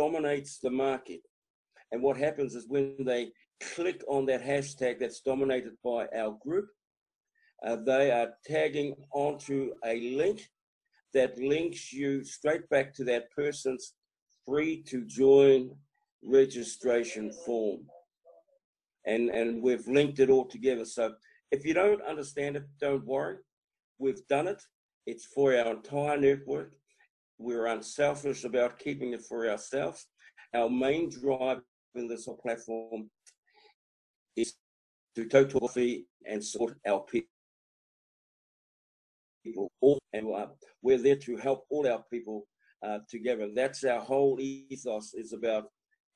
dominates the market. And what happens is when they click on that hashtag that's dominated by our group, they are tagging onto a link that links you straight back to that person's free to join registration form. And we've linked it all together. So if you don't understand it, don't worry. We've done it. It's for our entire network. We're unselfish about keeping it for ourselves. Our main drive in this whole platform is to totally and support our people. And we're there to help all our people together. That's our whole ethos, is about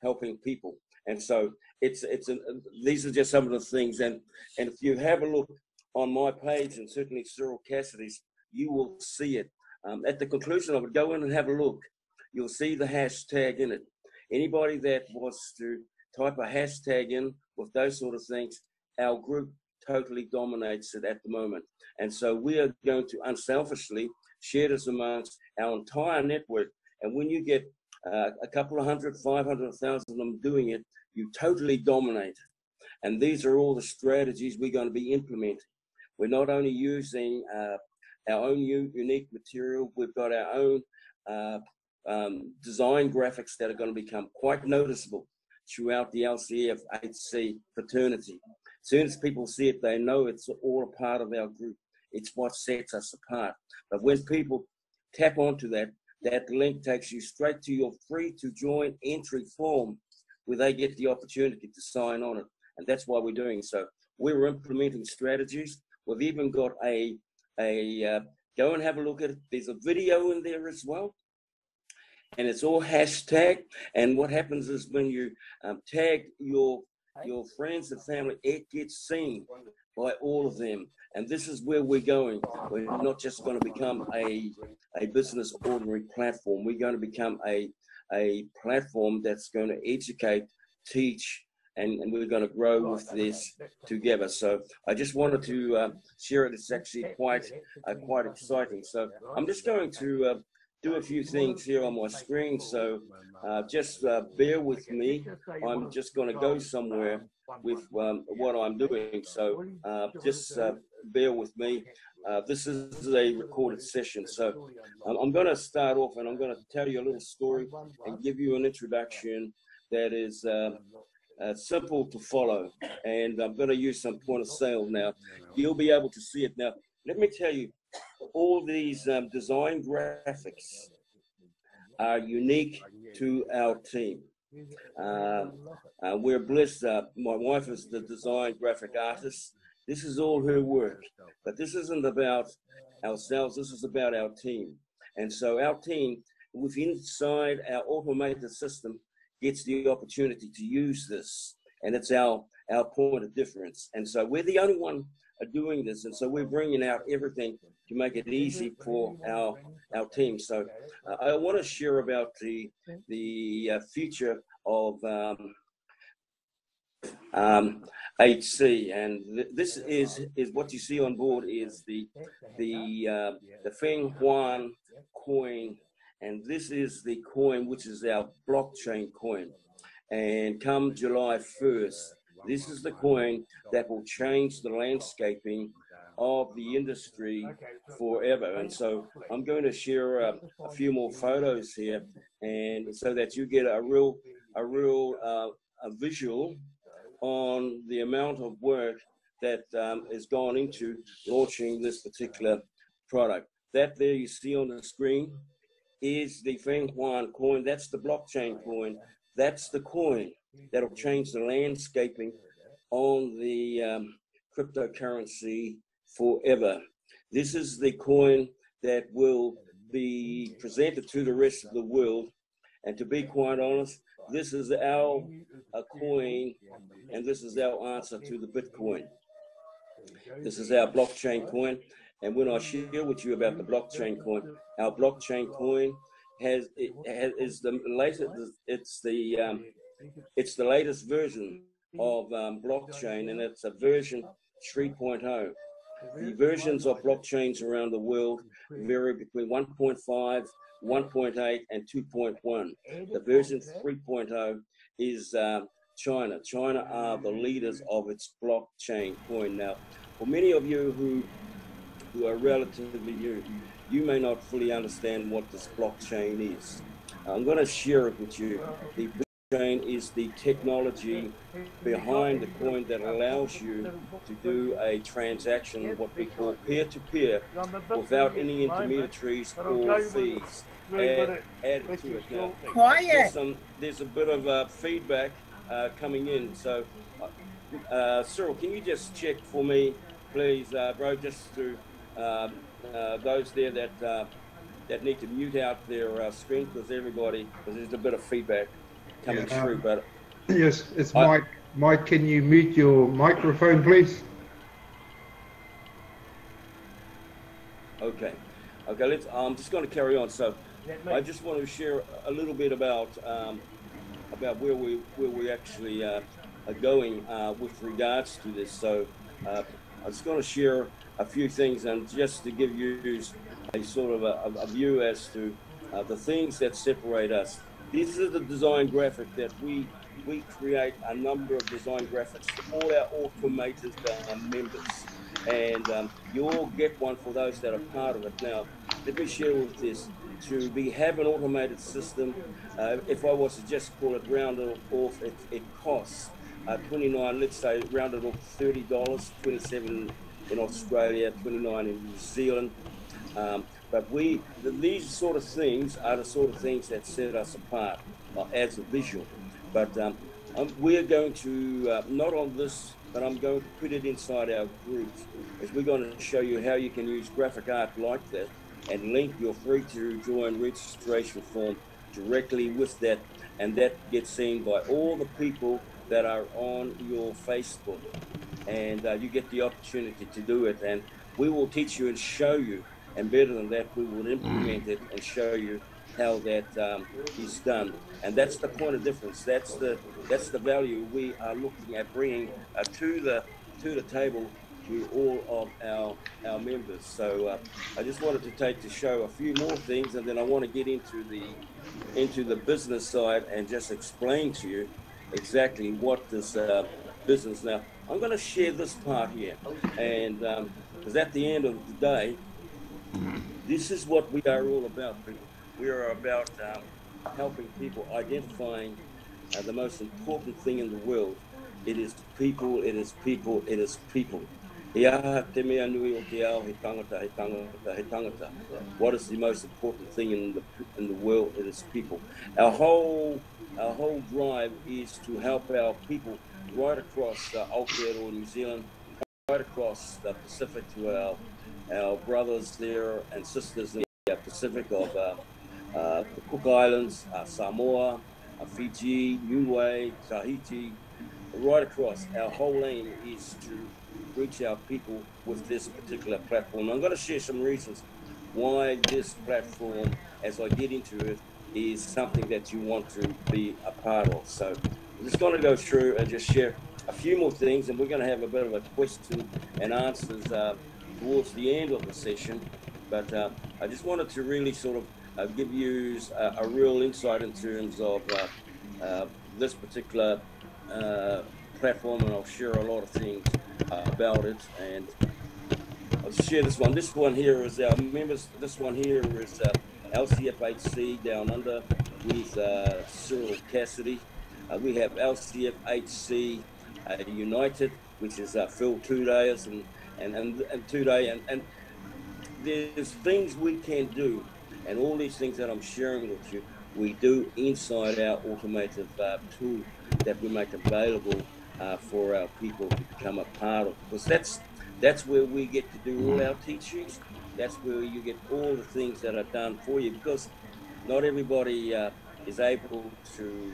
helping people. And so these are just some of the things. And if you have a look on my page, and certainly Cyril Cassidy's, you will see it. At the conclusion of it, go in and have a look. You'll see the hashtag in it. Anybody that wants to type a hashtag in with those sort of things, our group totally dominates it at the moment. And so we are going to unselfishly share this amongst our entire network. And when you get a couple of 100, 500,000 of them doing it, you totally dominate. And these are all the strategies we're going to be implementing. We're not only using our own unique material, we've got our own design graphics that are going to become quite noticeable throughout the LCF HC fraternity. As soon as people see it, they know it's all a part of our group. It's what sets us apart. But when people tap onto that, that link takes you straight to your free to join entry form, where they get the opportunity to sign on it. And that's why we're doing so. We're implementing strategies. We've even got go and have a look at it. There's a video in there as well. And it's all hashtag. And what happens is when you tag your friends and family, it gets seen by all of them. And this is where we're going. We're not just going to become a business ordinary platform. We're going to become a platform that's going to educate, teach, and we're going to grow with this together. So I just wanted to share it. It's actually quite exciting. So I'm just going to do a few things here on my screen. So just bear with me. I'm just going to go somewhere with what I'm doing. So just bear with me. This is a recorded session. So I'm going to start off, and I'm going to tell you a little story and give you an introduction that is simple to follow. And I'm going to use some point of sale now. You'll be able to see it now. Let me tell you, all these design graphics are unique to our team. We're blessed. My wife is the design graphic artist. This is all her work, but this isn't about ourselves. This is about our team. And so our team, within inside our automated system, gets the opportunity to use this, and it's our point of difference. And so we're the only one doing this, and so we're bringing out everything to make it easy for our team. So I want to share about the future of HC, and this is what you see on board is the Feng Huan coin, and this is the coin which is our blockchain coin. And come July 1st, this is the coin that will change the landscaping of the industry forever. And so I'm going to share a few more photos here, and so that you get a real visual on the amount of work that has gone into launching this particular product. That there you see on the screen is the Feng Huan coin. That's the blockchain coin. That's the coin that'll change the landscaping on the cryptocurrency forever. This is the coin that will be presented to the rest of the world. And to be quite honest, this is our coin, and this is our answer to the Bitcoin. This is our blockchain coin. And when I share with you about the blockchain coin, our blockchain coin is the latest. It's the latest version of blockchain, and it's a version 3.0. The versions of blockchains around the world vary between 1.5 1.8 and 2.1. The version 3.0 is China. China are the leaders of its blockchain coin. Now, for many of you who are relatively new, you may not fully understand what this blockchain is. I'm going to share it with you. The blockchain is the technology behind the coin that allows you to do a transaction, what we call peer-to-peer, without any intermediaries or fees added to it. Now, there's a bit of feedback coming in. So, Cyril, can you just check for me, please, bro, just to those there that need to mute out their screen, because there's a bit of feedback coming through. But yes, it's Mike. Mike, can you mute your microphone, please? Okay. I'm just going to carry on. So, I just want to share a little bit about where we actually are going with regards to this. So, I'm just going to share a few things, and just to give you a sort of a view as to the things that separate us. This is the design graphic that we create a number of design graphics for all our automated members, and you all get one for those that are part of it. Now, let me share with this. To have an automated system, if I was to just call it rounded off, it costs 29, let's say rounded off $30, 27 in Australia, 29 in New Zealand. But these sort of things are the sort of things that set us apart as a visual. But we're going to, not on this, but I'm going to put it inside our groups, as we're going to show you how you can use graphic art like that and link your free to join registration form directly with that. And that gets seen by all the people that are on your Facebook. And you get the opportunity to do it. And we will teach you and show you. And better than that, we will implement it and show you how that is done. And that's the point of difference. That's the value we are looking at bringing to the table to all of our members. So I just wanted to show a few more things, and then I want to get into the business side and just explain to you exactly what this business. Now, I'm going to share this part here, and because at the end of the day, this is what we are all about, people. We are about helping people, identifying the most important thing in the world. It is people, it is people, it is people. What is the most important thing in the world? It is people. Our whole drive is to help our people right across Aotearoa, New Zealand, right across the Pacific, to our brothers there and sisters in the Pacific of the Cook Islands, Samoa, Fiji, Niue, Tahiti, right across. Our whole aim is to reach our people with this particular platform. I'm going to share some reasons why this platform, as I get into it, is something that you want to be a part of. So I'm just going to go through and just share a few more things, and we're going to have a bit of a question and answers towards the end of the session. But I just wanted to really sort of give you a real insight in terms of this particular platform, and I'll share a lot of things about it. And I'll share this one. This one here is our members. This one here is LCFHC Down Under with Cyril Cassidy. We have LCFHC United, which is Phil Tudayas and Tuday, and there's things we can do, and all these things that I'm sharing with you, we do inside our automated tool that we make available for our people to become a part of, because that's where we get to do all our teachings. That's where you get all the things that are done for you, because not everybody is able to,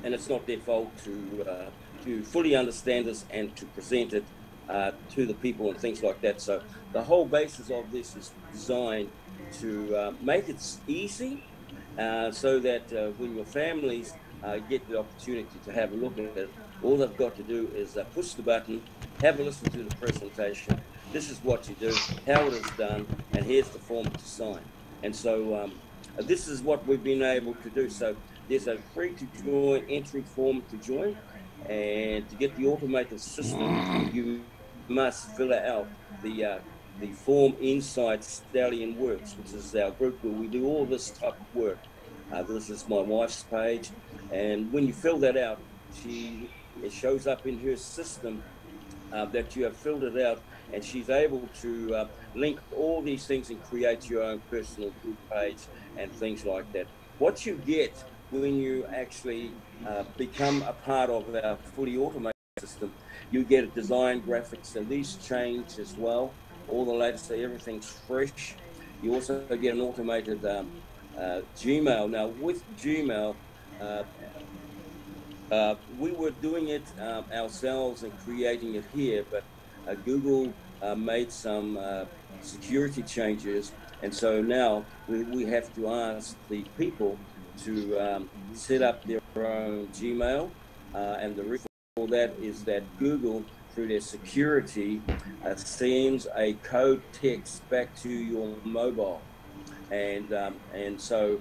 and it's not their fault to fully understand this and to present it to the people and things like that. So the whole basis of this is designed to make it easy, so that when your families get the opportunity to have a look at it, all they've got to do is push the button, have a listen to the presentation. This is what you do, how it is done, and here's the form to sign. And so this is what we've been able to do. So there's a free to join entry form to join, and to get the automated system, you must fill out the form inside Stallion Works, which is our group where we do all this type of work. This is my wife's page, and when you fill that out, it shows up in her system that you have filled it out, and she's able to link all these things and create your own personal group page and things like that. What you get when you actually become a part of our fully automated system, you get a design graphics, and these change as well. All the latest, so everything's fresh. You also get an automated Gmail. Now with Gmail, we were doing it ourselves and creating it here, but Google made some security changes. And so now we have to ask the people to set up their own Gmail. And the reason for that is that Google, through their security, sends a code text back to your mobile. And so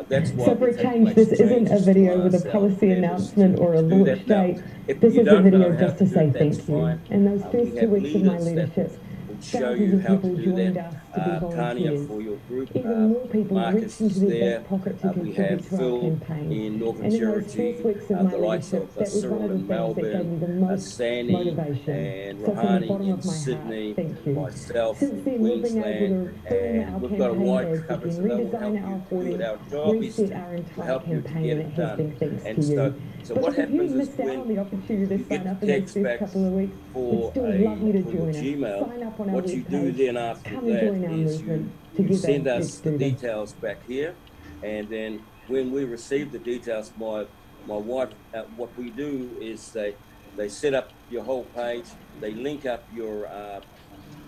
that's why. So for a change, this isn't a video with a policy announcement or a launch date. This is a video just to say thank you. And those first 2 weeks of my leadership, thousands of people joined us to be volunteers. For your group, even more people reached into their back pocket to we have contribute to our Phil campaign. in Northern And in those Territory, first weeks of my the likes leadership, of that was one Cyril of the in things that gave me the Melbourne, most Sandy motivation. and So from the Rahani bottom in of my Sydney, heart, thank you. myself Since then, in we've been able Queensland, to film our and we've got a campaign wide ads coverage, again, so that will help redesign our you do hoarding, it. Our job is reset our to entire help you to campaign, get and it it has done. been thanks And to you. so But what look, if you happens is missed out on the opportunity to sign up in those first couple of weeks, we'd still love you to join us. Gmail, Sign up on our what you do webpage. then after Come and that join our is movement. you Together, send let's us the do this. details back here, and then when we receive the details, my wife, what we do is they set up your whole page, they link up your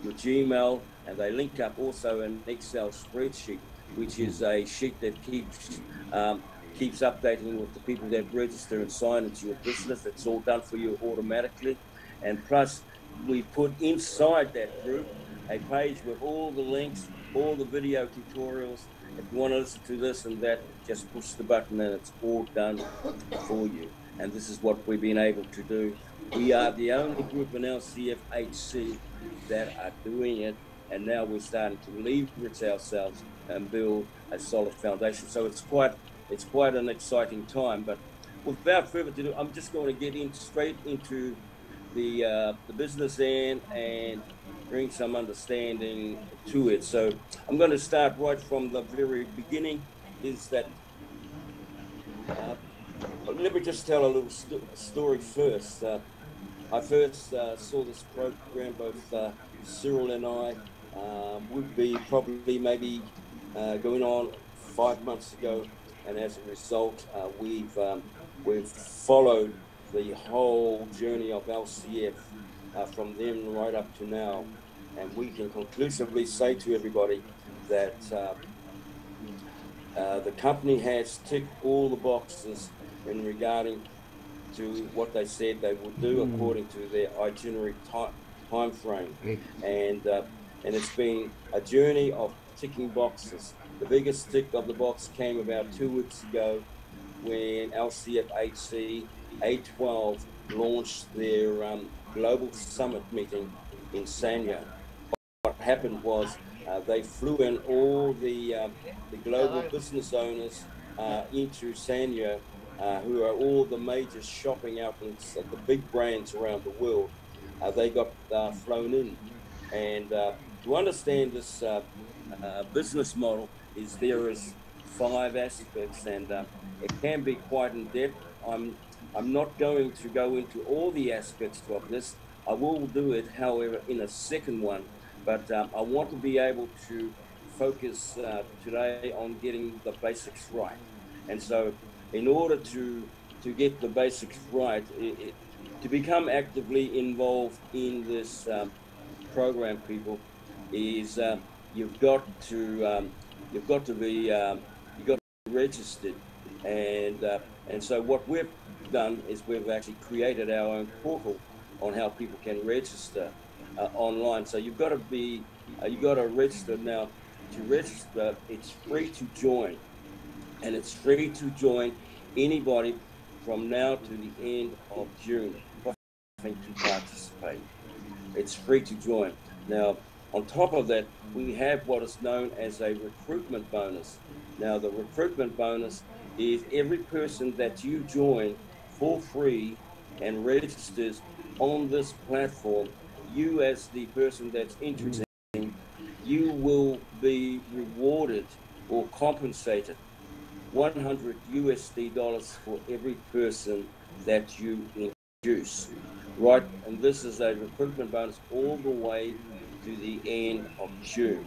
Gmail, and they link up also an Excel spreadsheet, which is a sheet that keeps updating with the people that register and sign into your business. It's all done for you automatically. And plus, we put inside that group a page with all the links, all the video tutorials. If you want to listen to this and that, just push the button and it's all done for you. And this is what we've been able to do. We are the only group in LCFHC that are doing it, and now we're starting to leverage ourselves and build a solid foundation. So it's quite an exciting time. But without further ado, I'm just going to get straight into the business end and bring some understanding to it. So I'm going to start right from the very beginning. Is that let me just tell a little story first. I first saw this program, both Cyril and I would be probably maybe going on 5 months ago, and as a result, we've followed the whole journey of LCF from then right up to now, and we can conclusively say to everybody that the company has ticked all the boxes in regarding to what they said they would do according to their itinerary time frame. And it's been a journey of ticking boxes. The biggest tick of the box came about 2 weeks ago when LCFHC A12 launched their global summit meeting in Sanya. What happened was they flew in all the global business owners into Sanya, who are all the major shopping outlets of the big brands around the world. They got flown in. And to understand this business model there is 5 aspects, and it can be quite in depth. I'm not going to go into all the aspects of this. I will do it, however, in a second one. But I want to be able to focus today on getting the basics right. And so in order to get the basics right, to become actively involved in this program, people, is you've got to be registered, and so what we've done is we've actually created our own portal on how people can register online. So you've got to register now. to register, it's free to join. And it's free to join anybody from now to the end of June to participate. It's free to join. Now, on top of that, we have what is known as a recruitment bonus. Now, the recruitment bonus is every person that you join for free and registers on this platform, you as the person that's interested, you will be rewarded or compensated $100 for every person that you introduce, right? And this is a recruitment bonus all the way to the end of June.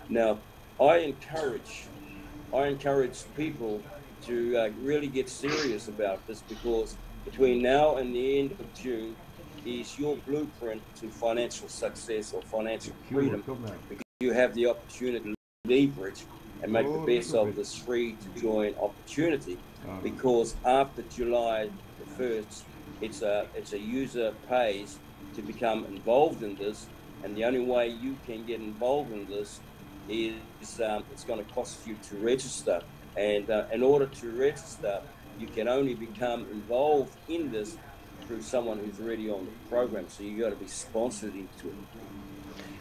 Now, I encourage people to really get serious about this, because between now and the end of June is your blueprint to financial success or financial freedom, because you have the opportunity to leverage and make the best of this free to join opportunity, because after July the 1st, it's a user pays to become involved in this, and the only way you can get involved in this is it's going to cost you to register, and in order to register, you can only become involved in this through someone who's already on the program. So you got to be sponsored into it.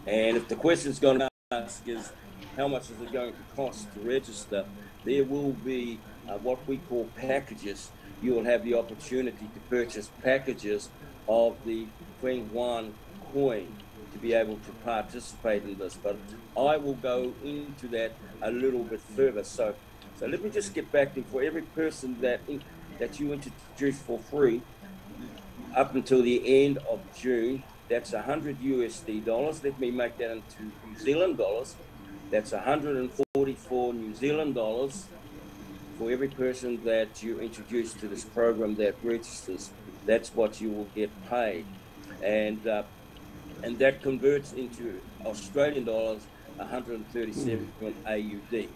And if the question is going to ask is, how much is it going to cost to register? There will be what we call packages. You will have the opportunity to purchase packages of the Yuan coin to be able to participate in this. But I will go into that a little bit further. So let me just get back to, for every person that you introduce for free up until the end of June, that's $100. Let me make that into New Zealand dollars. That's 144 New Zealand dollars for every person that you introduce to this program that registers. That's what you will get paid. And that converts into Australian dollars, 137 AUD.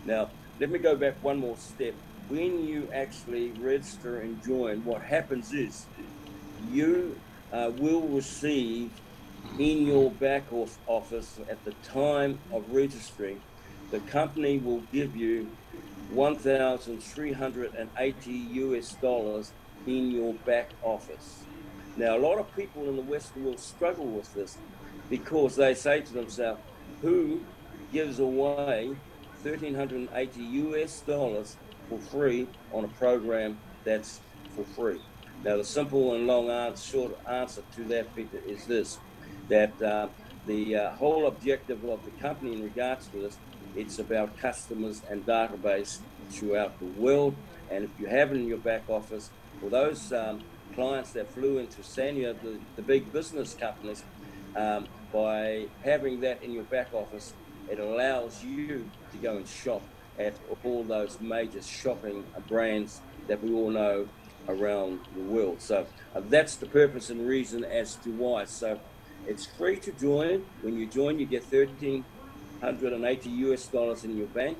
Now, let me go back one more step. When you actually register and join, what happens is you will receive in your back office at the time of registering, the company will give you $1,380 in your back office. Now, a lot of people in the Western world struggle with this, because they say to themselves, who gives away $1,380 for free on a program that's for free? Now, the simple and short answer to that, Peter, is this, that the whole objective of the company in regards to this, it's about customers and database throughout the world. And if you have it in your back office, for those clients that flew into Sanya, the big business companies, by having that in your back office, it allows you to go and shop at all those major shopping brands that we all know around the world. So that's the purpose and reason as to why. So it's free to join. When you join, you get $1,380 in your bank,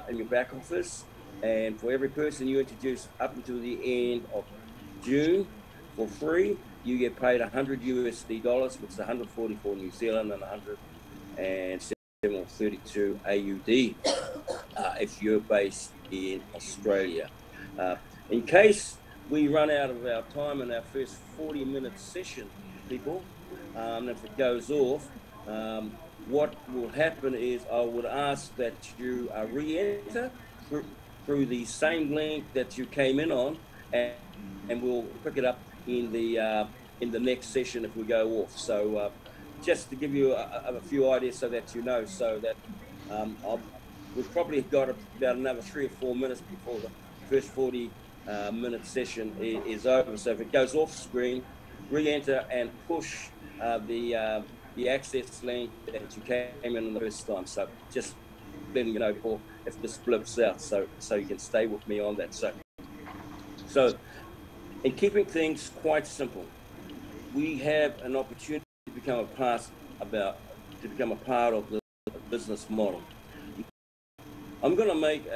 in your back office. And for every person you introduce up until the end of June for free, you get paid $100, which is 144 New Zealand and 132 AUD if you're based in Australia. In case we run out of our time in our first 40-minute session, people, if it goes off, what will happen is I would ask that you re-enter through the same link that you came in on, and we'll pick it up in the next session if we go off. So just to give you a few ideas so that you know, so that we've probably got about another 3 or 4 minutes before the first 40-minute session is over. So if it goes off screen, re-enter and push the access link that you came in the first time. So just letting you know before if this blips out, so you can stay with me on that. So in keeping things quite simple, we have an opportunity to become a part of the business model. I'm going to make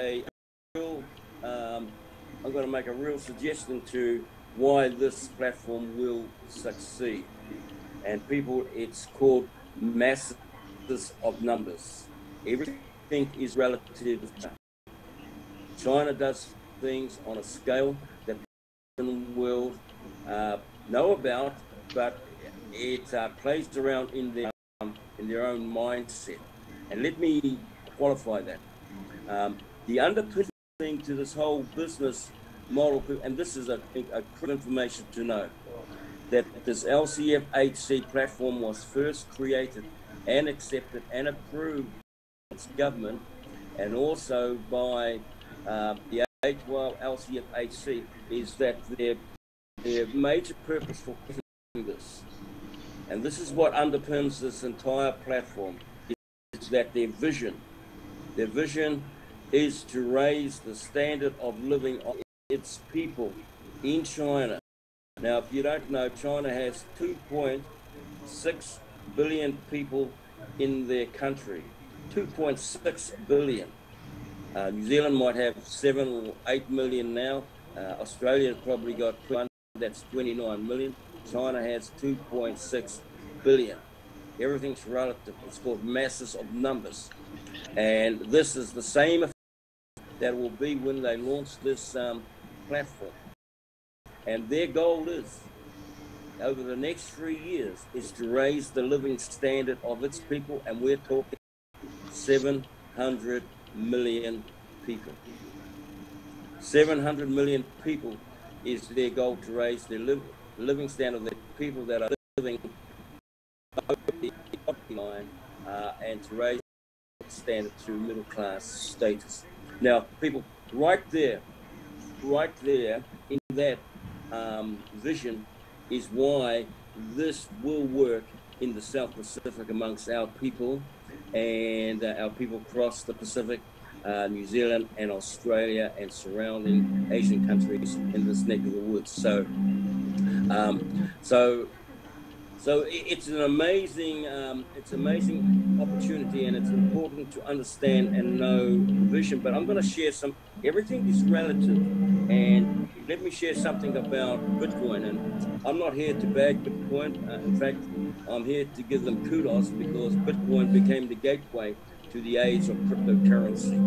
a real suggestion to why this platform will succeed. And people, it's called masses of numbers. everything is relative. China does things on a scale that the world know about, but it plays around in their own mindset. And let me qualify that. The underpinning to this whole business model, and this is a critical information to know, that this LCFHC platform was first created and accepted and approved by its government and also by the A12 LCFHC, is that their major purpose for creating this, and this is what underpins this entire platform, is that their vision is to raise the standard of living of its people in China. Now, if you don't know, China has 2.6 billion people in their country. 2.6 billion. New Zealand might have 7 or 8 million now. Australia's probably got 21, that's 29 million. China has 2.6 billion. Everything's relative. It's called masses of numbers. And this is the same effect that will be when they launch this platform. And their goal is, over the next 3 years, is to raise the living standard of its people, and we're talking 700 million people. 700 million people is their goal, to raise the living standard of the people that are living over the poverty line, and to raise the standard to middle class status. Now, people, right there in that vision is why this will work in the South Pacific amongst our people and our people across the Pacific, New Zealand and Australia and surrounding Asian countries in this neck of the woods. So it's an amazing opportunity, and it's important to understand and know the vision. But I'm going to share everything is relative, and let me share something about Bitcoin. And I'm not here to bag Bitcoin. In fact, I'm here to give them kudos, because Bitcoin became the gateway to the age of cryptocurrency.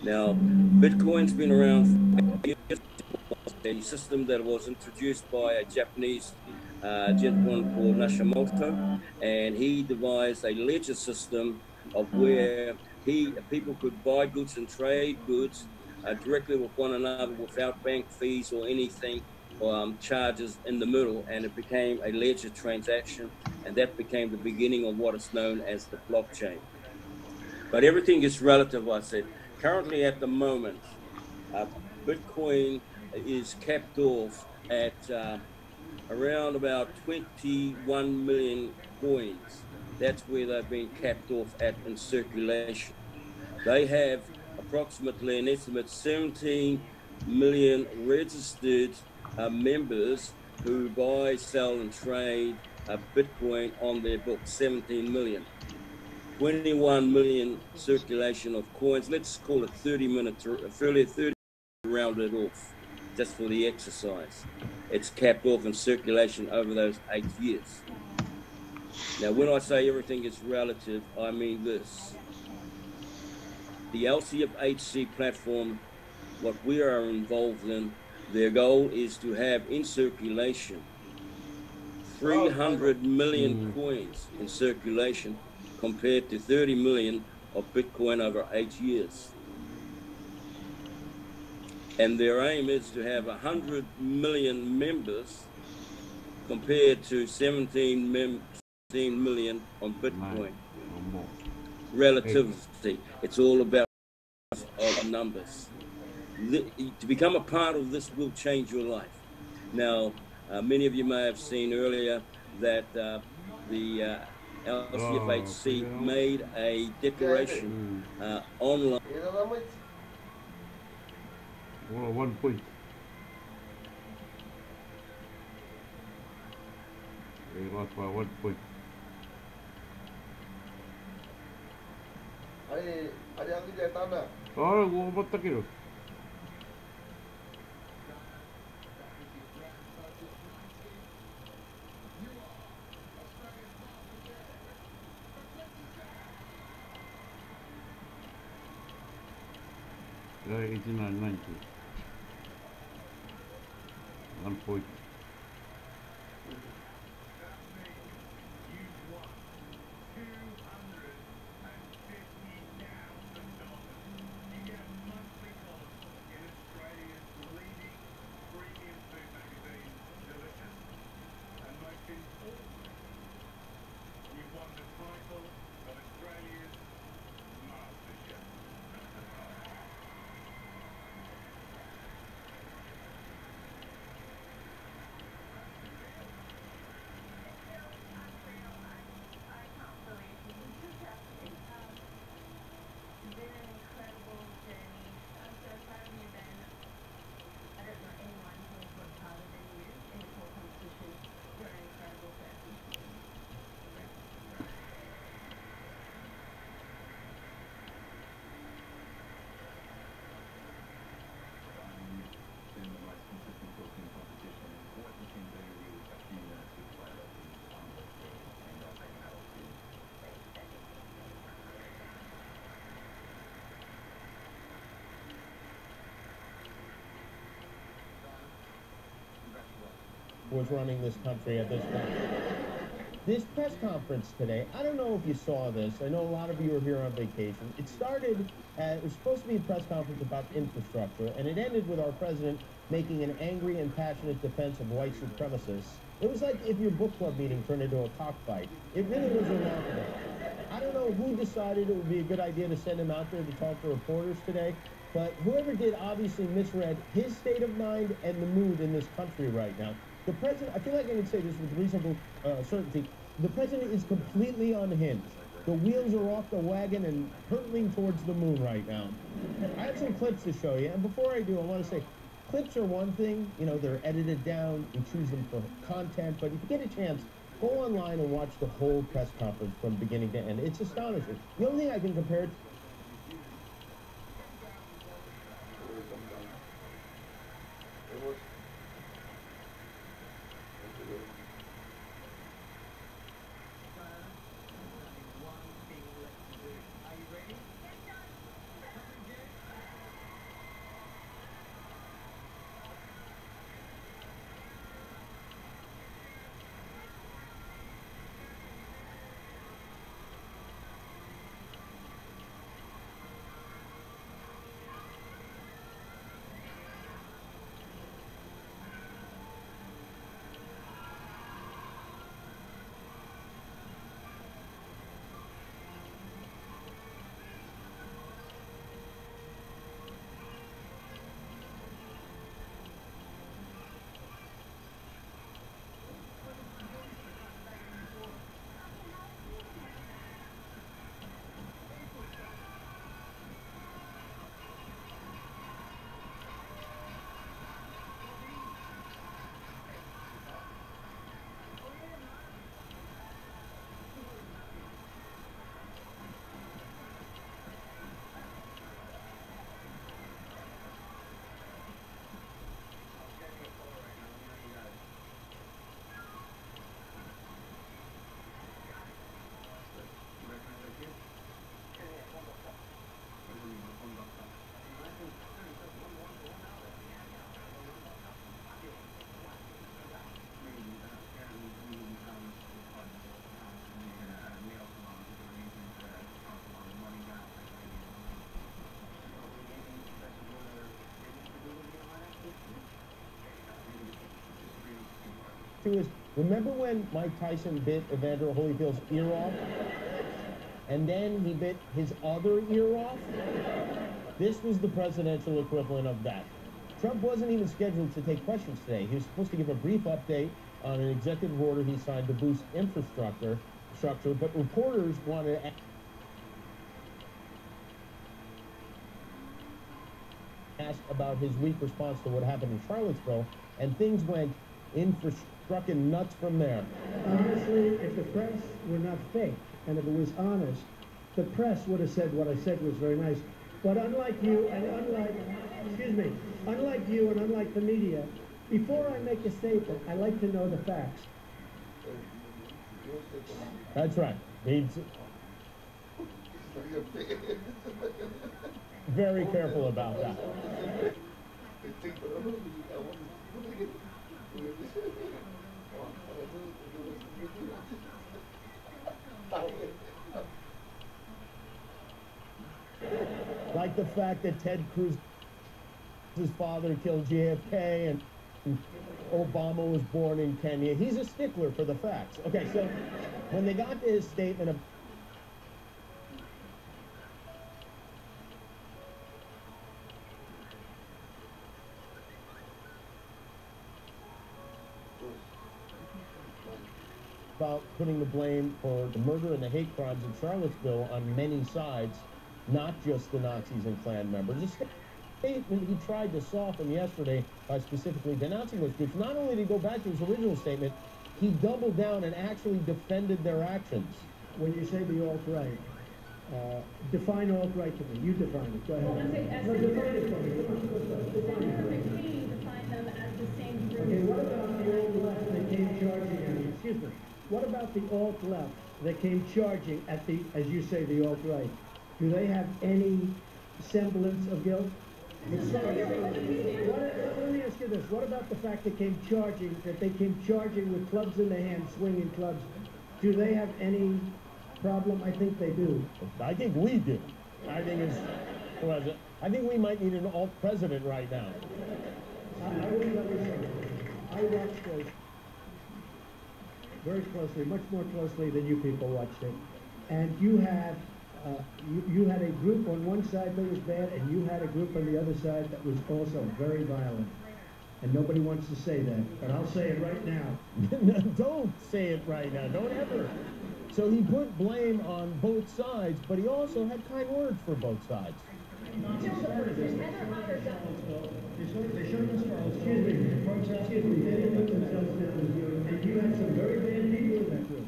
Now, Bitcoin's been around for years. A system that was introduced by a Japanese gentleman called Nashimoto, and he devised a ledger system of where people could buy goods and trade goods directly with one another without bank fees or anything, charges in the middle, and it became a ledger transaction, and that became the beginning of what is known as the blockchain. But everything is relative, I said. Currently, at the moment, Bitcoin is capped off at around about 21 million coins. That's where they've been capped off at in circulation. They have approximately an estimate 17 million registered members who buy, sell, and trade Bitcoin on their books. 17 million. 21 million circulation of coins. Let's call it 30 rounded off, just for the exercise. It's capped off in circulation over those 8 years. Now, when I say everything is relative, I mean this. The LCFHC platform, what we are involved in, their goal is to have in circulation 300 million coins in circulation, compared to 30 million of Bitcoin over 8 years. And their aim is to have 100 million members compared to 17 million on Bitcoin. Relativity. It's all about of numbers. To become a part of this will change your life. Now, many of you may have seen earlier that the LCFHC made a declaration online. One point. We lost by 1 point. Oh, what about the 89.90. 1 point. Was running this country at this point. This press conference today, I don't know if you saw this. I know a lot of you are here on vacation. It started, it was supposed to be a press conference about infrastructure, and it ended with our president making an angry and passionate defense of white supremacists. It was like if your book club meeting turned into a cockfight. It really was remarkable. I don't know who decided it would be a good idea to send him out there to talk to reporters today, but whoever did obviously misread his state of mind and the mood in this country right now. The president, I feel like I can say this with reasonable certainty, the president is completely unhinged. The wheels are off the wagon and hurtling towards the moon right now. I have some clips to show you, and before I do, I want to say, clips are one thing, you know, they're edited down, you choose them for content, but if you get a chance, go online and watch the whole press conference from beginning to end. It's astonishing. The only thing I can compare it to is, remember when Mike Tyson bit Evander Holyfield's ear off? And then he bit his other ear off? This was the presidential equivalent of that. Trump wasn't even scheduled to take questions today. He was supposed to give a brief update on an executive order he signed to boost infrastructure, but reporters wanted to ask about his weak response to what happened in Charlottesville, and things went infrastructure nuts from there. Honestly, if the press were not fake, and if it was honest, the press would have said what I said was very nice. But unlike you, and unlike you and unlike the media, before I make a statement, I like to know the facts. That's right. very careful about that. Like the fact that Ted Cruz's father killed JFK and Obama was born in Kenya. He's a stickler for the facts. Okay, so when they got to his statement about putting the blame for the murder and the hate crimes in Charlottesville on many sides, not just the Nazis and Klan members. A statement he tried to soften yesterday by specifically denouncing those groups. Not only did he go back to his original statement, he doubled down and actually defended their actions. When you say the alt-right, define alt-right to me. You define it. Go ahead. Well, define it for me. Senator McCain defined them as the same group. Okay, what about the alt-left that came charging at you? Excuse me. What about the alt-left that came charging at the, as you say, the alt-right? Do they have any semblance of guilt? Let me ask you this. What about the fact that they came charging with clubs in their hands, swinging clubs? Do they have any problem? I think they do. I think we do. I think we might need an alt president right now. I watched this very closely, much more closely than you people watched it. And you had you had a group on one side that was bad, and you had a group on the other side that was also very violent. And nobody wants to say that, but I'll say it right now. Don't say it right now. Don't ever. So he put blame on both sides, but he also had kind words for both sides. And you had some very bad people in that group.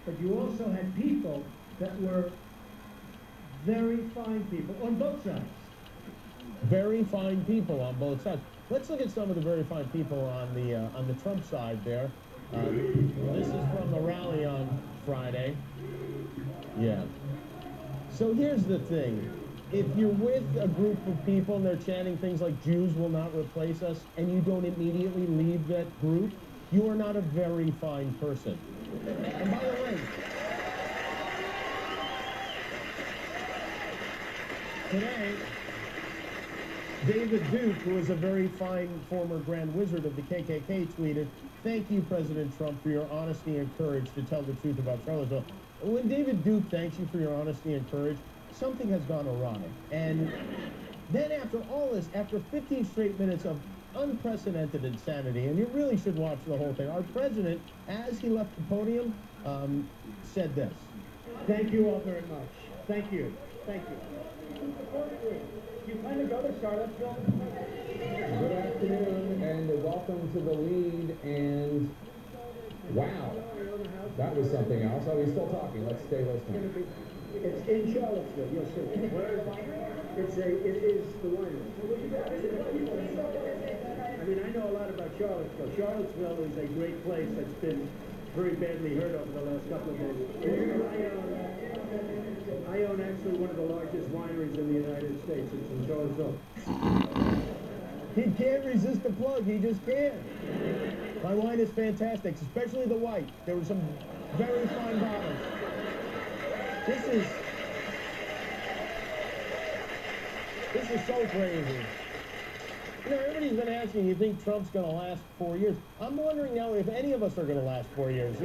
But you also had people that were very fine people on both sides. Very fine people on both sides. Let's look at some of the very fine people on the Trump side there. This is from the rally on Friday. Yeah. So here's the thing. If you're with a group of people and they're chanting things like Jews will not replace us, and you don't immediately leave that group, you are not a very fine person. And by the way, today, David Duke, who is a very fine former Grand Wizard of the KKK, tweeted, "Thank you, President Trump, for your honesty and courage to tell the truth about Charlottesville." When David Duke thanks you for your honesty and courage, something has gone awry. And then after all this, after 15 straight minutes of unprecedented insanity, and you really should watch the whole thing, our president, as he left the podium, said this. Thank you all very much. Thank you. Thank you. You plan to go to Charlottesville? Good afternoon, and welcome to the lead, and wow, that was something else. Oh, he's still talking. Let's stay listening. It's in Charlottesville, you'll see. Where is it? It is the winery. I mean, I know a lot about Charlottesville. Charlottesville is a great place that's been very badly hurt over the last couple of days. I own actually one of the largest wineries in the United States. It's in Charlottesville. He can't resist the plug. He just can't. My wine is fantastic, especially the white. There were some very fine bottles. This is so crazy. You know, everybody's been asking, you think Trump's going to last 4 years? I'm wondering now if any of us are going to last 4 years.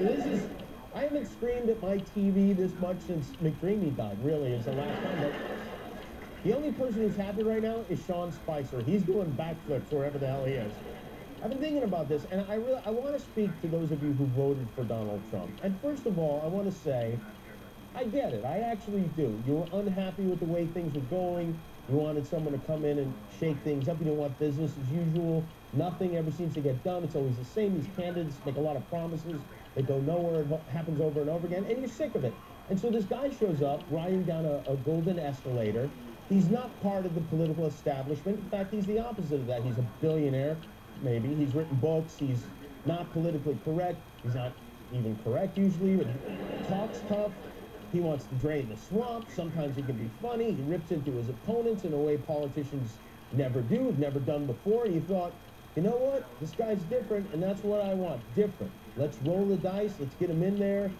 I haven't screamed at my TV this much since McDreamy died, really, is the last time. But the only person who's happy right now is Sean Spicer. He's doing backflips wherever the hell he is. I've been thinking about this, and I want to speak to those of you who voted for Donald Trump. And first of all, I want to say, I get it. I actually do. You were unhappy with the way things were going. You wanted someone to come in and shake things up. You didn't want business as usual. Nothing ever seems to get done. It's always the same. These candidates make a lot of promises. They go nowhere. It happens over and over again. And you're sick of it. And so this guy shows up riding down a golden escalator. He's not part of the political establishment. In fact, he's the opposite of that. He's a billionaire, maybe. He's written books. He's not politically correct. He's not even correct usually. But he talks tough. He wants to drain the swamp. Sometimes he can be funny. He rips into his opponents in a way politicians never do, have never done before. And you thought, you know what? This guy's different, and that's what I want. Different. Let's roll the dice. Let's get him in there.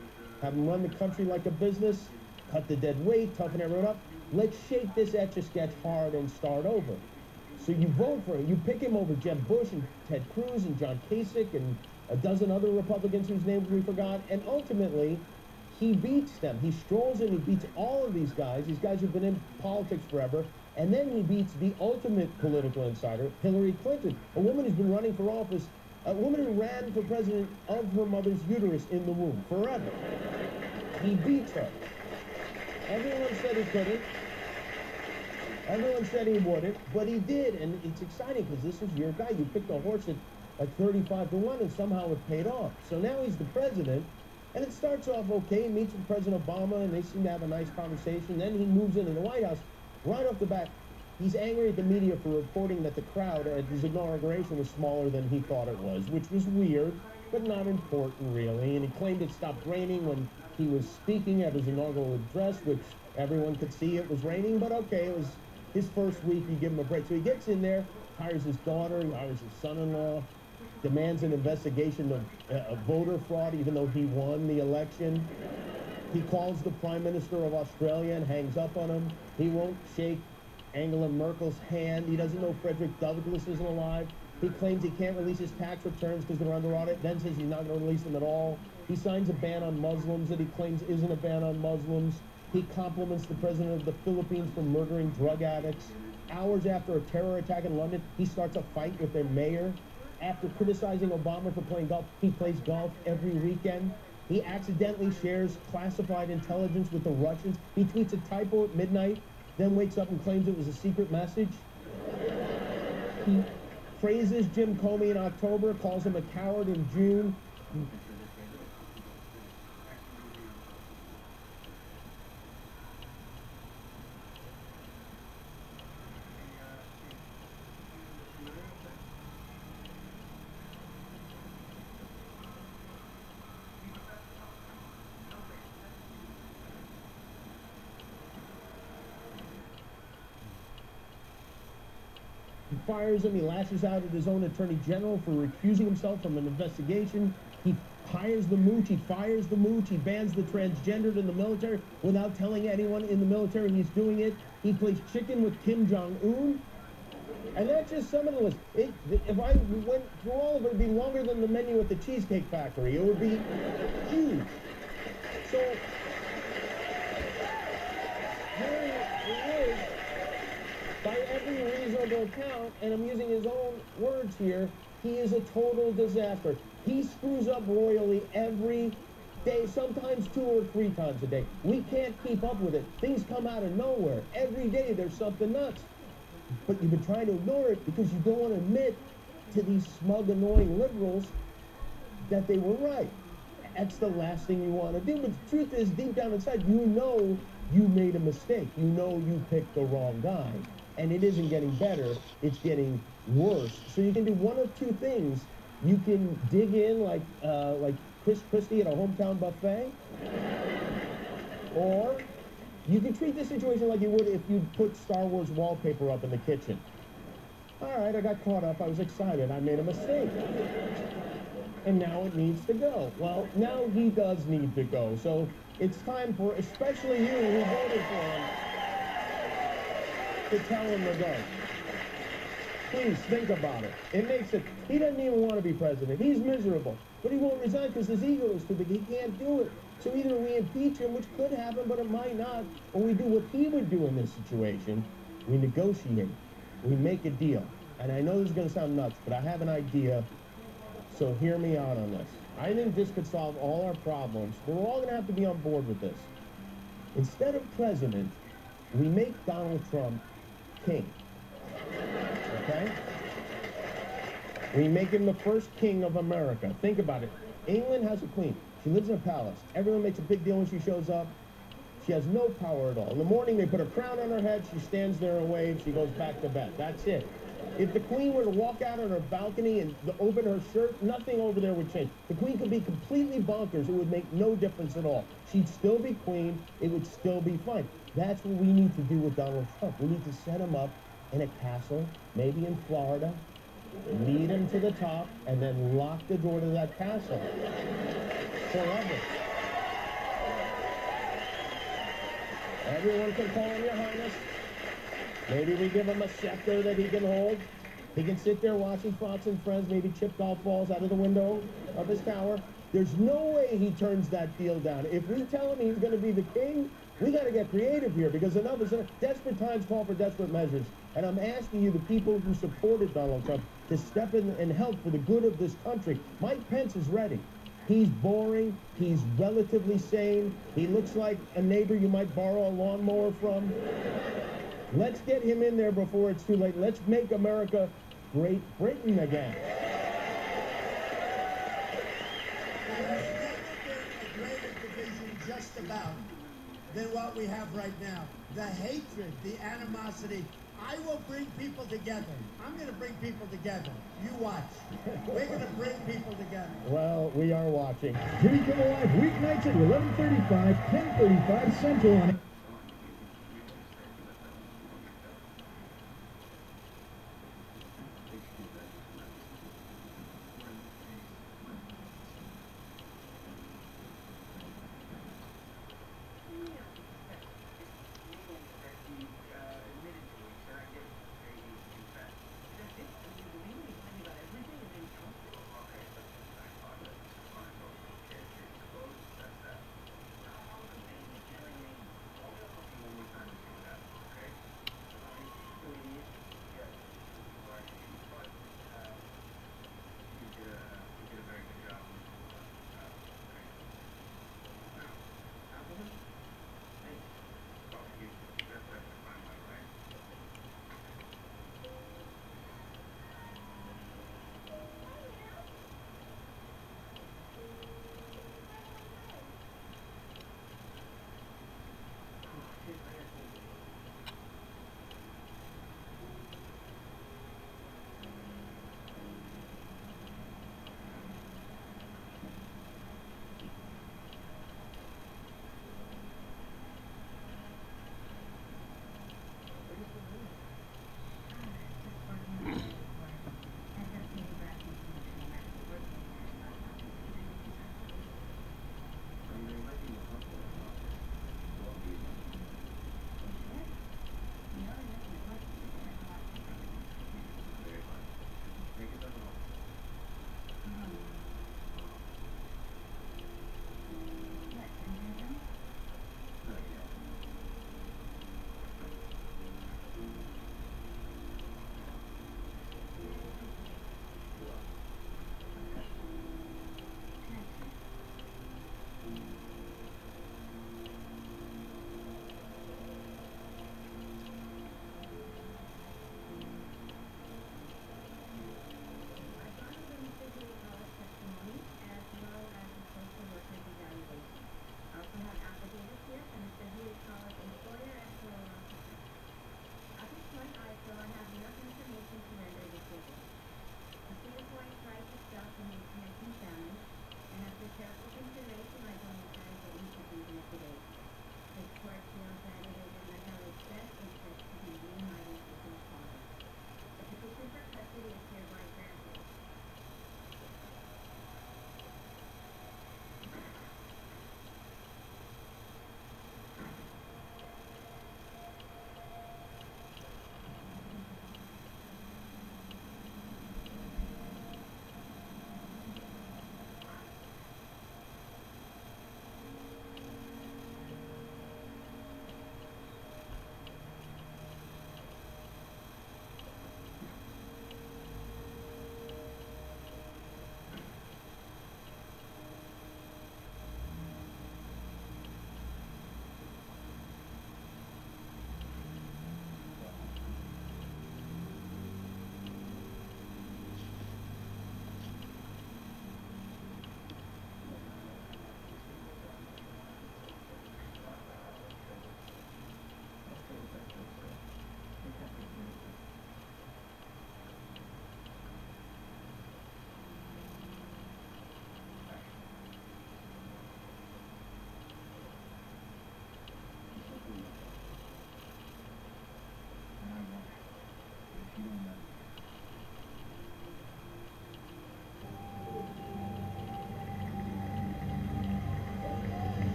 Have him run the country like a business. Cut the dead weight. Toughen everyone up. Let's shake this Etch-a-Sketch hard and start over. So you vote for him. You pick him over Jeb Bush and Ted Cruz and John Kasich and a dozen other Republicans whose names we forgot. And ultimately, he beats them. He strolls in. He beats all of these guys who've been in politics forever. And then he beats the ultimate political insider, Hillary Clinton, a woman who's been running for office, a woman who ran for president of her mother's uterus in the womb forever. He beats her. Everyone said he couldn't. Everyone said he wouldn't, but he did. And it's exciting because this is your guy. You picked a horse at like 35-1, and somehow it paid off. So now he's the president. And it starts off okay. He meets with President Obama, and they seem to have a nice conversation. Then he moves into the White House. Right off the bat, he's angry at the media for reporting that the crowd at his inauguration was smaller than he thought it was, which was weird, but not important, really. And he claimed it stopped raining when he was speaking at his inaugural address, which everyone could see it was raining, but okay, it was his first week. You give him a break. So he gets in there, hires his daughter, he hires his son-in-law, demands an investigation of voter fraud, even though he won the election. He calls the Prime Minister of Australia and hangs up on him. He won't shake Angela Merkel's hand. He doesn't know Frederick Douglass isn't alive. He claims he can't release his tax returns because they're under audit, then says he's not going to release them at all. He signs a ban on Muslims that he claims isn't a ban on Muslims. He compliments the president of the Philippines for murdering drug addicts. Hours after a terror attack in London, he starts a fight with their mayor. After criticizing Obama for playing golf, he plays golf every weekend. He accidentally shares classified intelligence with the Russians. He tweets a typo at midnight, then wakes up and claims it was a secret message. He praises Jim Comey in October, calls him a coward in June. He fires him. He lashes out at his own attorney general for recusing himself from an investigation. He hires the mooch. He fires the mooch. He bans the transgendered in the military without telling anyone in the military he's doing it. He plays chicken with Kim Jong-un. And that's just some of the list. If I went through all of it, it would be longer than the menu at the Cheesecake Factory. It would be huge. So here he is. By every reasonable account, and I'm using his own words here, he is a total disaster. He screws up royally every day, sometimes 2 or 3 times a day. We can't keep up with it. Things come out of nowhere. Every day there's something nuts. But you've been trying to ignore it because you don't want to admit to these smug, annoying liberals that they were right. That's the last thing you want to do. But the truth is, deep down inside, you know you made a mistake. You know you picked the wrong guy. And it isn't getting better, it's getting worse. So you can do one of 2 things. You can dig in like Chris Christie at a hometown buffet, or you can treat this situation like you would if you put Star Wars wallpaper up in the kitchen. All right, I got caught up, I was excited, I made a mistake. And now it needs to go. Well, now he does need to go. So it's time for, especially you who voted for him, to tell him to go. Please think about it. It makes it, he doesn't even want to be president. He's miserable. But he won't resign because his ego is too big. He can't do it. So either we impeach him, which could happen, but it might not, or we do what he would do in this situation. We negotiate. We make a deal. And I know this is going to sound nuts, but I have an idea. So hear me out on this. I think this could solve all our problems. We're all going to have to be on board with this. Instead of president, we make Donald Trump king. Okay? We make him the first king of America. Think about it. England has a queen. She lives in a palace. Everyone makes a big deal when she shows up. She has no power at all. In the morning, they put a crown on her head. She stands there and waves. She goes back to bed. That's it. If the Queen were to walk out on her balcony and open her shirt, nothing over there would change. The Queen could be completely bonkers. It would make no difference at all. She'd still be Queen. It would still be fine. That's what we need to do with Donald Trump. We need to set him up in a castle, maybe in Florida, lead him to the top, and then lock the door to that castle forever. Everyone can call him Your Highness. Maybe we give him a scepter that he can hold. He can sit there watching Fox and Friends, maybe chip golf balls out of the window of his tower. There's no way he turns that deal down. If we tell him he's going to be the king, we got to get creative here, because enough is enough. Desperate times call for desperate measures. And I'm asking you, the people who supported Donald Trump, to step in and help for the good of this country. Mike Pence is ready. He's boring. He's relatively sane. He looks like a neighbor you might borrow a lawnmower from. Let's get him in there before it's too late. Let's make America Great Britain again. A greater division just about than what we have right now. The hatred, the animosity. I will bring people together. I'm going to bring people together. You watch. We're going to bring people together. Well, we are watching. Jimmy Kimmel Live, weeknights at 11:35, 10:35 Central on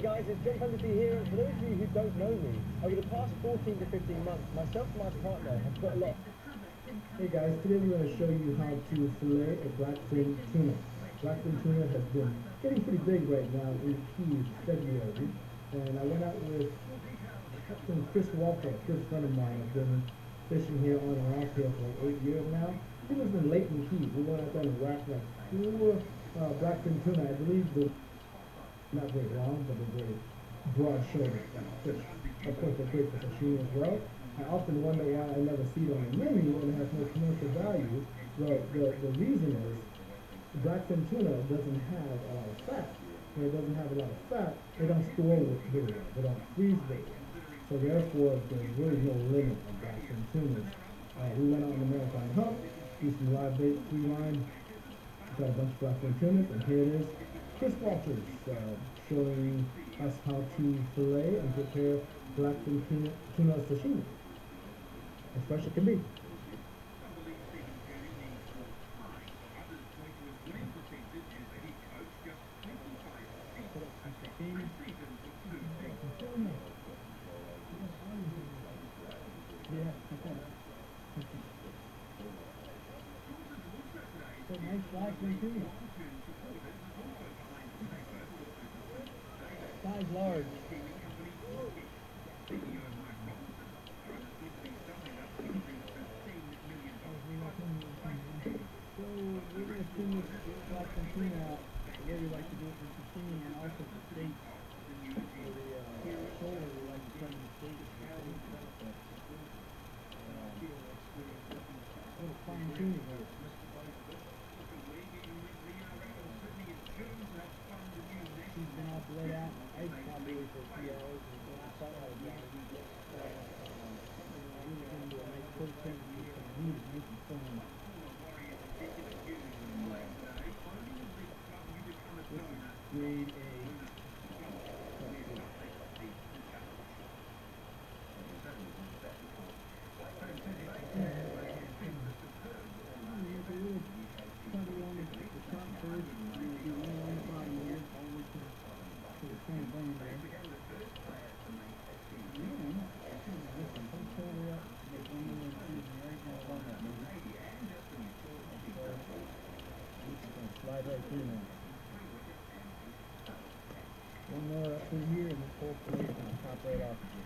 guys, it's John Fantasy here, and for those of you who don't know me, over the past 14 to 15 months, myself and my partner have put a lot. Hey guys, today we're going to show you how to fillet a blackfin tuna. Blackfin tuna has been getting pretty big right now in Keys, February, and I went out with Captain Chris Walker, a good friend of mine. I've been fishing here on and off here for like 8 years now. He lives in Layton Keys. We went out there and whacked like 4 blackfin tuna. I believe they're not very long, but they're very broad-shouldered fish. Of course, they're great for sashimi as well. I often wonder why I never see it on the menu and it has no commercial value. Well, the reason is the blackfin tuna doesn't have a lot of fat. When it doesn't have a lot of fat, they don't store very well. They don't freeze very well. So therefore, there's really no limit on blackfin tunas. We went out on the Marathon Hunt, used some live bait, free line, got a bunch of blackfin tunas, and here it is. Chris Walters showing us how to fillet and prepare blackfin tuna sashimi, as fresh as it can be. Nice blackfin tuna. Size large. So we're going to tune this blackfin tuna out the way we like to do it for sashimi and also for steak. For the shoulder, we like to cut in the steak. Little fine tuning here. She's been all bled out in ice probably for a few hours and then I thought I was down. We're going to do a nice coat print with some meat and make it firm. This is grade A. Slide right through now. One more up through here and this whole plate is going to pop right off of you.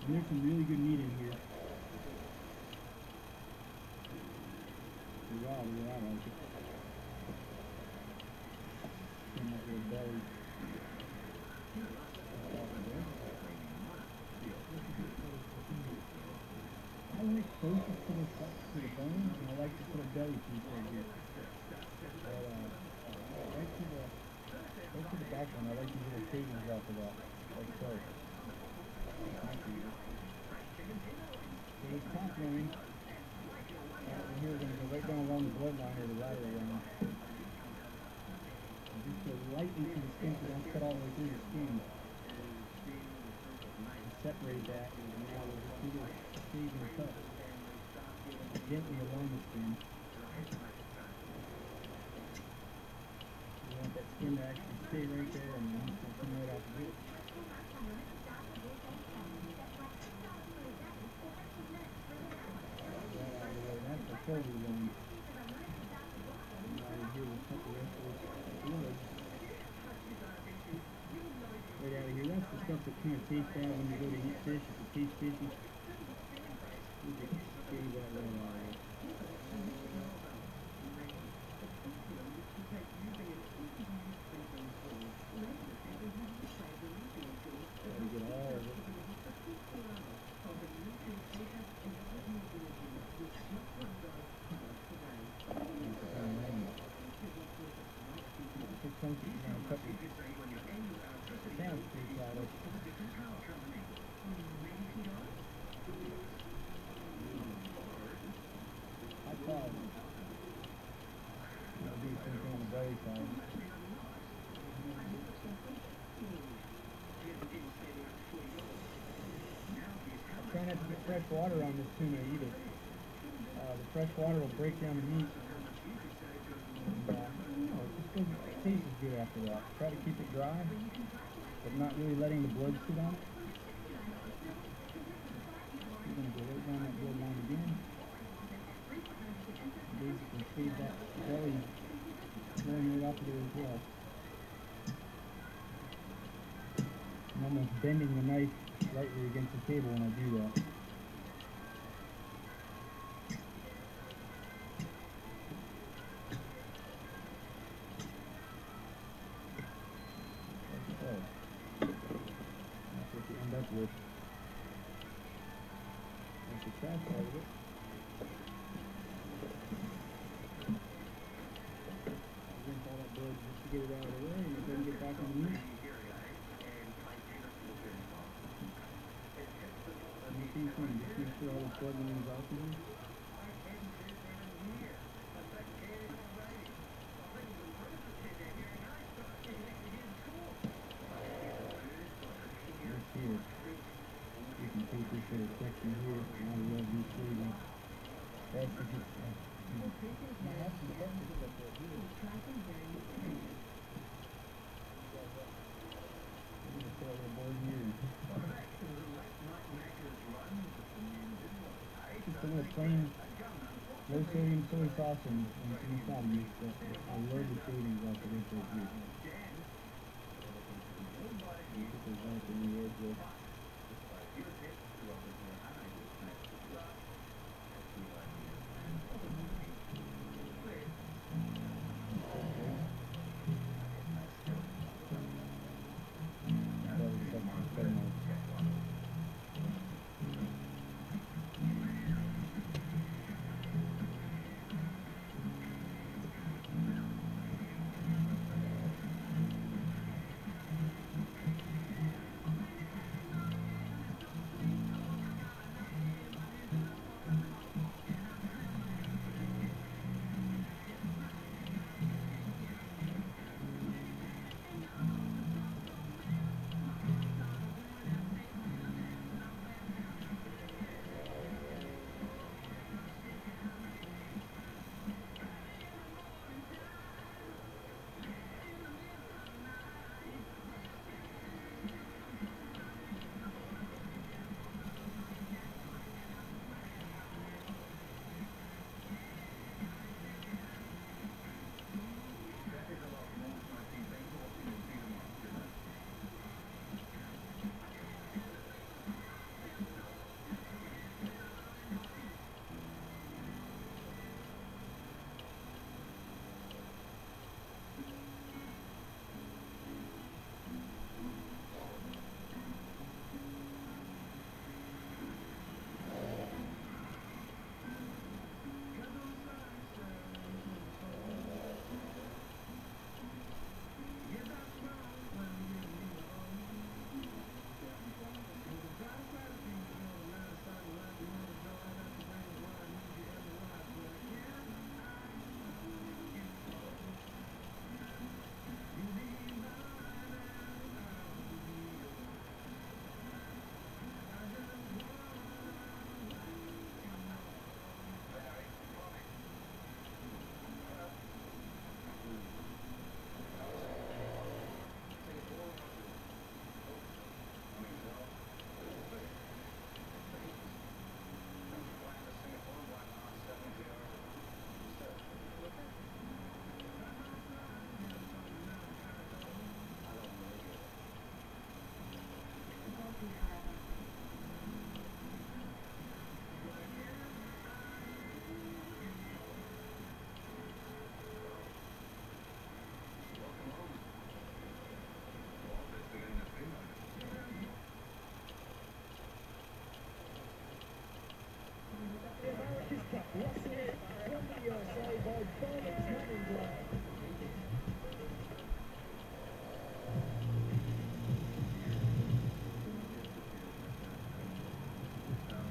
There's some really good meat in here. Wow, I like it. In that little belly. I like closest to the bone, and I like to put a belly piece right here. But right to the back one, I like these little shavings off of that, like so. So this top line, and here we're going to go right down along the bloodline here, the lateral line. And just go lightly to the skin, so don't cut all the way through the skin. And separate that, and now we'll just do this shaving cut gently along the skin. You want that skin to actually stay right there, and then it's going to come right off of it. Right out of here, that's the stuff that kind of tastes bad when you go to eat fish. If it tastes fishy, you just shave that right out of it. Gotta get all of it. fresh water on this tuna either. The fresh water will break down the meat. And, it just tastes good after that. Try to keep it dry, but not really letting the blood sit on it. You're going to go right down that blood line again. Basically save that belly going right off of there as well. I'm almost bending the knife slightly against the table when I do that. That's what you end up with. That's the trash out of it. Rinse all that blood just to get it out of the way, and then get back on the meat. Just make sure all the blood lines out there. Right here. You can take this little section here, and I love these shavings. That's the good stuff. Just a little plain, low sodium soy sauce and some salt mix. I love the shavings off of this right here. Put those right in the edge there.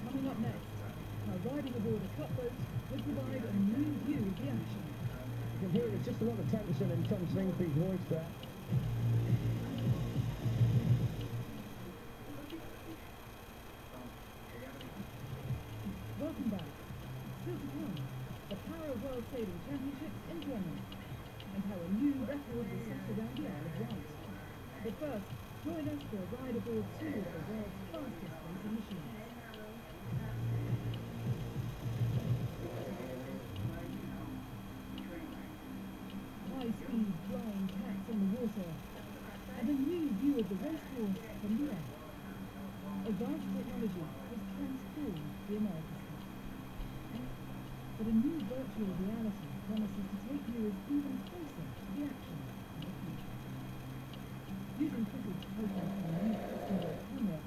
Coming up next, how riding aboard a clubboat will provide a new view of the ocean. You can hear there's just a lot of tension in Tom Slingsby's voice there. Sailing Championships in Germany, and how a new record was set around the Isle of Wight. But first, join us for a ride aboard two of the world's fastest racing machines. High-speed flying cats on the water, and a new view of the racecourse from the air. Advanced technology has transformed the America's Cup. But a new virtual reality promises to take viewers even closer to the action in the future. Using footage taken from a new custom-built camera,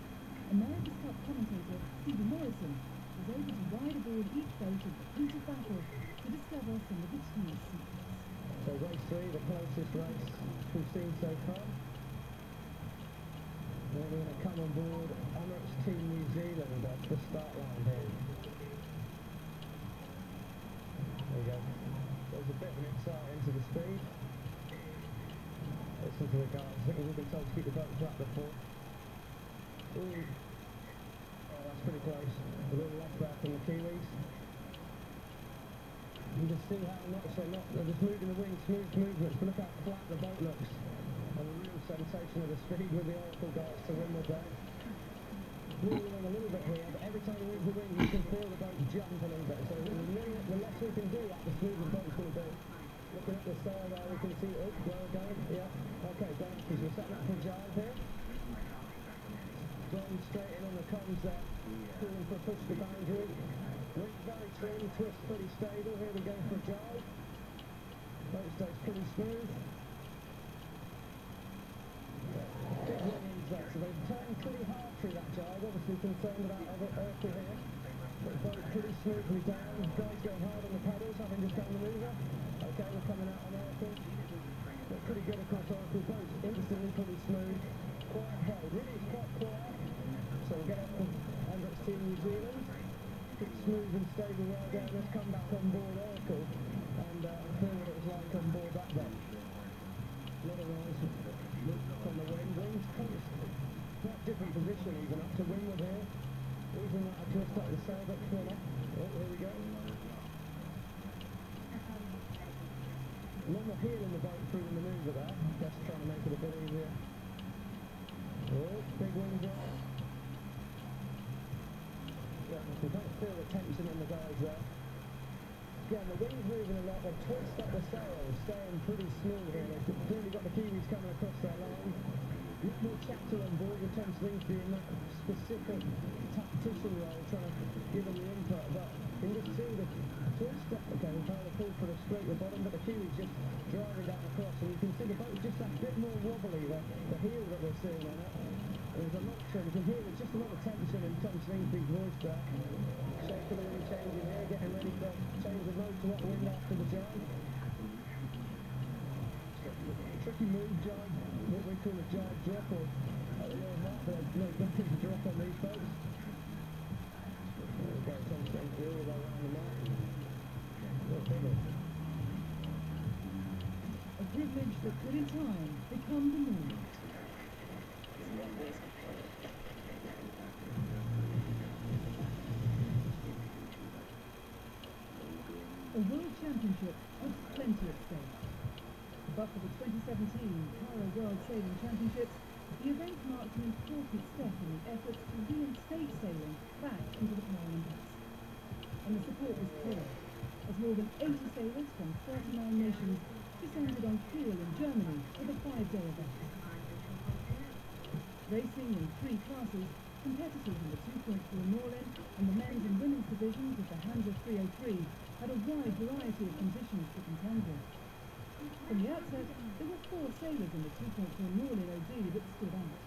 America's Cup commentator Stephen Morrison was able to ride aboard each boat of the heat of battle to discover some of its new secrets. So race 3, the closest race we've seen so far. We're going to come on board Emirates Team New Zealand at the start line here. There you go. There's a bit of an insight into the speed. Listen to the guys. I think we've been told to keep the boat flat before. Ooh. Oh, that's pretty close. A little left back from the Kiwis. You can see how much they're just moving the wings, smooth movements, but look how flat the boat looks. And the real sensation of the speed with the Oracle guys to win the day. Moving on a little bit here, but every time you move the wing, you can feel the boat jump a little bit. So the less we can do that, the smoother the boat's going to be. Looking at the sail there, we can see, oh, well going, yeah. Okay, go, because we're setting up for a jive here. John straight in on the comms there, calling for a push the boundary. Wing very trim, twist pretty stable. Here we go for a jive. Boat stays pretty smooth. Big wings there, so they've turned pretty hard through that jive. Obviously concerned about Urkel here. But boat pretty smoothly down. Guys going hard on the paddles, having just done the manoeuvre. Okay, we're coming out on Urkel. But pretty good across Urkel. Boat's instantly pretty smooth. Quiet boat, really is quite quiet. So we'll get up to Emirates Team New Zealand. Smooth and stable ride down. Let's come back on board Oracle and feel what it was like on board that day. A lot of rise from the wind. Wings quite different position even up to windward here. Even that twist up the sail bit further. Oh, here we go. Not the heel in the boat through the manoeuvre there. Just trying to make it a bit easier. Oh, big wings up. Yeah, you can feel the tension in the guys there. Again, the wind's moving a lot, they twist up the sails, staying pretty smooth here. They've clearly got the Kiwis coming across their line. A bit more chapter on board, with Tom Slings being that specific tactician role, trying to give them the input. But you can just see the twist up again, trying to pull for the straight at the bottom, but the Kiwis just driving down across, and you can see the boat's just that bit more wobbly, the heel that we're seeing on it. There's a lot, so you can hear there's just a lot of tension in Tom Slingsby's voice there. Shaking the wind, changing here, getting ready for change of mode to what wind after the jive. Tricky move, jive, what we call a jive drop, or at the lower mark, but there's nothing to drop on these boats. There we go, Tom Slingsby all the way around the mark. A privilege that could in time become the norm. A World Championship has plenty at stake. But for the 2017 Para World Sailing Championships, the event marked an important step in the efforts to reinstate sailing back into the Paralympics. And the support was clear, as more than 80 sailors from 39 nations descended on Kiel in Germany for the 5-day event. Racing in 3 classes, competitors in the 2.4 Norlin and the men's and women's divisions of the Hansa 303 had a wide variety of conditions to contend with. From the outset, there were 4 sailors in the 2.4 Norlin OD that stood out.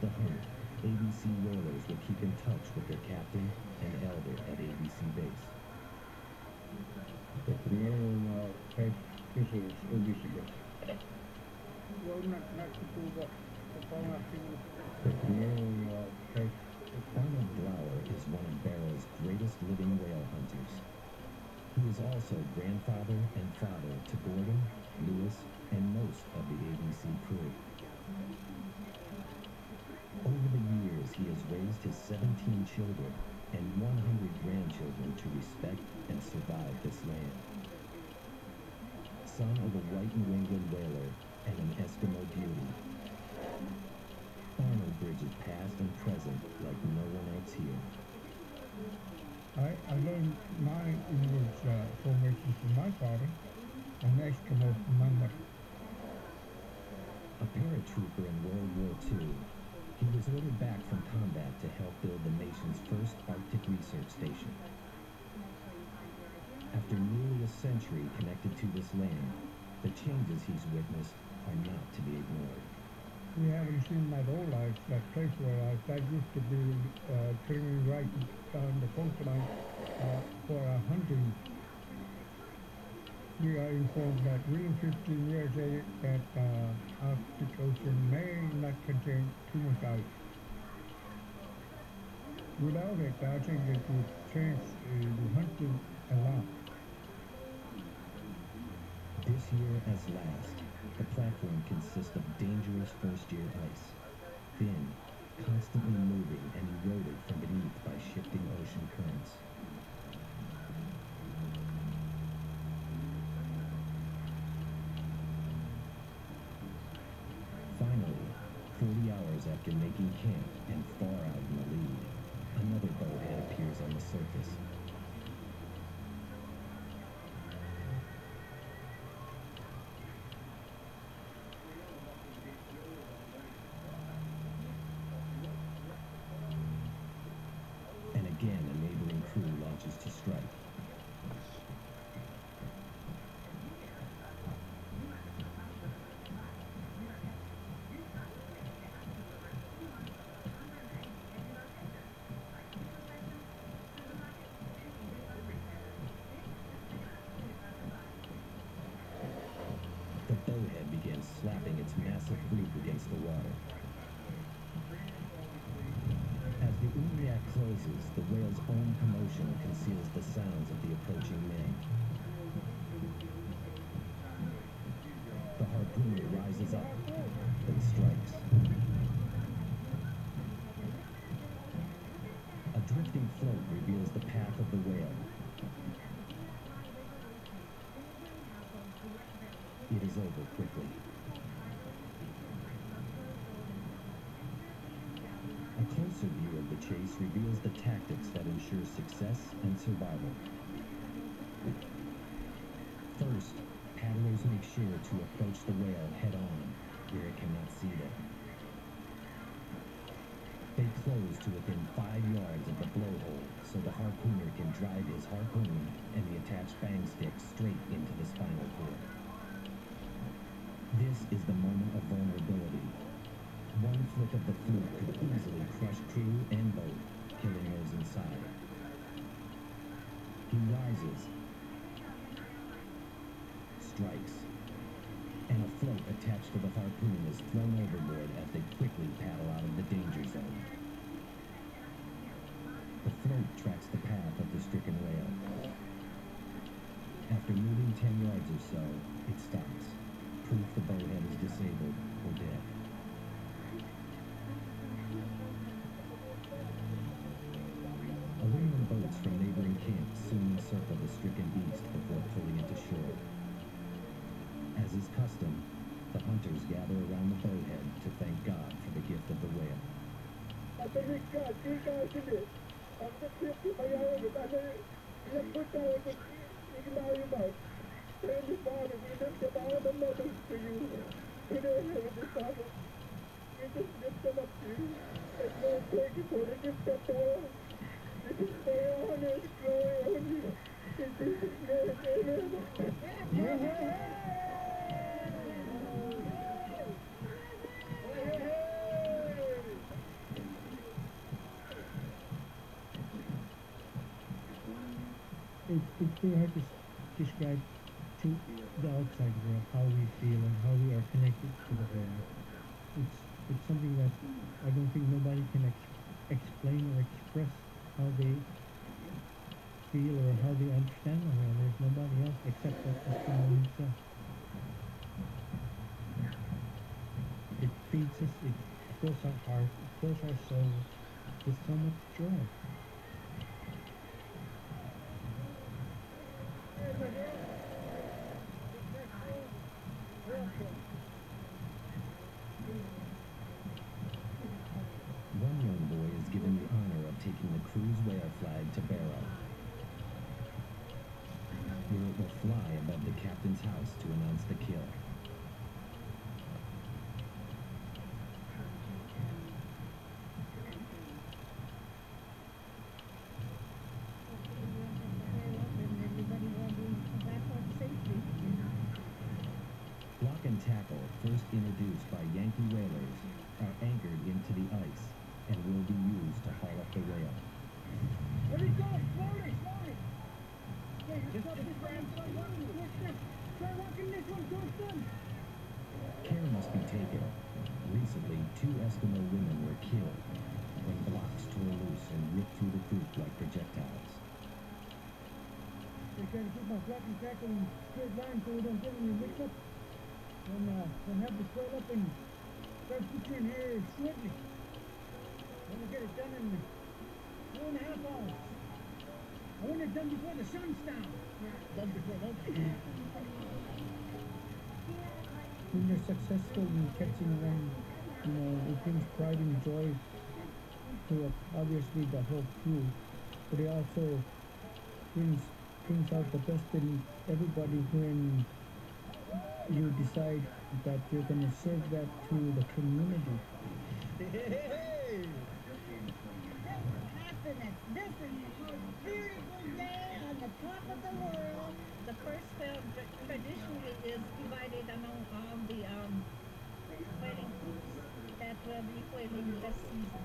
the hunt, ABC whalers will keep in touch with their captain and elder at ABC base. The remaining type species ABC base. Arnold Brower is one of Barrow's greatest living whale hunters. He is also grandfather and father to Gordon, Lewis, and most of the ABC crew. Over the years, he has raised his 17 children and 100 grandchildren to respect and survive this land. Son of a white New England whaler and an Eskimo beauty, Arnold bridges past and present like no one else here. I learned my English formation from my father and Eskimo from my mother. A paratrooper in World War II, he was ordered back from combat to help build the nation's first Arctic research station. After nearly a century connected to this land, the changes he's witnessed are not to be ignored. We haven't seen that old ice, that place where that used to be clearing right on the coastline for hunting. We are informed that within 15 years that Arctic Ocean may not contain too much ice. Without it, I think it would change the hunting a lot. This year as last, the platform consists of dangerous first-year ice, thin, constantly moving and eroded from beneath by shifting ocean currents. Finally, 40 hours after making camp and far out in the lead, another bowhead appears on the surface. And again, a neighboring crew launches to strike. The bowhead begins slapping its massive fluke against the water. As the umiak closes, the whale's own commotion conceals the sounds of the approaching men. The harpooner rises up, then strikes. A drifting float reveals the path of the whale. It is over quickly. A closer view of the chase reveals the tactics that ensure success and survival. First, paddlers make sure to approach the whale head-on, where it cannot see them. They close to within 5 yards of the blowhole, so the harpooner can drive his harpoon and the attached bang stick straight into the spinal cord. This is the moment of vulnerability. One flick of the fluke could easily crush crew and boat, killing those inside. He rises, strikes, and a float attached to the harpoon is thrown overboard as they quickly paddle out of the danger zone. The float tracks the path of the stricken whale. After moving 10 yards or so, it stops. Proof the bowhead is disabled or dead. Aluminum boats from neighboring camps soon encircle the stricken beast before pulling it to shore. As is custom, the hunters gather around the bowhead to thank God for the gift of the whale. it's very hard to describe to the outside world how we feel and how we are connected to the whale. It's something that I don't think nobody can explain or express how they feel or how they understand the whale. There's nobody else except for Eskimo himself. It feeds us, it fills our heart, it fills our soul with so much joy. One young boy is given the honor of taking the cruise whale flag to Barrow, where it will fly above the captain's house to announce the kill. Block and tackle, first introduced by Yankee whalers, are anchored into the ice and will be used to haul up the whale. There he goes, slowly, slowly. Okay, just grab something. Try walking this one, Justin. Care must be taken. Recently, 2 Eskimo women were killed when blocks tore loose and ripped through the group like projectiles. I gotta keep my block and tackle in straight line so we don't get any mix-up. And have to swell up and start picturing here shortly. Then we'll get it done in 1.5 hours. I want it done before the sun's down. Done before lunch. When you're successful in catching them, it brings pride and joy to obviously the whole crew, but it also brings out the best in everybody when you decide that you're going to serve that to the community. Hey! Happiness. This is the most beautiful day on the top of the world. The first film traditionally is divided among all the whaling groups that will be whaling this season.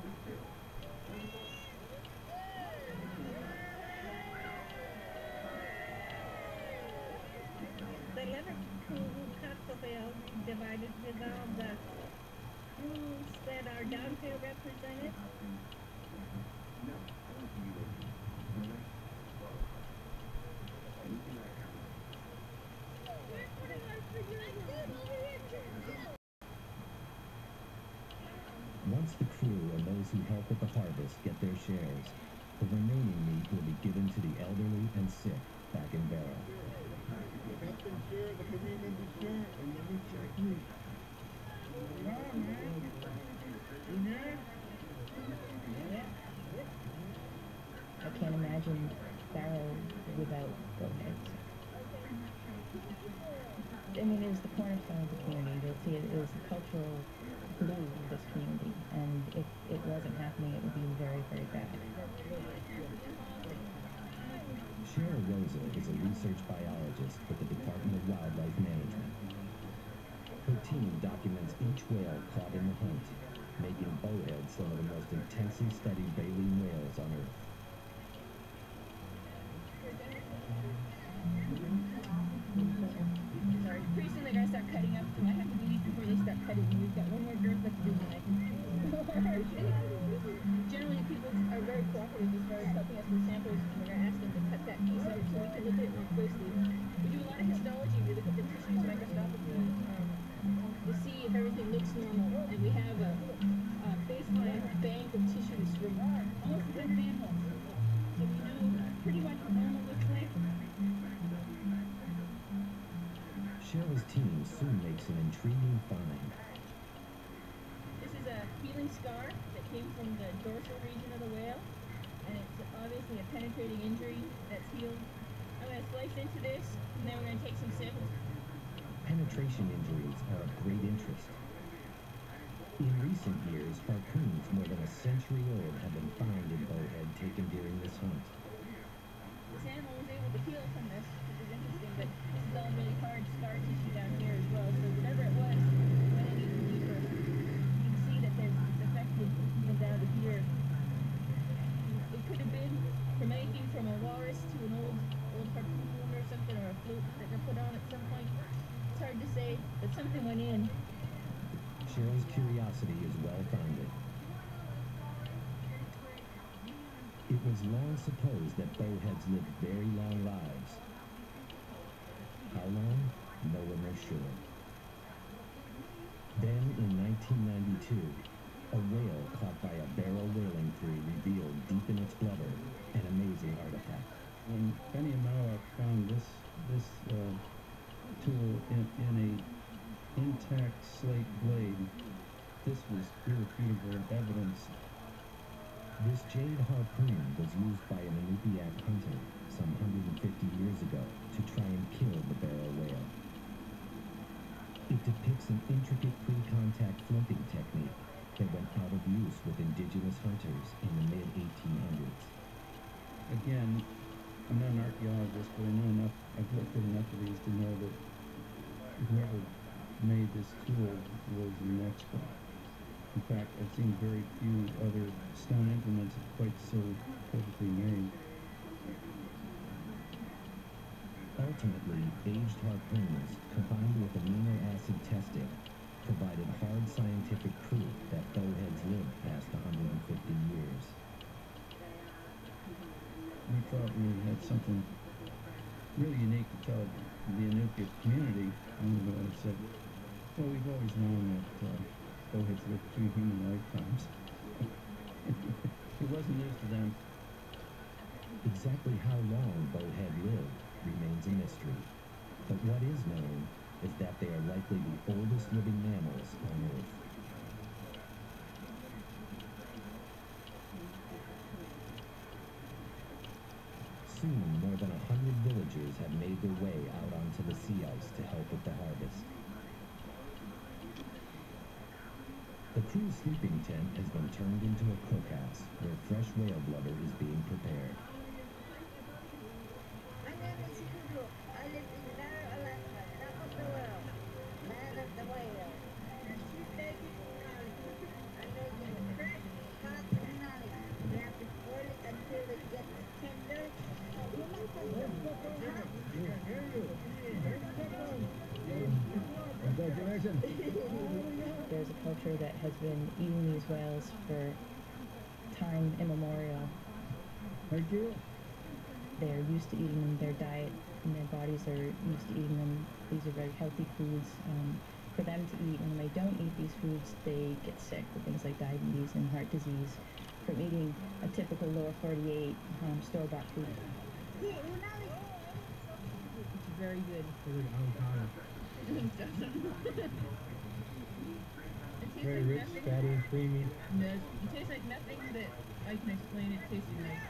The letter crew who cut the whale divided with all the crews that are down here represented. Once the crew and those who help with the harvest get their shares, the remaining meat will be given to the elderly and sick back in Barrow. Captain share, the community share, and the rich share too. I can't imagine Barrow without bowheads. I mean, it was the cornerstone of the community. You'll see it is the cultural glue of this community, and if it wasn't happening, it would be very, very bad. Cheryl Rosa is a research biologist with the Department of Wildlife Management. Her team documents each whale caught in the hunt, making bowheads some of the most intensely studied baleen whales on Earth. Sorry, pretty soon they're going to start cutting up, so I have to leave before they start cutting. We've got one more girth left to do tonight. Generally, people are very cooperative as far as helping us with samples. We're going to ask them to cut that piece out so we can look at it more closely. We do a lot of histology. We look at the tissues microscopically to see if everything looks normal. And we have a baseline bank of tissues from almost 100 animals. So we know pretty much what normal looks like. Cheryl's team soon makes an intriguing find. This is a healing scar that came from the dorsal region of the whale, and it's obviously a penetrating injury that's healed. I'm going to slice into this, and then we're going to take some samples. Penetration injuries are of great interest. In recent years, harpoons more than a century old have been found in bowhead taken during this hunt. This animal was able to heal from this, which is interesting, but this is all really hard scar tissue down here as well, so whatever it was, went in even deeper. You can see that it's affected even down to here. It could have been from anything from a walrus to an old was long supposed that bowheads lived very long lives. How long? No one was sure. Then, in 1992, a whale caught by a barrel whaling crew revealed deep in its blubber an amazing artifact. When Benny and Mauer found this tool in a intact slate blade, this was irrefutable evidence. This jade harpoon was used by an Inupiaq hunter some 150 years ago to try and kill the barrel whale. It depicts an intricate pre-contact flinting technique that went out of use with indigenous hunters in the mid-1800s. Again, I'm not an archaeologist, but I know enough, I've looked at enough of these to know that whoever made this tool was an expert. In fact, I've seen very few other stone implements quite so perfectly made. Ultimately, aged harpoons, combined with amino acid testing, provided hard scientific proof that bowheads lived past 150 years. We thought we had something really unique to tell the Inupiaq community, and we said, well, we've always known that bowheads live 2 human lifetimes. It wasn't news to them. Exactly how long bowhead lived remains a mystery, but what is known is that they are likely the oldest living mammals on Earth. Soon, more than 100 villagers have made their way out onto the sea ice to help with the harvest. The crew's sleeping tent has been turned into a cookhouse where fresh whale blubber is being prepared. My name is Kopu. I live in Dar, Alaska, top of the world, land of the whale. And she's making unali. I'm making fresh, hot unali. We have to boil it until it gets tender. You like that? Congratulations. There's a culture that has been eating these whales for time immemorial. Thank you. They're used to eating them. Their diet and their bodies are used to eating them. These are very healthy foods for them to eat. And when they don't eat these foods, they get sick with things like diabetes and heart disease from eating a typical lower 48 store-bought food. See, unali. It's very good. Very rich, fatty, and creamy. No, it tastes like nothing that I can explain it tasting like.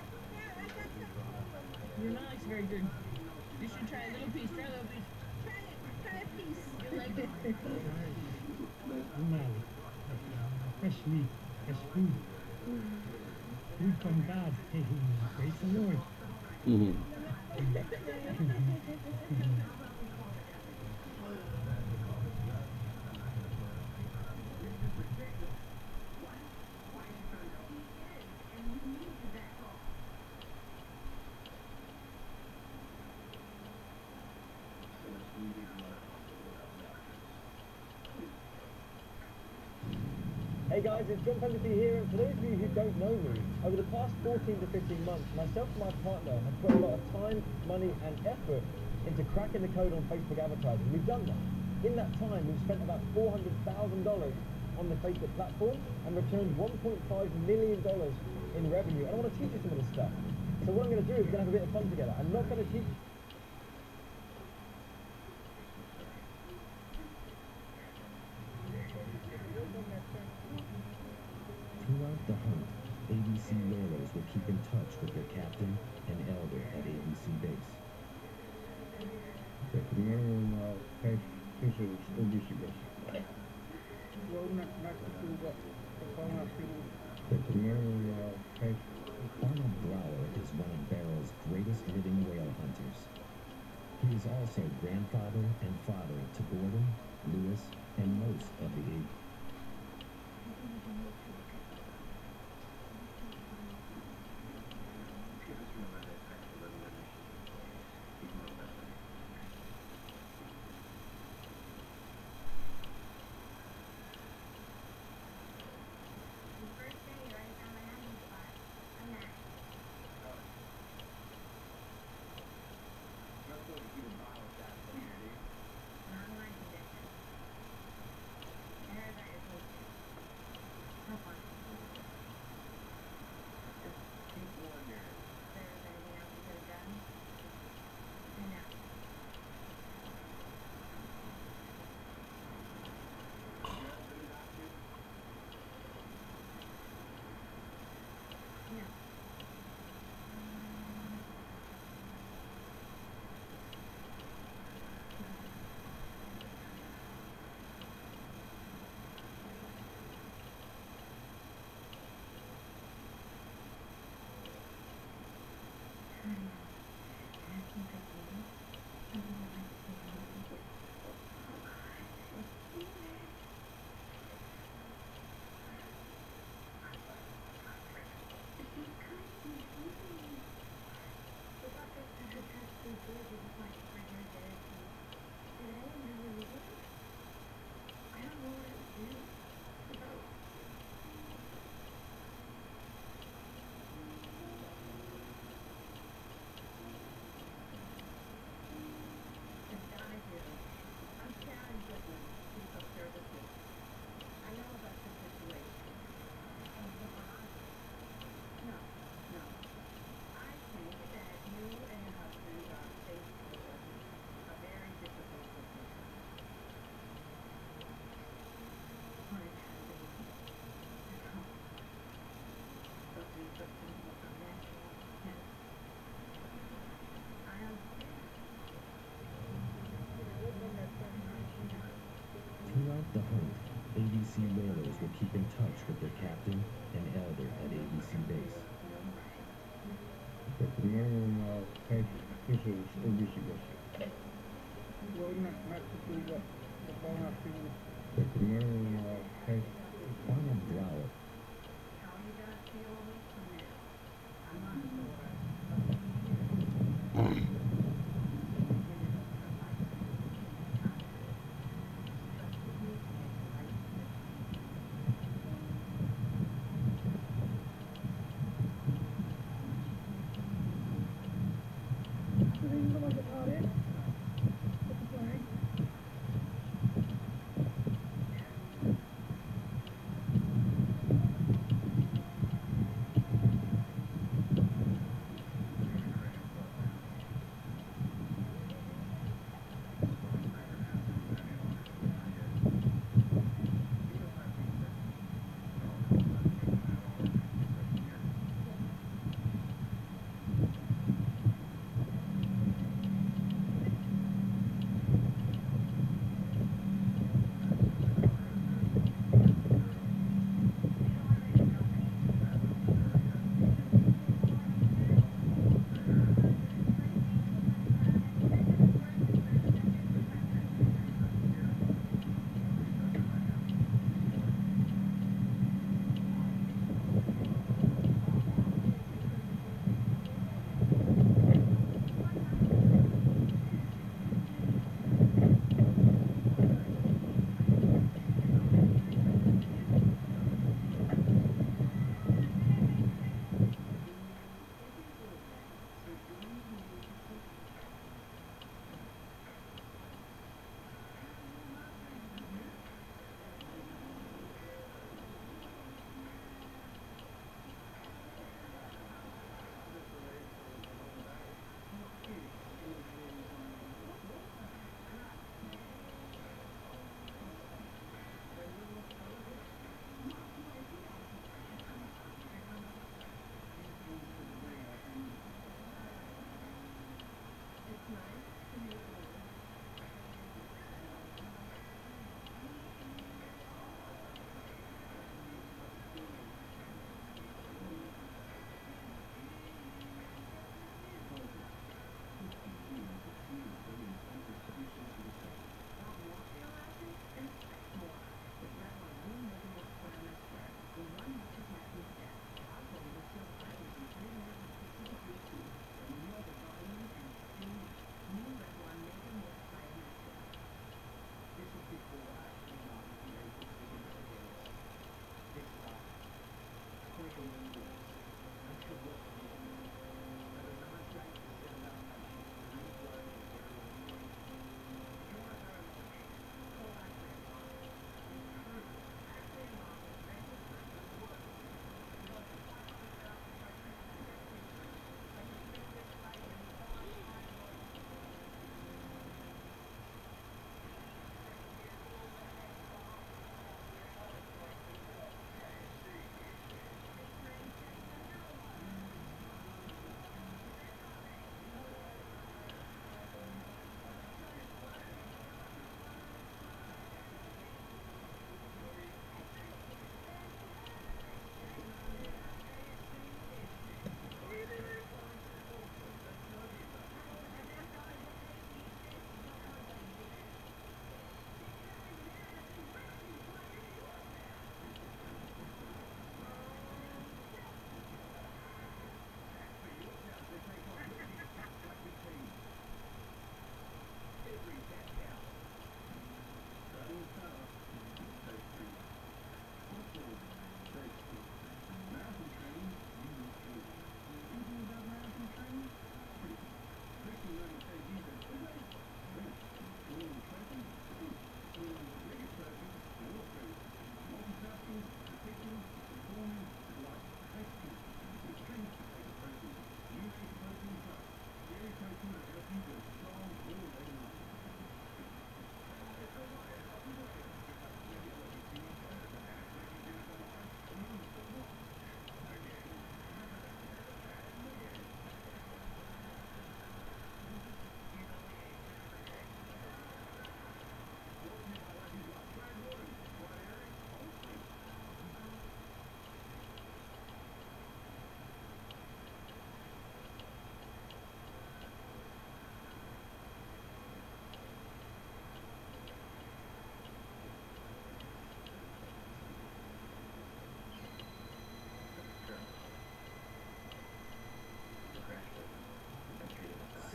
Your knowledge is very good. You should try a little piece. Try a little piece. Try a piece. You'll like it. Unali. Fresh meat, fresh food. Food from God. Praise the Lord. Hey guys, it's John Pemberton here, and for those of you who don't know me, over the past 14 to 15 months, myself and my partner have put a lot of time, money and effort into cracking the code on Facebook advertising. We've done that. In that time, we've spent about $400,000 on the Facebook platform and returned $1.5 million in revenue. And I want to teach you some of this stuff. So what I'm going to do is we're going to have a bit of fun together. I'm not going to teach Throughout the hunt, ABC whalers will keep in touch with their captain and elder at ABC base. Arnold Brower is one of Barrow's greatest living whale hunters. He is also grandfather and father to Gordon, Lewis, and most of the eight. ABC whalers will keep in touch with their captain and elder at ABC base.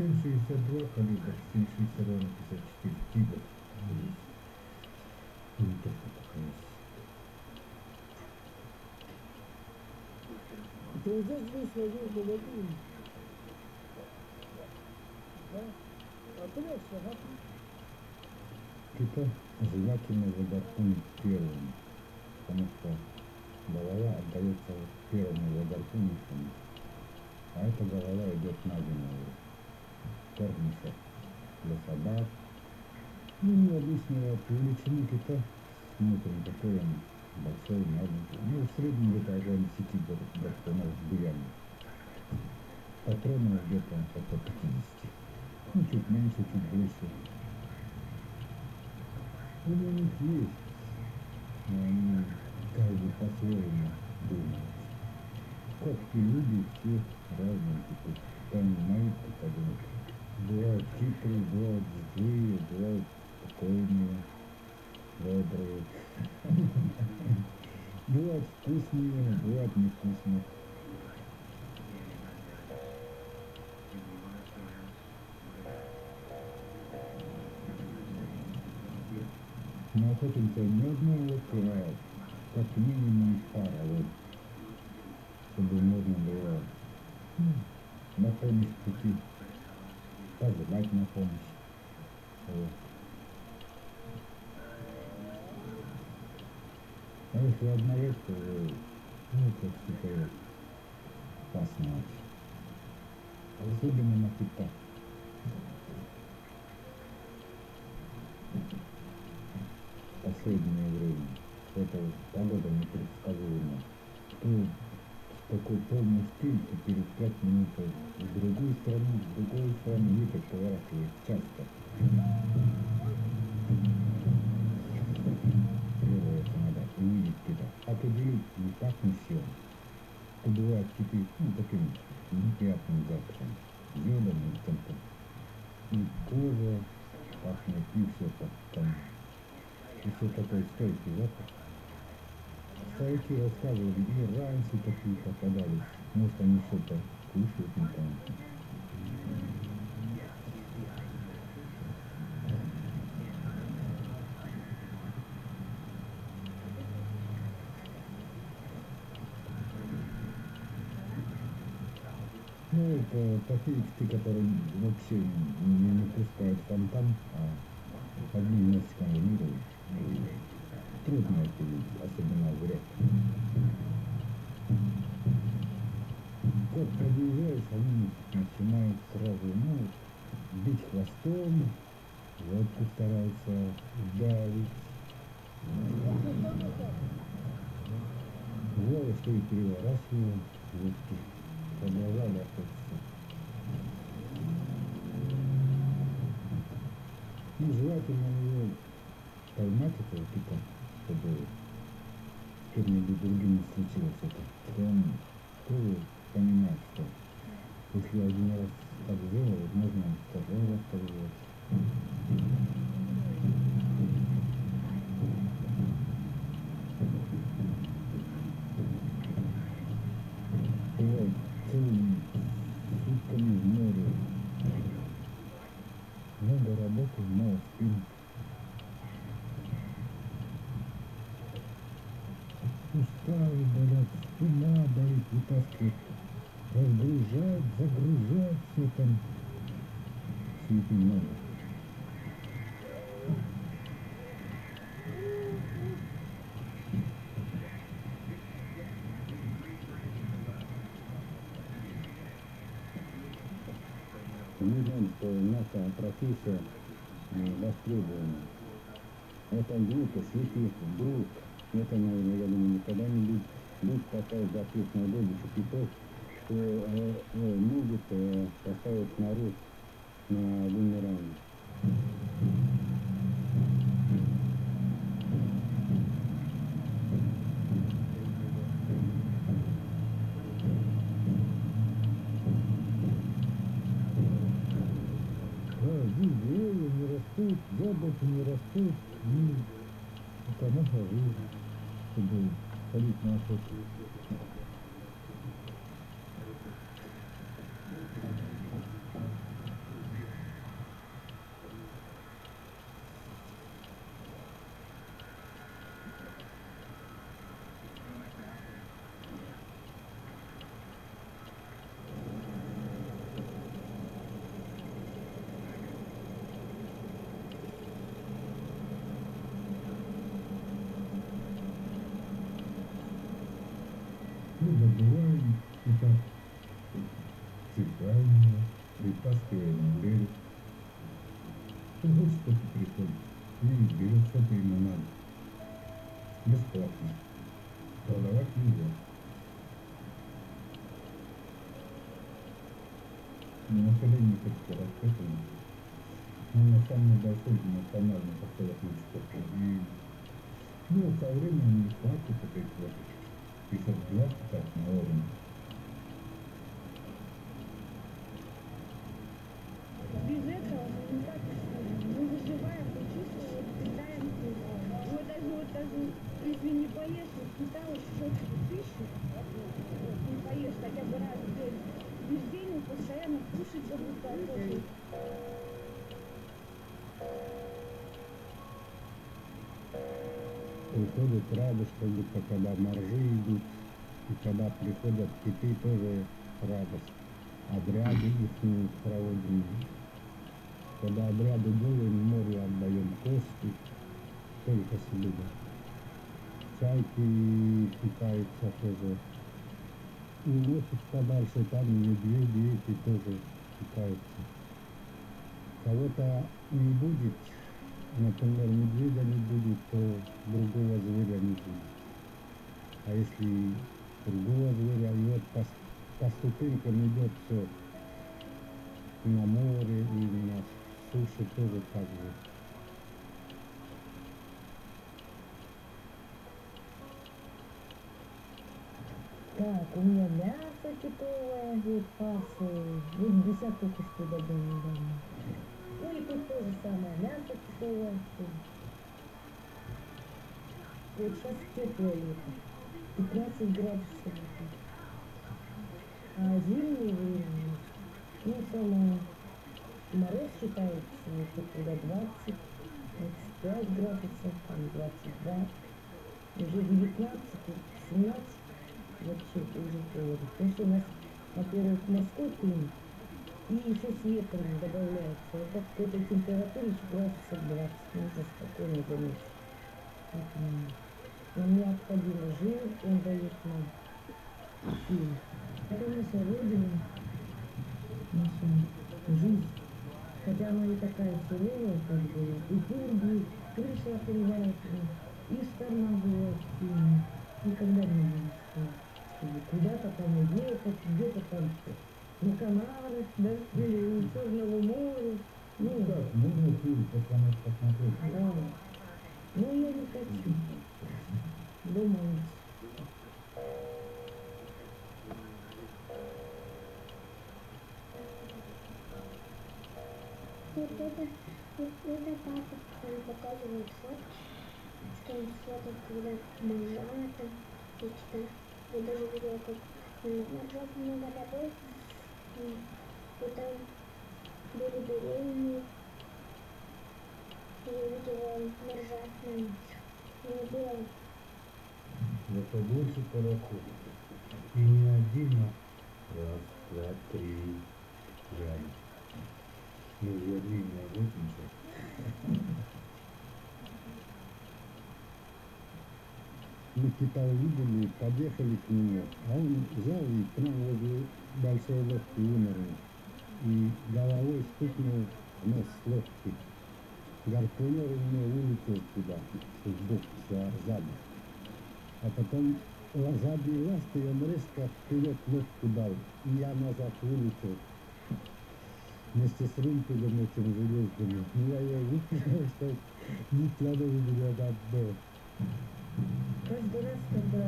7,62 калибр, 7,62-54 «Тигр». Винтовка такая. Ты уже здесь возил молодым? Да? А прячься, ага. Типа желательно загарпунить первым, потому что голова отдается первому загарпунившему, а эта голова идет на землю. Кормится для собак. Ну, мне объяснила, по величине кита смотрим, какой он большой, маленький. Ну, в среднем где-то около 10 гарпунов в буяне. Патронов где-то около 50. Ну, чуть меньше, чуть больше. У них есть, но они каждый по-своему думают. Как и люди, все разные типы. Там мои попадают. Бывают хитрые, бывают злые, бывают спокойные, добрые. Бывают вкусные, бывают невкусные. Мы охотимся ни одного края, как минимум пара, вот, чтобы можно было на помощь пути, позвать на помощь. Вот. А если одного, то, ну, как считаю, опасно. Особенно на кита. Последнее время. Это погода непредсказуема. То такой полный стиль, и через 5 минут в другую страну ветер поворачивает часто. Это надо увидеть кита. Определить не так не все. То бывает киты, ну, таким неприятным запахом. Йодом и чем-то. И кожа пахнет, и все так там. И все такой стойкий запах. Старики рассказывали, и раньше такие попадались. Может, они что-то кушают, не там. Ну, это такие киты, которые вообще не пускают фонтан, а одним носиком выныривают. Трудно это видеть, особенно в реке. Как подъезжаешь, они начинают сразу, ну, бить хвостом, лодку стараются давить. Бывало, что и переворачивают лодки, продолжали охотиться. Ну, желательно его поймать этого кита, чтобы с кем-нибудь другим не случилось это. Он тоже понимает, что если один раз так сделать, можно второй раз так делать. Бывает целыми сутками в море. Много работы, мало спин. Суставы болят, спина болит, вытаскивает, разгружать, загружать, все там. Суеты много. Мы знаем, что наша профессия востребована. Это глупо, если вдруг, это, наверное, я думаю, когда-нибудь будет поставить запрет на добычу китов, что могут поставить народ на вымирание. Деревья не растут, яблоки не растут, и это наша жизнь, чтобы ходить на охоту. Забываем и так цепляем его, притаскиваем на берег. Вот кто-то приходит и берет, что-то ему надо. Бесплатно. Продавать нельзя. Но население все-таки распытано. Он самый большой национальный поселок на Чукотке. И со временем не хватит этой квоты. 52 так на уровне. Без этого мы никак не выживаем, мы чувствуем, питаемся. Вот даже если не поешь, питалась собственной пищей, не поешь хотя бы раз в день, весь день мы постоянно кушать как будто охотник. Приходит радость, как будто когда моржи идут, и когда приходят киты, тоже радость. Обряды их проводим. Когда обряды делаем, море отдаем кости, только себе. Чайки питаются тоже. Уносят подальше, там медведи эти тоже питаются. Кого-то не будет, например, медведя не будет, то другого зверя не будет. А если другого зверя, и вот по ступенькам идет все на море и на суше тоже так же. Так, у меня мясо китовое, вот фасы, вот десятку кусков добыл недавно. Ну и тут то же самое, мясо китовое. Вот сейчас теплое лето, 15 градусов. А зимнее время, ну самое, мороз считается, вот когда 20, 25 градусов, там 22, уже 19, 17. Вообще уже холодно. Потому что у нас, во-первых, морской климат, и еще с ветром добавляется. Вот так к этой температуре градусов 20 можно спокойно заметить. Поэтому нам необходимо жир, он дает нам силу. Это наша родина, наша жизнь. Хотя она и такая суровая, как бы, и пурги, крыша переворачивает, и шторма бывает сильная. Никогда не будет сказать. Куда-то там уехать, где-то там на Канарах, да, или у Черного моря. Ну, Да, можно фильм посмотреть. Да. Ну, я не хочу. Думаю. Вот это папа показывает фотки, что он смотрит, когда моржата, какие-то. Я даже видела, как моржат много добыл, и там были беременные. И я видела моржат на них. Не было. Это больше пароходов. И не один, а раз, два, три. Реально. Мы же одни не охотимся. Мы кита увидели, подъехали к нему, а он взял и к нам возле большой лодки умер. И головой стукнул в нос лодки. Гарпунер у него улетел туда, в бок, сзади. А потом задний ласт, и он резко вперед лодку дал. И я назад вылетел. Вместе с румпелем этим железным. Ну, я ее выкинул, что не надо меня отдать. Каждый раз, когда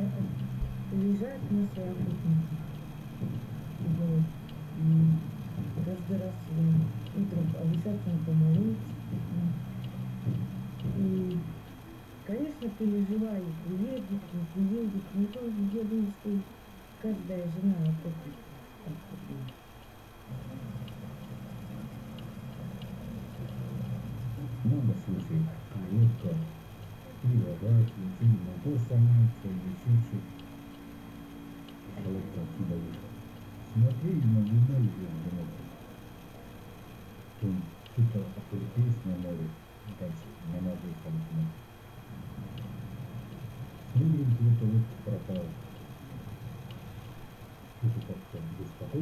приезжают наши охотники, вот, каждый раз утром обязательно помолиться. И, конечно, переживаю, приедет, не приедет. Но тоже я думаю, что каждая жена охотник. Надо слушать, лодка, и вода, и мотор сломается, и еще лодка отсюда вышла. Смотри и наблюдай ее в дорогу. Он что-то отвлеклись на море, дальше на нас выехали к нам. Смотрим, где-то лодка пропала.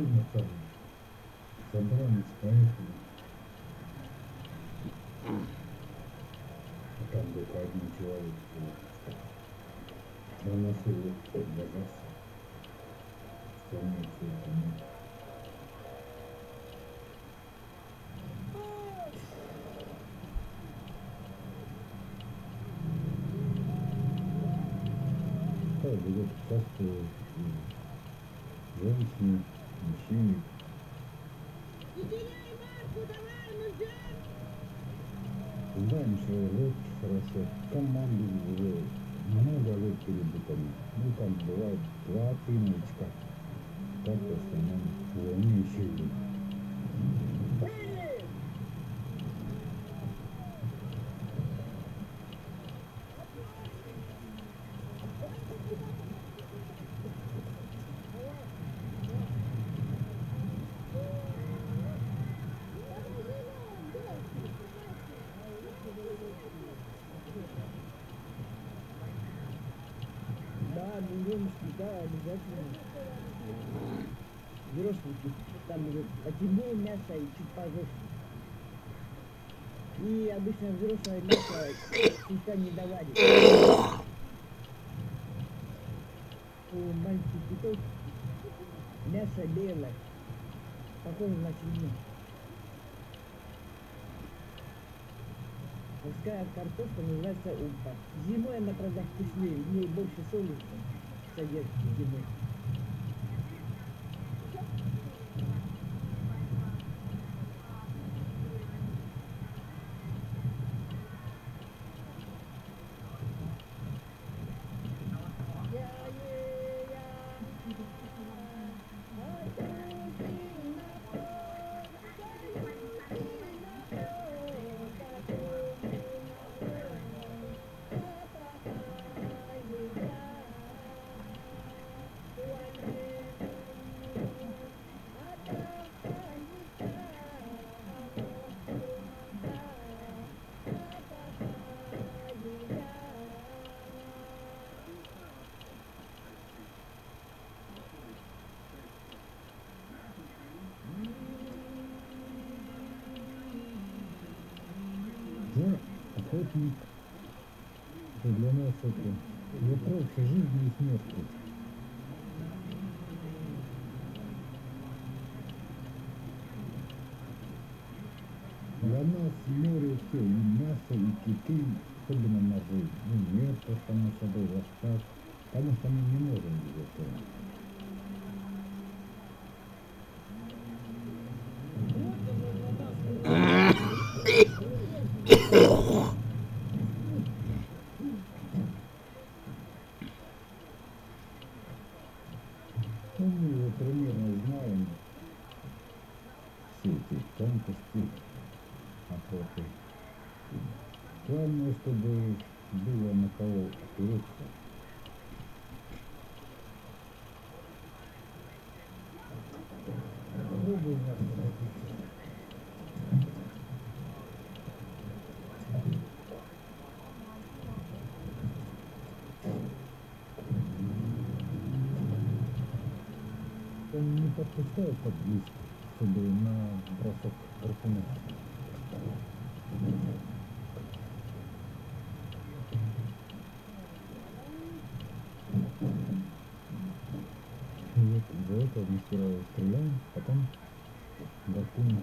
Ладно, там, собрались, поехали. А там только один человек был. На носу оказался. Остальные все это нет. Так, вот часто женщины, мужчины. Знаем свои лодки хорошо, команду уже много лет перебытали. Ну там бывает 2-3 новичка. Так в основном умеющие люди. Да, миллионочки, да, обязательно. Взрослые, там уже потемнее мясо и чуть пожестче. И обычно взрослое мясо слегка не доварит. У маленьких китов мясо белое, похоже на свинину. Морская картошка называется умпа. Зимой она, правда, вкуснее, в ней больше соли содержит зимой. Я охотник. И для нас это вопрос жизни и смерти. Для нас море все, и мясо, и киты, особенно ножи. И мертво, само собой, рассказ. Потому что мы не можем без этого. Ну, мы его примерно знаем. Все эти тонкости охоты. Главное, чтобы было на кого опереться. Попробуй нас обратиться. Он не подпускает так близко, чтобы на бросок гарпуна. И вот из-за этого мы сперва стреляем, потом гарпун.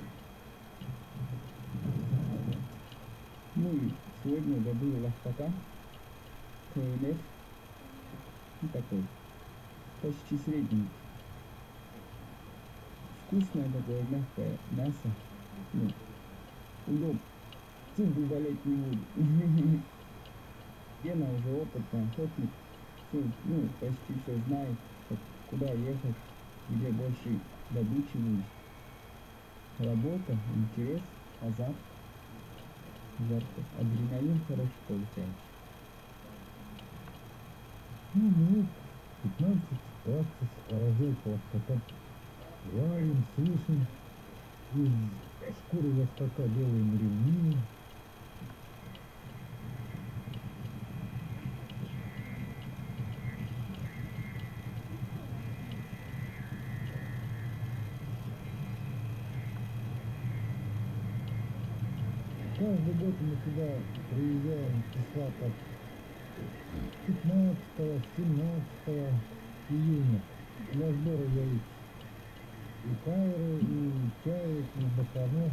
Ну и сегодня добыл лохпака, КНС, ну такой, почти средний. Вкусное такое мягкое мясо, ну, удобно, зубы болеть не будут. Гена уже опытный охотник, все, ну, почти все знает, как, куда ехать, где больше добычи будет. Работа, интерес, азарт, жарко, адреналин хорошо получается. Ну, минут 15-20 поразил хвостака. Варим, сушим, из шкуры хвостака делаем ремни. Каждый год мы сюда приезжаем числа так 15-17 июня для сбора яиц. И кайры, и чаек, и бакланов.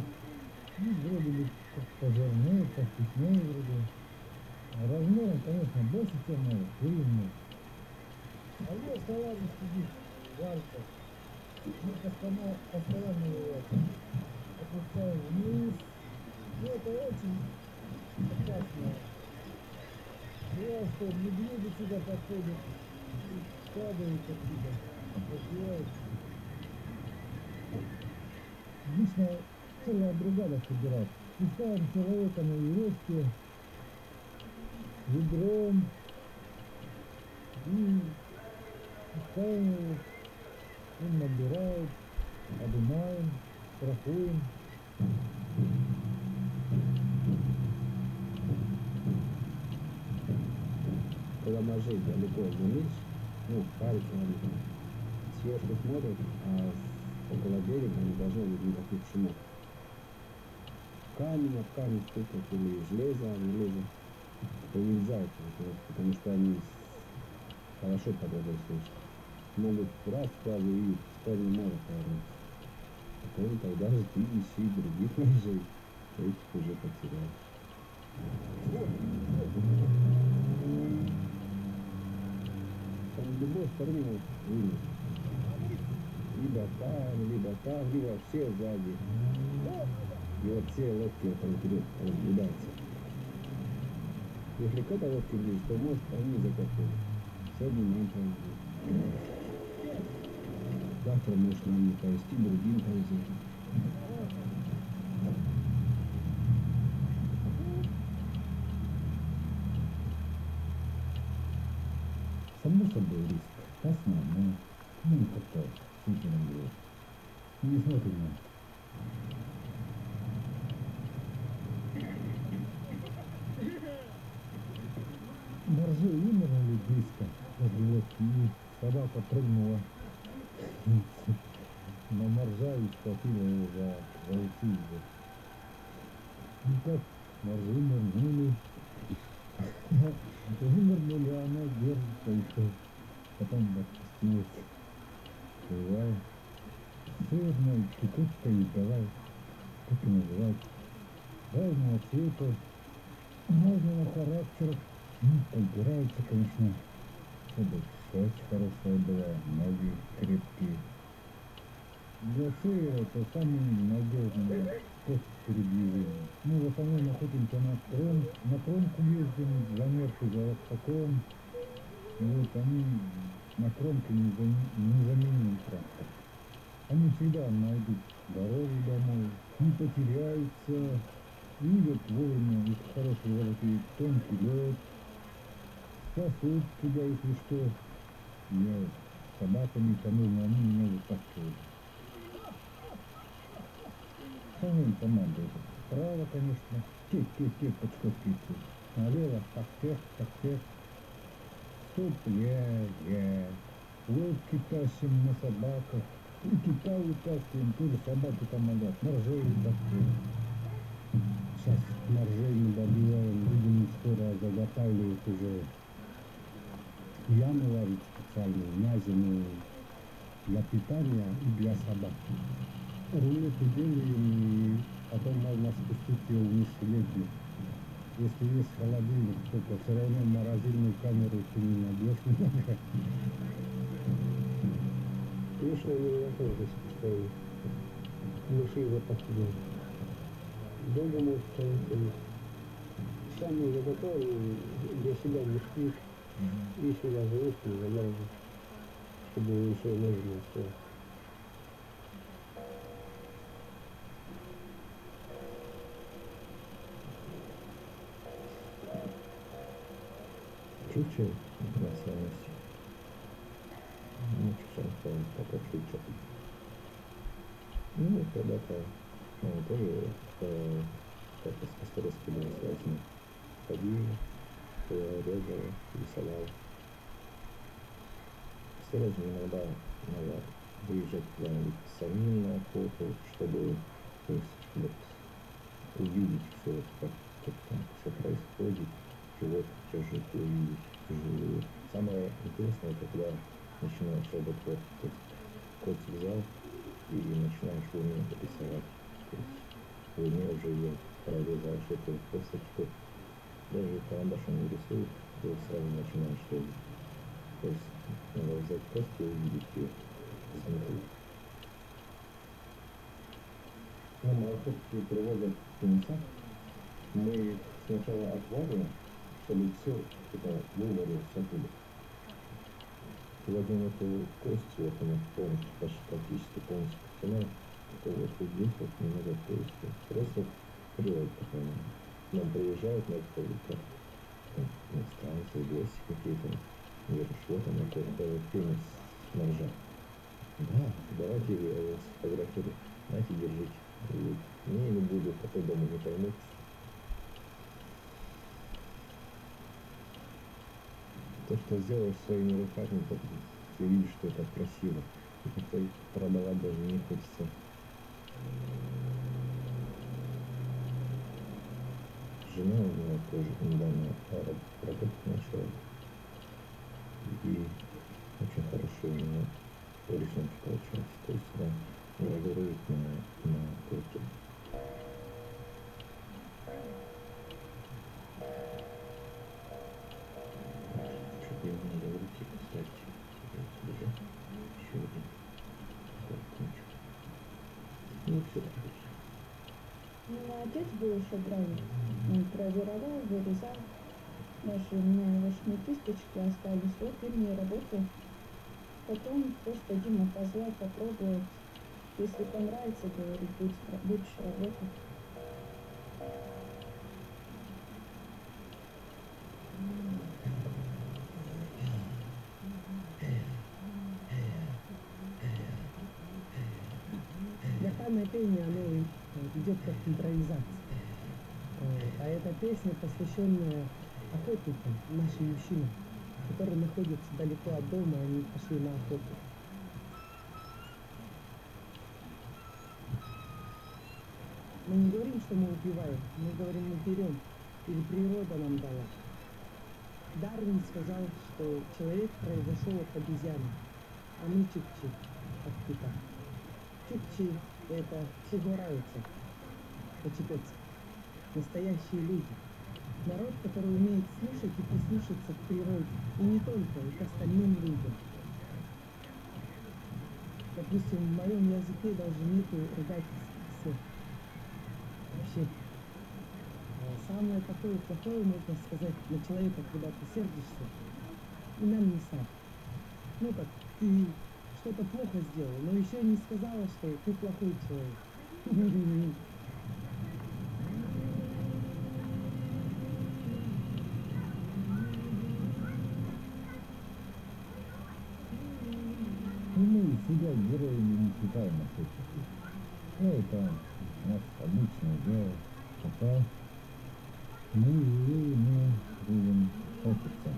Ну, вроде бы как пожирнее, повкуснее вроде. Размером, конечно, больше, чем куриные. А я салат сидит, жарко. Мы постоянно его опускаем вниз. Ну, это очень опасно. Бывает, что медведи сюда подходят и падают оттуда, разбиваются. Обычно целая бригада собирает. Пускаем человека на веревке, ведром и пускаем его, он набирает, обнимаем, страхуем. Когда ножей далеко залезть, ну, парить надо, сверху смотрят, а около берега не должно быть никаких шумов. Камень об камень стукнут или железо об железо, то нельзя этого делать, потому что они хорошо под водой слышат. Могут раз сразу и в сторону моря повернуться. Потом тогда же ты ищи других ножей, этих уже потеряешь. Там в любой стороне вынесут. Либо там, либо все сзади. И вот все лодки там вперед разбегаются. Если кто-то лодки ближе, то может они закопают. Сегодня нам повезет. Завтра может нам не повезти, другим повезет. Само собой риск основной, ну как-то сильно говорит. Не смотрим на это. Моржи вымерли близко возле лодки, и собака прыгнула на моржа и схватила его за усы. И как моржи нырнули, вынырнули, а она держится и все. Потом отпустилась. Бывает. Сырная кукушка и давай, как и называть. Разного цвета, разного характера. Ну, подбирается, конечно, чтобы шерсть хорошая была, ноги крепкие. Для сыра это самый надежный способ передвижения. Мы в основном охотимся на кромку ездим, замерзши за лошаком. Вот они на кромке незаменимый трактор. Они всегда найдут дорогу домой, не потеряются, видят вовремя, если хороший воздух, тонкий лед, спасут тебя, если что. Я с собаками тянул, но они меня вытаскивают. Самым командой. Справа, конечно, те, подсковки идут. Налево, так. Стоп, я. Лодки тащим на собаках. И кита вытаскиваем, тоже собаки помогают. Моржей вытаскиваем. Сейчас моржей не добиваем, будем скоро заготавливать уже ямы варить специальные, няземые для питания и для собак. Рулеты делаем, и потом можно спустить ее вниз в летний. Если есть холодильник, только все равно морозильную камеру ты не набьешь много. Конечно, они готовились постоянно. Большие запасы делают. Долго может стоять. Сами заготовили для себя мешки и сюда завозки забрали, чтобы еще можно оставить. Чучело красавец. Ну, чучело, пока чучело. Ну, когда-то, тоже как-то с пасторской было связано. Ходили, резали, рисовал. Серьезно, иногда надо выезжать куда-нибудь самим на охоту, чтобы, то есть, вот, увидеть все, как там все происходит, живот тяжело увидеть, тяжело. Самое интересное, когда начинаешь работать, то есть код взял и начинаешь в уме рисовать. То есть в уме уже ее прорезаешь эту косточку, даже карандашом не рисуешь, ты сразу начинаешь резать. То есть надо взять кость и увидеть ее изнутри. На морковки привозят в мясо. Мы сначала отвариваем, чтобы все это выварилось оттуда. Возьмем эту кость, вот она полностью, почти практически полностью костяная, то вот здесь вот немного кость. Просто природа такая. Нам приезжают на это как иностранцы, гости какие-то. Говоришь, вот она, это пенис с ножа. Да, давайте я вас фотографирую. Знаете, держите. Не, не буду, потом дома не поймут. То, что сделаешь своими руками, ты видишь, что это красиво. И как-то продавать даже не хочется. Жена у меня тоже недавно работать начала. И очень хорошо у меня рисунки получаются. То есть она гравирует на куртке. Что-то я не говорю, кстати. Еще один. Ну, все так. У меня отец был еще гравер. Он гравировал, вырезал. Даже у меня ваши кисточки остались. Вот им я работаю. Потом просто Дима позвал попробовать. Если понравится, говорит, будешь работать. Дыхательное пение, оно идет как импровизация. А эта песня, посвященная охотникам, нашим мужчинам, которые находятся далеко от дома, они пошли на охоту. Мы не говорим, что мы убиваем, мы говорим, мы берем, или природа нам дала. Дарвин сказал, что человек произошел от обезьяны, а мы чукчи от кита. Чукчи — это сигурайцы, по-тибетски, настоящие люди. Народ, который умеет слушать и прислушаться к природе, и не только, и к остальным людям. Допустим, в моем языке даже нету ругательств слов. Вообще. Самое такое плохое, можно сказать, на человека, когда ты сердишься, и нам не сам. Ну как, ты что-то плохо сделал, но еще не сказала, что ты плохой человек. Мы себя героями не считаем охотники. Ну, это у нас обычное дело. Пока мы живые, мы будем охотиться.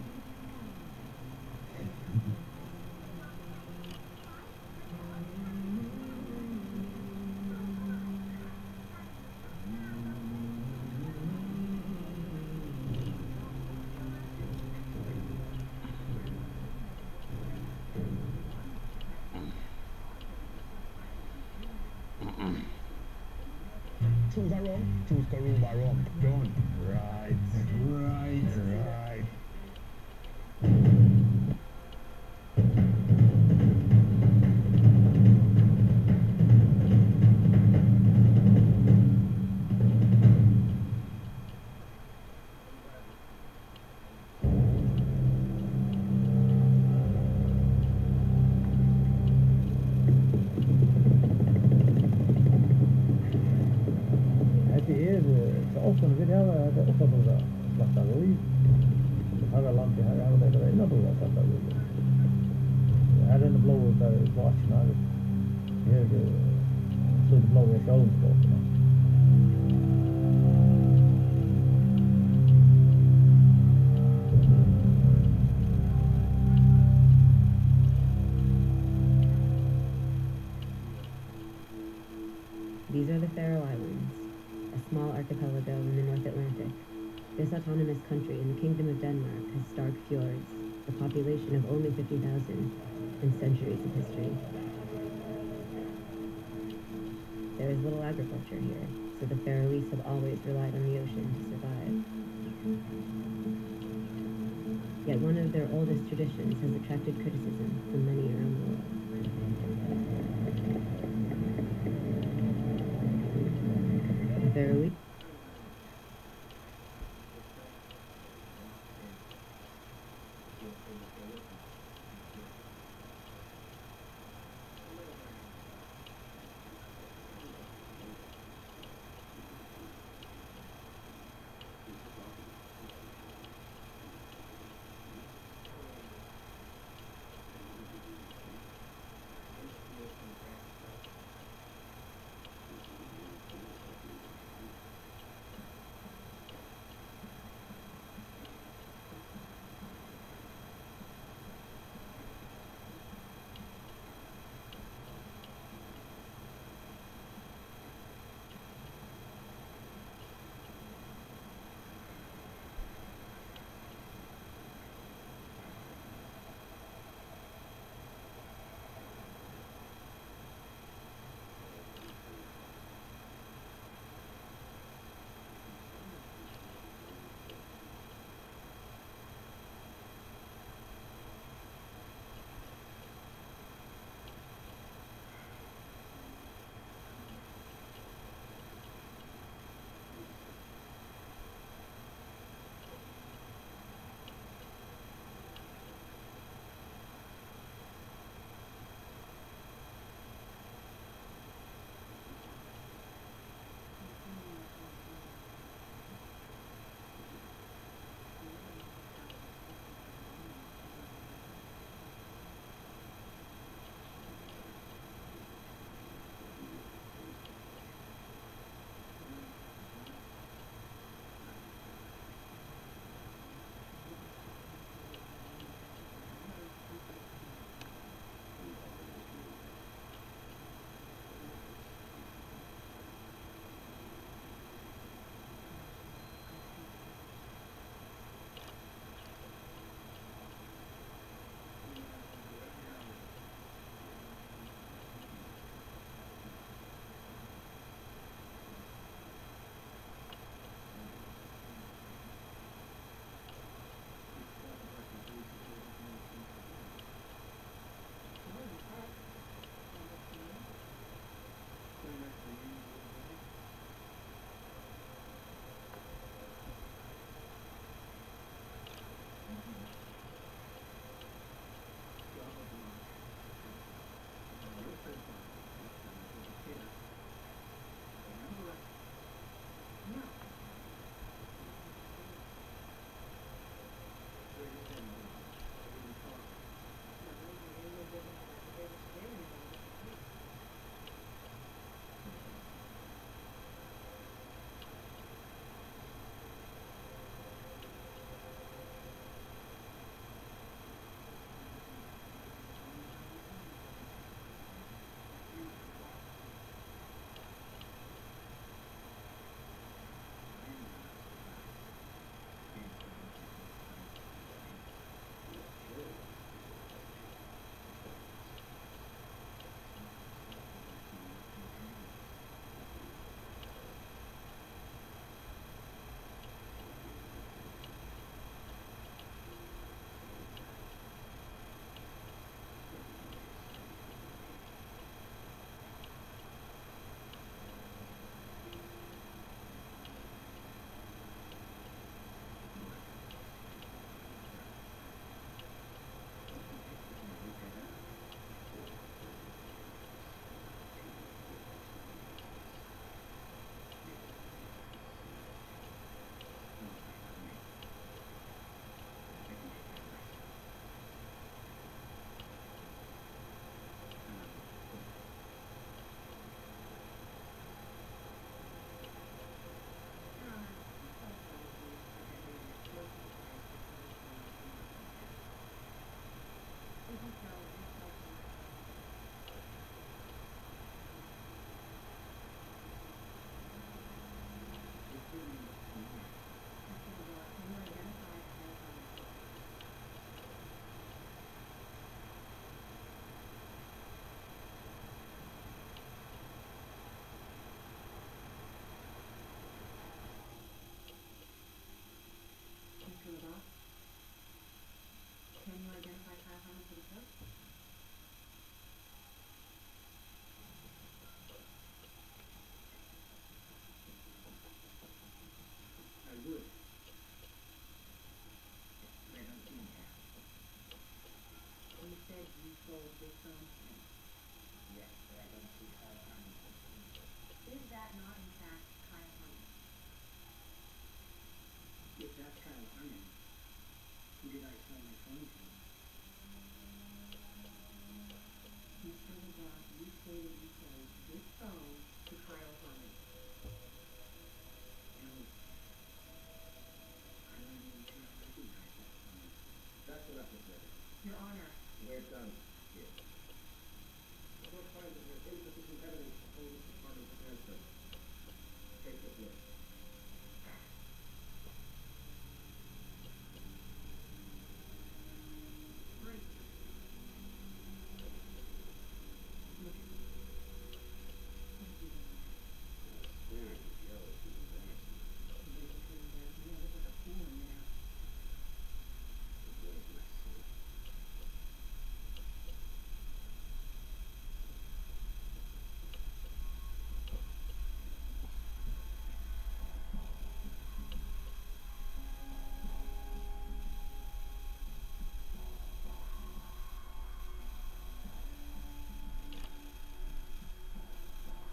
Choose a rum, choose Karuba rum. Done. Right, right. Open videolla ja opetusta vastaan oli. Harvelampi här har det varit något att sätta ut. Här är den blåa där watchen här. Här så det blåa självskåpen. These are the Faroe Islands. a small archipelago in the North Atlantic. This autonomous country in the Kingdom of Denmark has stark fjords, a population of only 50,000, and centuries of history. There is little agriculture here, so the Faroese have always relied on the ocean to survive. Yet one of their oldest traditions has attracted criticism from many around the world. The Faroese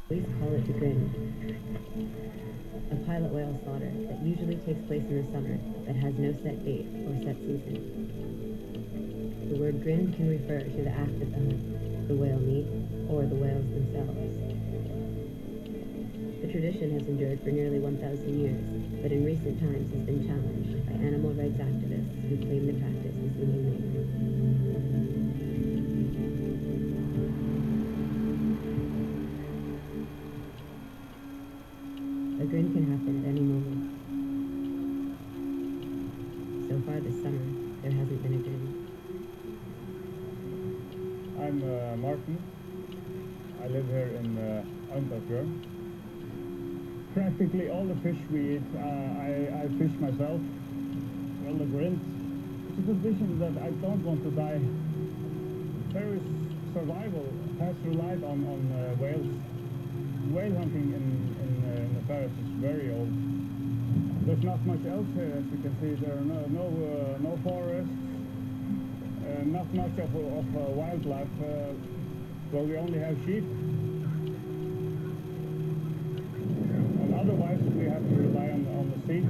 Police call it the Grin, a pilot whale slaughter that usually takes place in the summer that has no set date or set season. The word Grin can refer to the act of the hunt, the whale meat, or the whales themselves. The tradition has endured for nearly 1,000 years, but in recent times has been challenged by animal rights activists who claim the practice is inhumane. A Grin can happen at any moment. So far this summer, there hasn't been a Grin. I'm Martin. I live here in Antwerp. Practically all the fish we eat, I fish myself. Well, the Grins, it's a tradition that I don't want to die. Faroe's survival has relied on whales. Whale hunting in the Faroes is very old. There's not much else here, as you can see. There are no forests, not much of wildlife. Well, we only have sheep. And otherwise, we have to rely on the sea.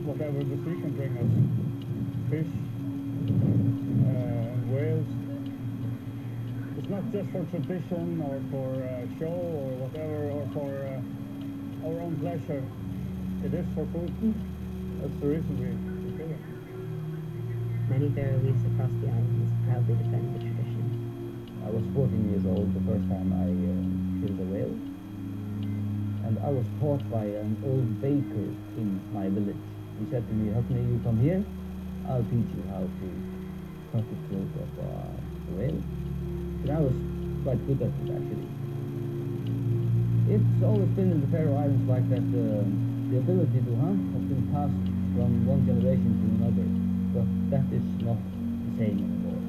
Whatever the sea can bring us. Fish, and whales. It's not just for tradition or for show or whatever, or for our own pleasure. It is for food. That's the reason we do it. Many Faroese across the islands proudly defend the tradition. I was 14 years old the first time I killed a whale. And I was taught by an old baker in my village. He said to me, "Hockney, you come here, I'll teach you how to cut the throat of a whale." And I was quite good at it, actually. It's always been in the Faroe Islands like that. The ability to hunt has been passed from one generation to another, but that is not the same anymore.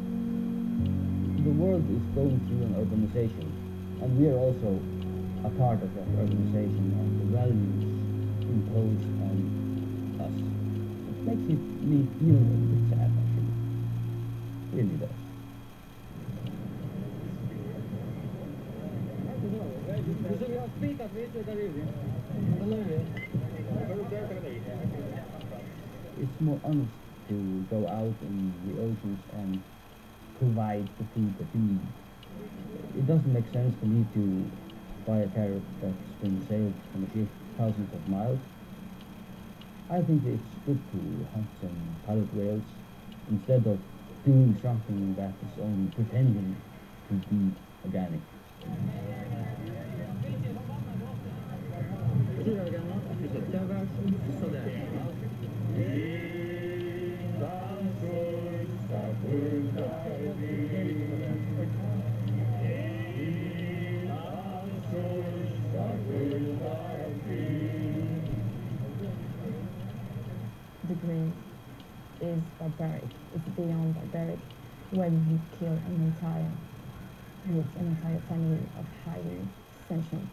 The world is going through an urbanization, and we are also a part of that urbanization and the values imposed on us. It makes me feel a little bit sad, actually. It really does. It's more honest to go out in the oceans and provide the food that you need. It doesn't make sense for me to buy a tariff that's been sailed from a ship thousands of miles. I think it's good to hunt some pilot whales instead of doing something that is only pretending to be organic. The Grin is barbaric. It's beyond barbaric when you kill an entire group, an entire family of highly sentient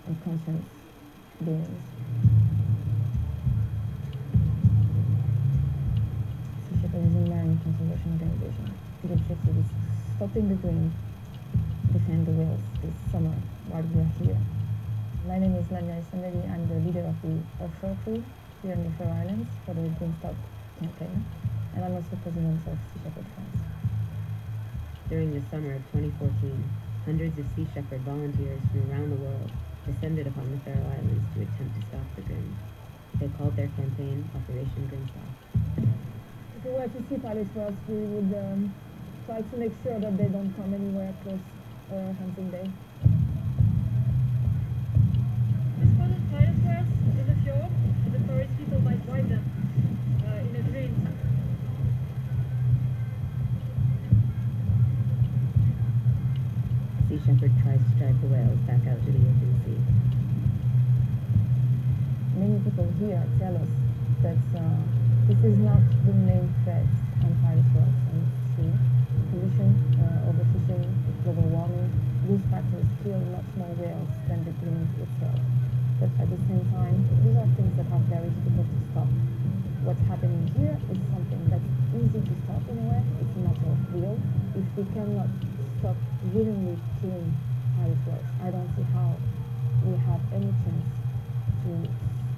and conscious beings. Sea Shepherd is a marine conservation organization. The objective is stopping the Grin, defend the whales this summer while we are here. My name is Lanya Isameli. I'm the leader of the offshore crew here in the Faroe Islands for the Green Stop campaign, and I'm also president of Sea Shepherd France. During the summer of 2014, hundreds of Sea Shepherd volunteers from around the world descended upon the Faroe Islands to attempt to stop the Grin. They called their campaign Operation Green Stop. If we were to see pilot whales, we would try to make sure that they don't come anywhere close hunting day. We spotted pilot whales in the fjord. The forest people might ride them in a Grin. Sea Shepherd tries to drive the whales back out to the open sea. Many people here tell us that this is not the main threat on pilot whales, and it's true. Pollution, overfishing, global warming, these factors kill much more whales than the Grin itself. But at the same time, these are things that are very difficult to stop. What's happening here is something that's easy to stop in a way. It's a matter of will. If we cannot stop willingly killing how this works. I don't see how we have any chance to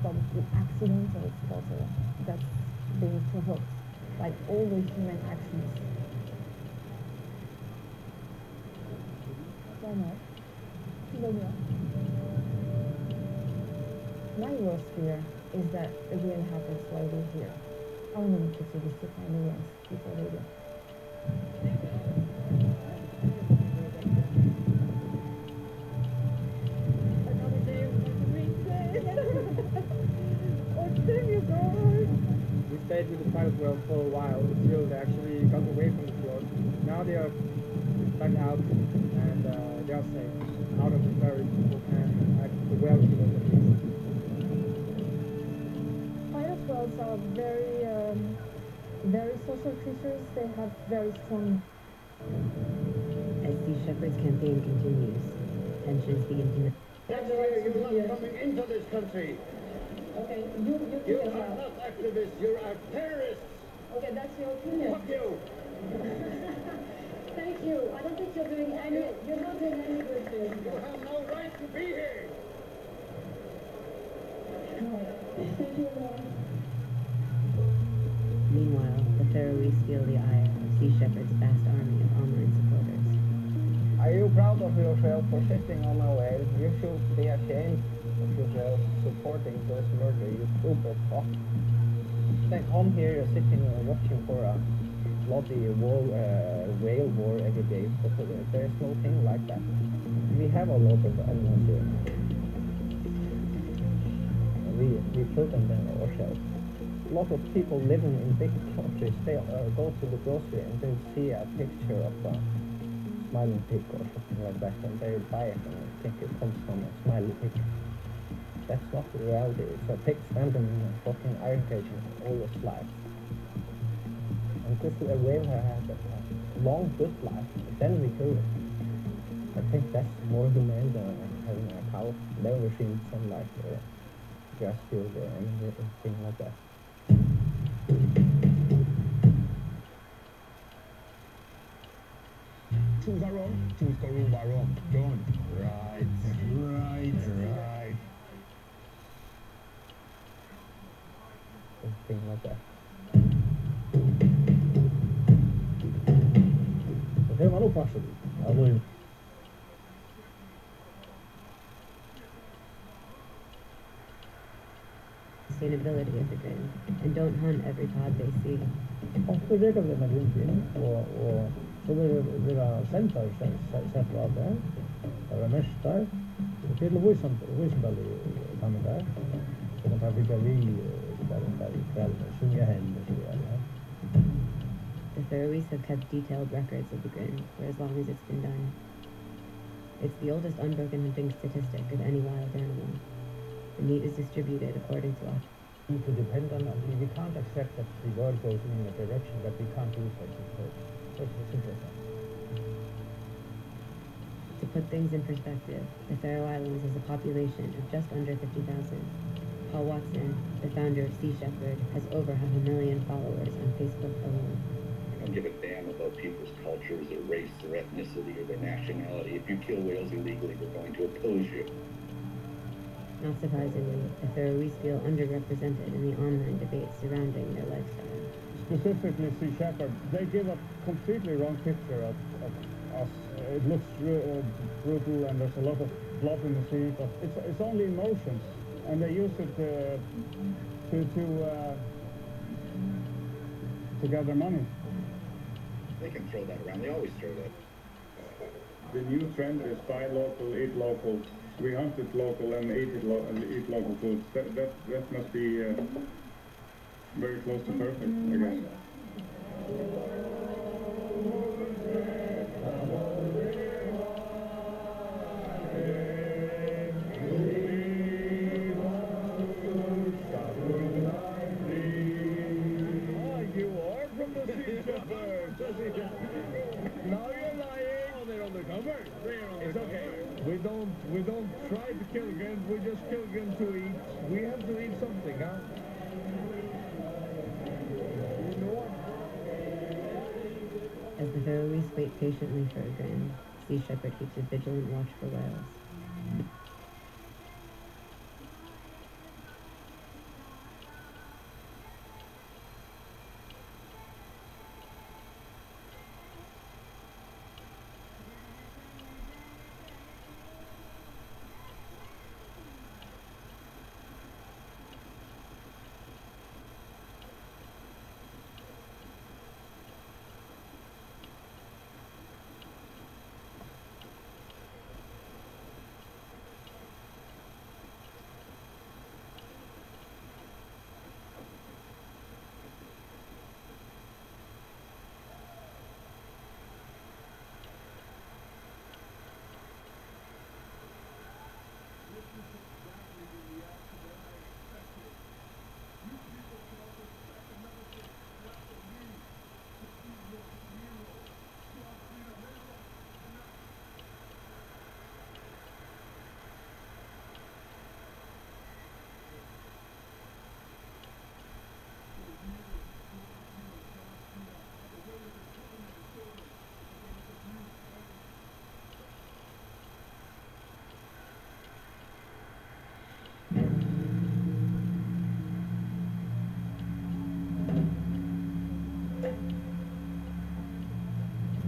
stop the accidents or slaughter that's being provoked by all the human actions. My worst fear is that it will happen while we're here. I want them to see the stick on the wings before they do. Another day of Marine Day. Oh, there you go. We stayed with the pilot well for a while until they actually got away from the fjord. Now they are back out and they are safe, out of the ferry and at the well field at least. Pilot whales are very social creatures. They have very strong. As Sea Shepherd's campaign continues, tensions begin to. Next year you're not coming into this country. Okay, you You are not activists, you are terrorists. Okay, that's your opinion. Fuck you. Thank you. I don't think you're doing any. You're not doing any good thing. You have no right to be here. Thank you, Lord. Meanwhile, the Faroese feel the ire of Sea Shepherd's vast army of online supporters. Are you proud of yourself for sitting on a whale? You should be ashamed of yourself supporting those murder, you stupid fuck. Then come here, you're sitting watching for a bloody whale war every day, but there's no thing like that. We have a lot of animals here. We kill them then ourselves. A lot of people living in big countries, they go to the grocery and they see a picture of a smiling pig or something like that, and they buy it and think it comes from a smiley pig. That's not the reality. It's a pig standing in a fucking iron cage all its life. And this whale has a long, good life, then we kill it. I think that's more humane than having a cow never seen sunlight or grass field or anything like that. Choose a rum, choose Koruba rum. Done. Right. Something like that. Det var nog passat. Sustainability of the grin, and don't hunt every cod they see. Ofta det kan bli runt in och så blir det centar sätter av det. Det är mest där. Det är Wissenbell i kamen där. Så man kan bygga där i kväll och sjunga hem och så vidare. The Faroese have kept detailed records of the grin for as long as it's been done. It's the oldest unbroken hunting statistic of any wild animal. The meat is distributed according to us. To depend on we can't accept that the world goes in a direction that we can't do something. That's as simple as that. To put things in perspective, the Faroe Islands has a population of just under 50,000. Paul Watson, the founder of Sea Shepherd, has over 500,000 followers on Facebook alone. I don't give a damn about people's cultures, their race, their ethnicity, or their nationality. If you kill whales illegally, we're going to oppose you. Not surprisingly, the Faroese feel underrepresented in the online debate surrounding their lifestyle. Specifically Sea Shepherd, they give a completely wrong picture of us. It looks brutal and there's a lot of blood in the sea, but it's only emotions, and they use it to gather money. They can throw that around. They always throw that. The new trend is buy local, eat local. We hunt it local and eat local foods. That must be very close to perfect, I guess. You are from the Sea Shepherd. Now you're lying. Oh, they're undercover. It's okay. We don't try to kill them. We just kill them to eat. We have to eat something, huh? As the Faroese wait patiently for a grin, Sea Shepherd keeps a vigilant watch for whales.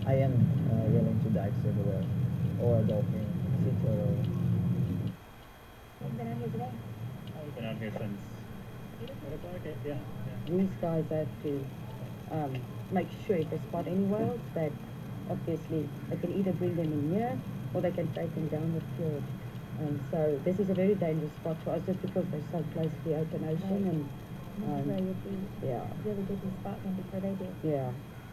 I am willing to dive to the whale or a dolphin, sea turtle. You've been out here today? I've been out here since 8 o'clock. Yeah. These guys have to make sure if they spot any whales that obviously they can either bring them in here or they can take them down the fjord. So this is a very dangerous spot for us just because they're so close to the open ocean. And This is where you'd be really good to spot them before they do. yeah.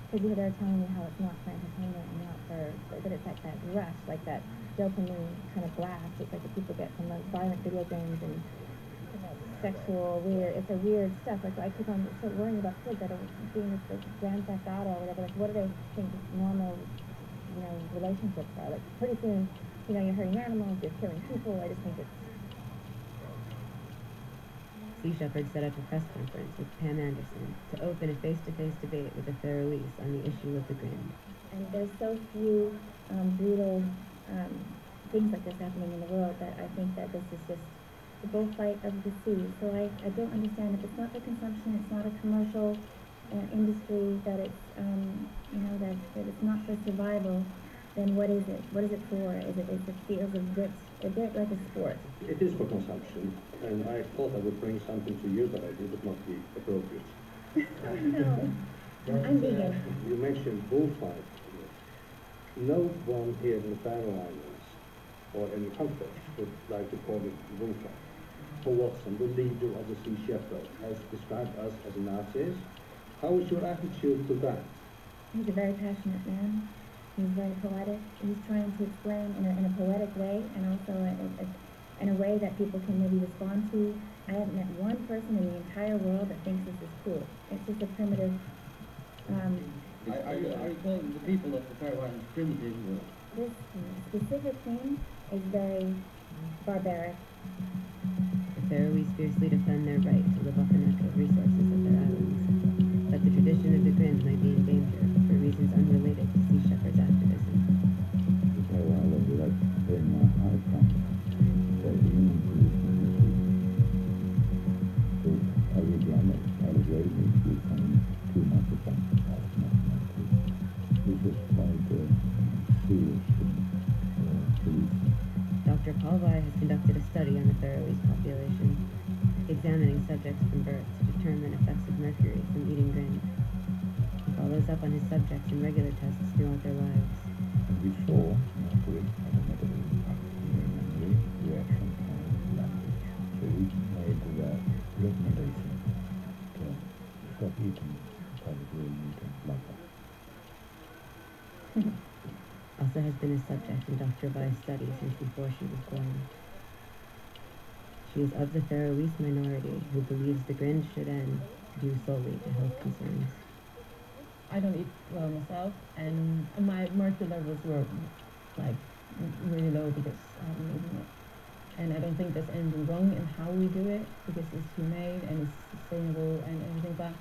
Because you were telling me how it's not for entertainment and not for, but it's like that rush, like that dopamine kind of blast. It's like the people get from those violent video games and sexual weird. It's a weird stuff. Like I keep on so worrying about kids that are doing this like Grand Theft Auto or whatever. Like what do they think normal, relationships are? Like pretty soon, you're hurting animals, you're killing people. I just think it's. Sea Shepherd set up a press conference with Pam Anderson to open a face-to-face debate with the Faroese on the issue of the Grin. And there's so few brutal things like this happening in the world that I think that this is just the bullfight of the sea. So I don't understand if it's not for consumption, it's not a commercial industry, that it's that it's not for survival. Then what is it? What is it for? Is it fields of grits? A bit like a sport. It is for consumption, and I thought I would bring something to you, but I did it not be appropriate. No, I'm vegan. You mentioned bullfight. No one here in the Faroe Islands, or any country, would like to call it bullfight. Paul Watson, the leader of the Sea Shepherd, has described us as Nazis. How is your attitude to that? He's a very passionate man. He's very poetic. He's trying to explain in a poetic way, and also in a way that people can maybe respond to. I haven't met one person in the entire world that thinks this is cool. It's just a primitive. Are you calling the people of the Faroe Islands primitive? This specific thing is very barbaric. The Faroese fiercely defend their right to live off the natural resources of their islands, but the tradition of the Grin might be in danger for reasons unrelated to Sea Shepherd's activism. Dr. Palvai has conducted a study on the Faroese population, examining subjects from birth to determine effects of mercury from eating Grin. He follows up on his subjects in regular tests throughout their lives. We saw mercury as a negative impact on the memory, reaction, and language. So we made the recommendation to stop eating probably meat and like that. Also has been a subject in Dr. Vai's study since before she was born. She is of the Faroese minority who believes the Grin should end due solely to health concerns. I don't eat well myself, and my mercury levels were like really low because I haven't eaten it. And I don't think there's anything wrong in how we do it, because it's humane and it's sustainable and everything, but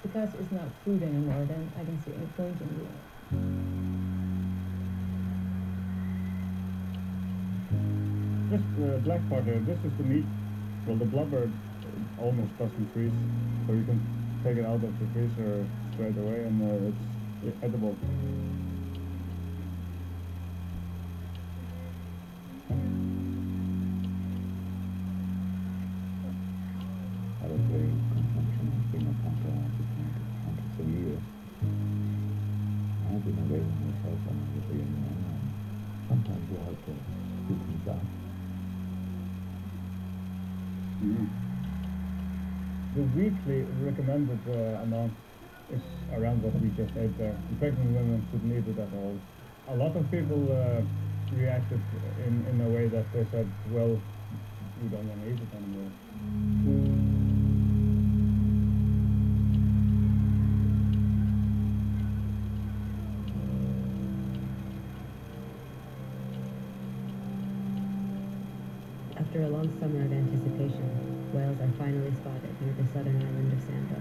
because it's not food anymore, then I don't see any point in doing it. This black part here, this is the meat. Well, the blubber almost doesn't freeze, so you can take it out of the freezer straight away, and it's edible. Sometimes you have to do things out. The weekly recommended amount is around what we just ate there. The pregnant women shouldn't eat it at all. A lot of people reacted in a way that they said, well, we don't want to eat it anymore. After a long summer of anticipation, whales are finally spotted near the southern island of Santo.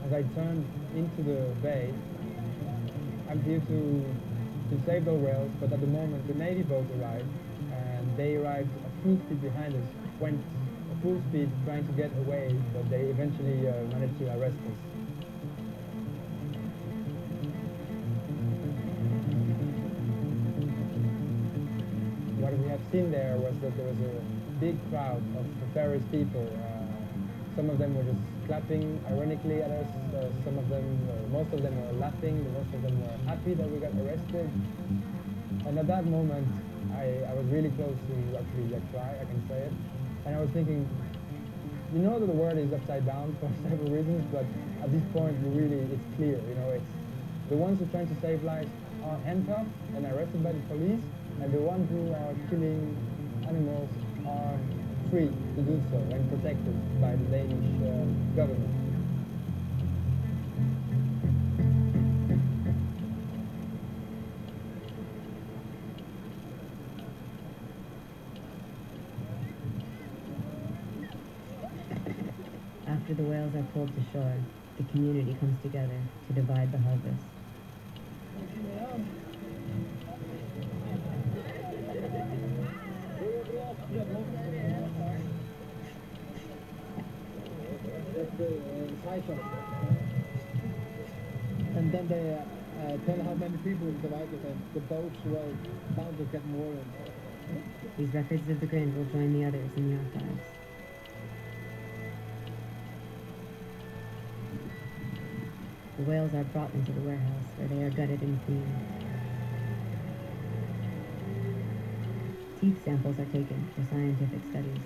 As I turned into the bay, I'm here to save the whales, but at the moment the Navy boat arrived, and they arrived at full speed behind us, went at full speed trying to get away, but they eventually managed to arrest us. What we have seen there was that there was a big crowd of various people. Some of them were just clapping ironically at us, some of them, most of them were laughing, most of them were happy that we got arrested. And at that moment, I was really close to actually cry, I can say it. And I was thinking, you know that the world is upside down for several reasons, but at this point, it's clear, it's the ones who are trying to save lives are handcuffed and arrested by the police, and the ones who are killing animals are free to do so and protected by the Danish government. After the whales are pulled to shore, the community comes together to divide the harvest. And then they tell how many people divided, and the boats were bound to get more. These records of the Grand will join the others in the archives. The whales are brought into the warehouse, where they are gutted and cleaned. Teeth samples are taken for scientific studies.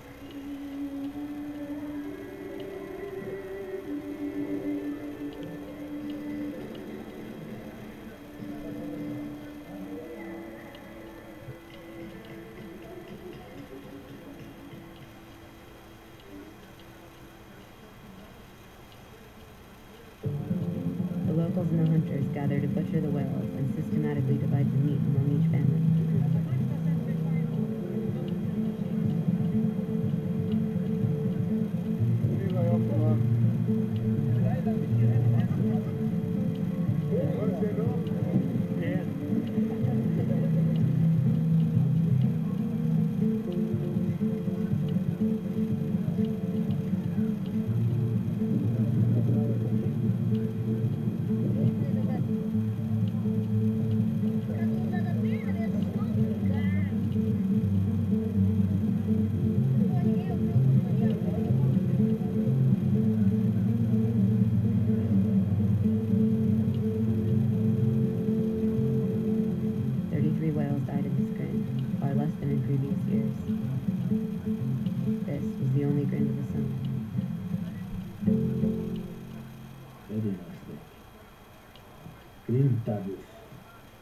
The locals and the hunters gather to butcher the whales and systematically divide the meat among each family.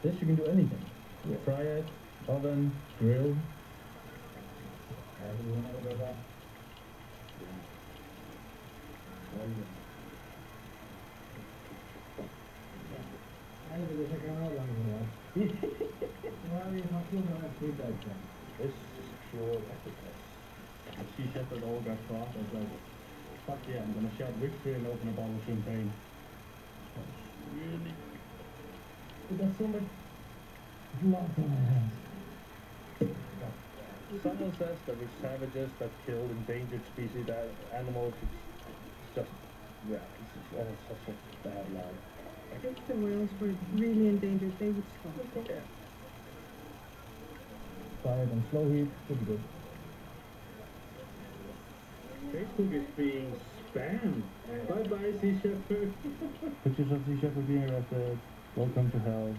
This you can do anything. You fry it, oven, grill. This is pure ethicness. The sea chef that all got caught, I was like, fuck yeah, I'm gonna shout victory and open a bottle of champagne. Really? We got so much blood on our hands. Someone says that we're savages that kill endangered species, animals. It's just, yeah, it's just all such a bad lie. If the whales were really endangered, they would stop. Yeah. Fry it on slow heat, pretty good. Facebook is being spammed. Bye-bye, Sea Shepherd. Pictures of Sea Shepherd being arrested. Welcome to hell.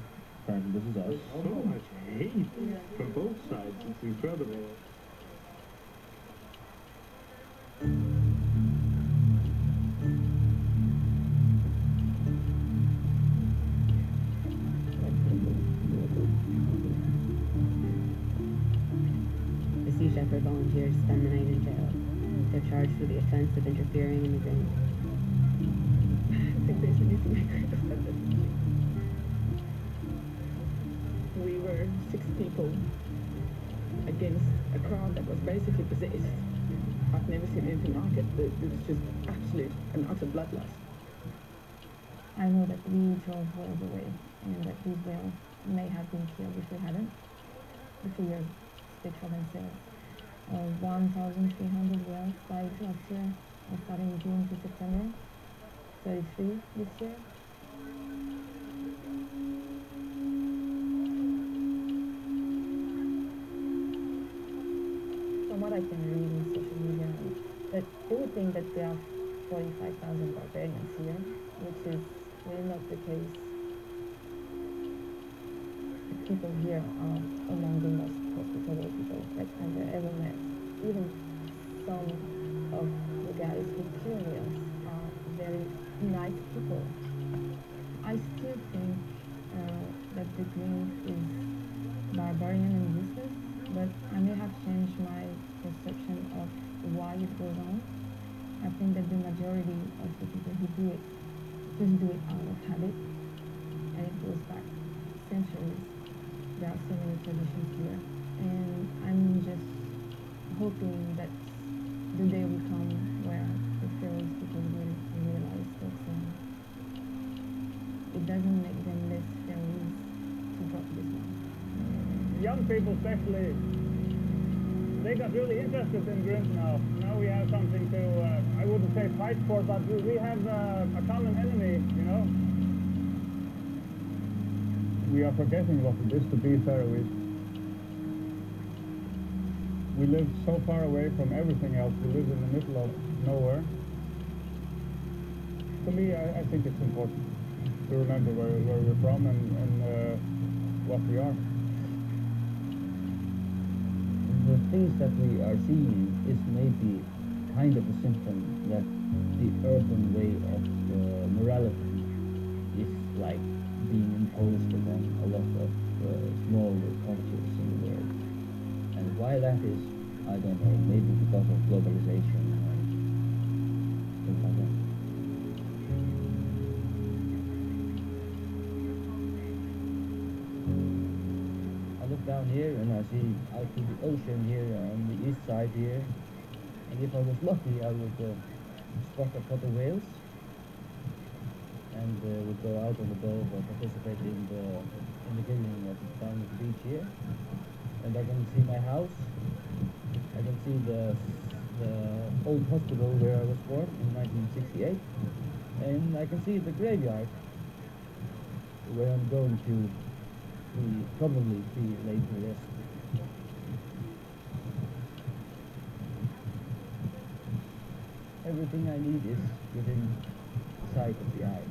Apparently this is us. So much hate from both sides. It's incredible. The Sea Shepherd volunteers spend the night in jail. They're charged with the offense of interfering in the grain. I think they should need to make a statement. We were 6 people against a crowd that was basically possessed. I've never seen anything like it. It was just absolute and utter bloodlust. I know that we drove whales away, and that these whales may have been killed if we hadn't. The figures speak for themselves. 1,300 whales died last year, starting June to September. 33 this year. From what I can read in social media, that they would think that there are 45,000 barbarians here, which is really not the case. The people here are among the most hospitable people I've ever met. Even some of the guys who kill whales are very nice people. I still think that the green is barbarian and useless, but I may have changed my perception of why it goes on. I think that the majority of the people who do it just do it out of habit, and it goes back centuries. There are so many traditions here, and I'm just hoping that the day will come where the Faroese people will realize that it doesn't make them less Faroese to drop this one. Young people especially, they got really interested in grimp now. Now we have something to, I wouldn't say fight for, but we have a common enemy, you know? We are forgetting what it is to be Faroese. We live so far away from everything else. We live in the middle of nowhere. To me, I think it's important. to remember where we're from and what we are. The things that we are seeing is maybe kind of a symptom that the urban way of morality is like being imposed upon a lot of smaller cultures in the world. And why that is, I don't know, maybe because of globalization and things like that. I look down here and I see out to the ocean here on the east side here, and if I was lucky I would spot a couple of whales and would go out on the boat or participate in the grilling down at the beach here. And I can see my house, I can see the old hospital where I was born in 1968, and I can see the graveyard where I'm going to probably be laid to rest. Everything I need is within sight of the eye.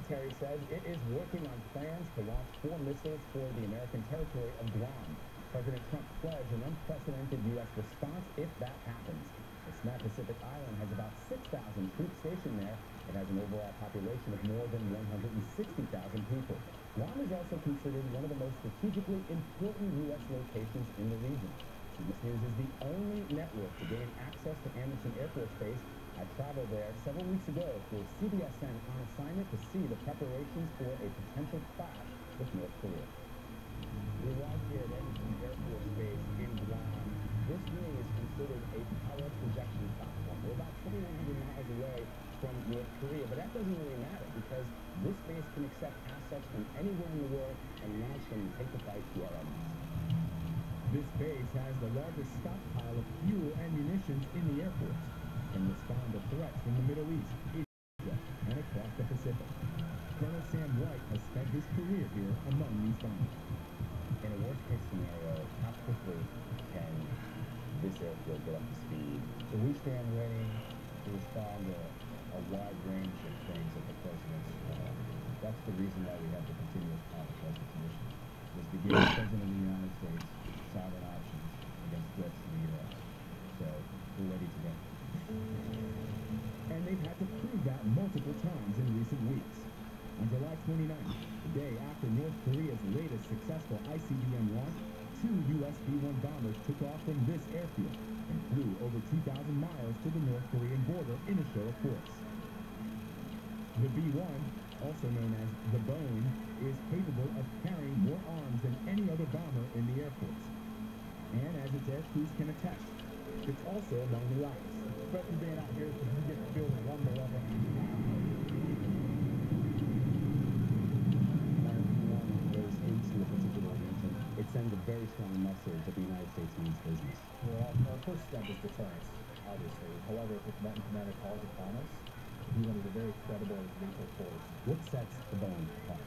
military says it is working on plans to launch 4 missiles for the American territory of Guam. President Trump pledged an unprecedented U.S. response if that happens. The small Pacific island has about 6,000 troops stationed there. It has an overall population of more than 160,000 people. Guam is also considered one of the most strategically important U.S. locations in the region. This news is the only network to gain access to Andersen Air Force Base. I traveled there several weeks ago for CBSN on assignment to see the preparations for a potential clash with North Korea. We arrived here at Andersen Air Force Base in Guam. This wing is considered a power projection platform. We're about 2,100 miles away from North Korea, but that doesn't really matter because this base can accept assets from anywhere in the world and launch them and take the fight to our enemies. This base has the largest stockpile of fuel and munitions in the Air Force, can respond to threats from the Middle East, Asia, and across the Pacific. Colonel Sam White has spent his career here among these bombers. In a worst-case scenario, how quickly can this airfield get up to speed? So we stand ready to respond to a wide range of things that the President's that's the reason why we have the continuous power presence mission, was to give the President of the United States sovereign options against threats to the U.S. So we're ready to go. And they've had to prove that multiple times in recent weeks. On July 29th, the day after North Korea's latest successful ICBM launch, 2 U.S. B-1 bombers took off from this airfield and flew over 2,000 miles to the North Korean border in a show of force. The B-1, also known as the Bone, is capable of carrying more arms than any other bomber in the Air Force. And as its air crews can attest, it's also among the lightest. Especially being out here, because you get to feel the rumble of it. It sends a very strong message that the United States means business. Well, our first step is deterrence, obviously. However, if the commander calls upon us, we want a very credible, lethal force. What sets the Bone apart?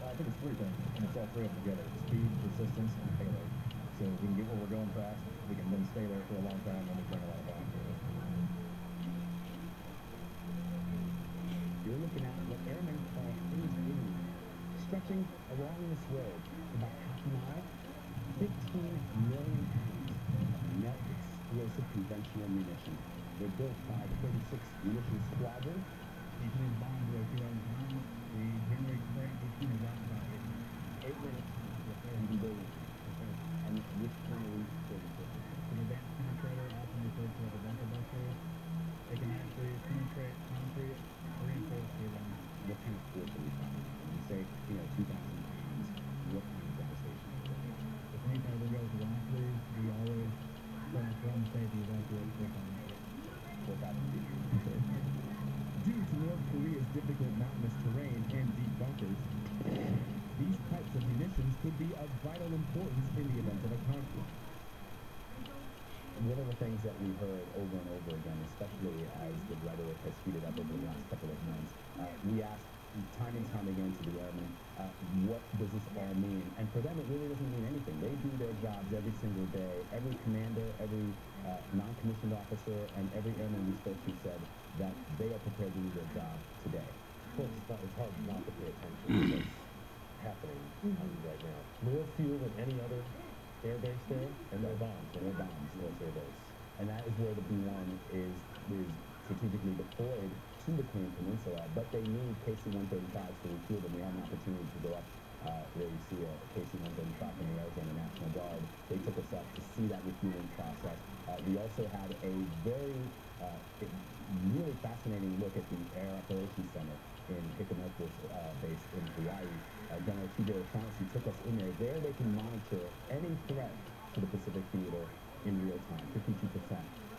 I think it's 3 things, and it's all 3 of them together. Speed, persistence, and payload. So if we can get where we're going fast, we can then stay there for a long time, and we bring a lot of bombs with us. You're looking at what airmen call phase 80, stretching along this road about half a mile, 15 million pounds of net explosive conventional munition. They're built by the 36th Munition Squadron. Each of these bombs are 2,000 pounds. The Henry Craig machine is out about 8 minutes and be building. And which one are we building? An advanced penetrator, often referred to as a bunker buster. They can actually penetrate concrete, reinforce the line. What kind of force are we talking about? When you say, 2,000 pounds, what kind of devastation is it? If anytime we go to velocity, we always try to run safety evacuate quick on that. Due to North Korea's difficult mountainous terrain and deep bunkers, these types of munitions could be of vital importance in the event of a conflict. One of the things that we heard over and over again, especially as the rhetoric has heated up over the last couple of months, we asked time and time again to the airmen, what does this all mean? And for them, it really doesn't mean anything. They do their jobs every single day. Every commander, every non-commissioned officer, and every airman we spoke to said that they are prepared to do their job today. Of course, it's hard not to pay attention to what's happening right now. More fuel than any other air base there, and no bombs. No bombs, no air base. And that is where the B-1 is strategically deployed to the Korean Peninsula, but they need KC-135s to refuel them. We had an opportunity to go up where you see a KC-135 from the Arizona National Guard. They took us up to see that refueling process. We also had a very, really fascinating look at the Air Operations Center in Hickam Air Force Base in Hawaii. General T.J. O'Shaughnessy took us in there. There they can monitor any threat to the Pacific Theater in real time, 52%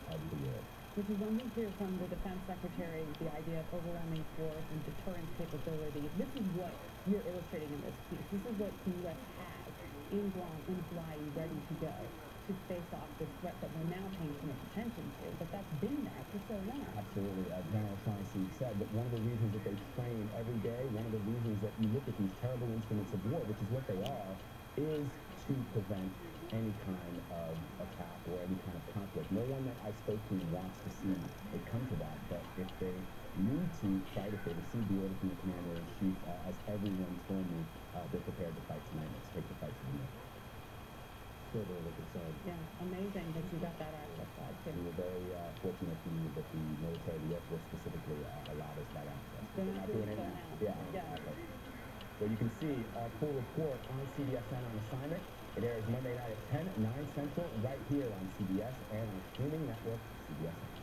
of the world. Which is one thing clear from the Defense Secretary, the idea of overwhelming force and deterrence capability. This is what you're illustrating in this piece. This is what the U.S. has in Guam, in Hawaii, ready to go to face off this threat that we're now paying so much attention to. But that's been there for so long. Absolutely. General O'Shaughnessy said that one of the reasons that they train every day, one of the reasons that you look at these terrible instruments of war, which is what they are, is to prevent any kind of attack or any kind of conflict There's no one that I spoke to wants to see it come to that, but if they need to fight, if they receive the order from the commander-in-chief, as everyone told me, they're prepared to fight tonight. Let's take the fight to the end. Further look inside. Yeah, amazing that you got that access side too. We were very fortunate that the military, the Air Force specifically, allowed us that access. They're not doing it now. now. Yeah, exactly. Well, you can see our full report on CBSN on assignment. It airs Monday night at 10, 9 Central, right here on CBS and on streaming network CBSN.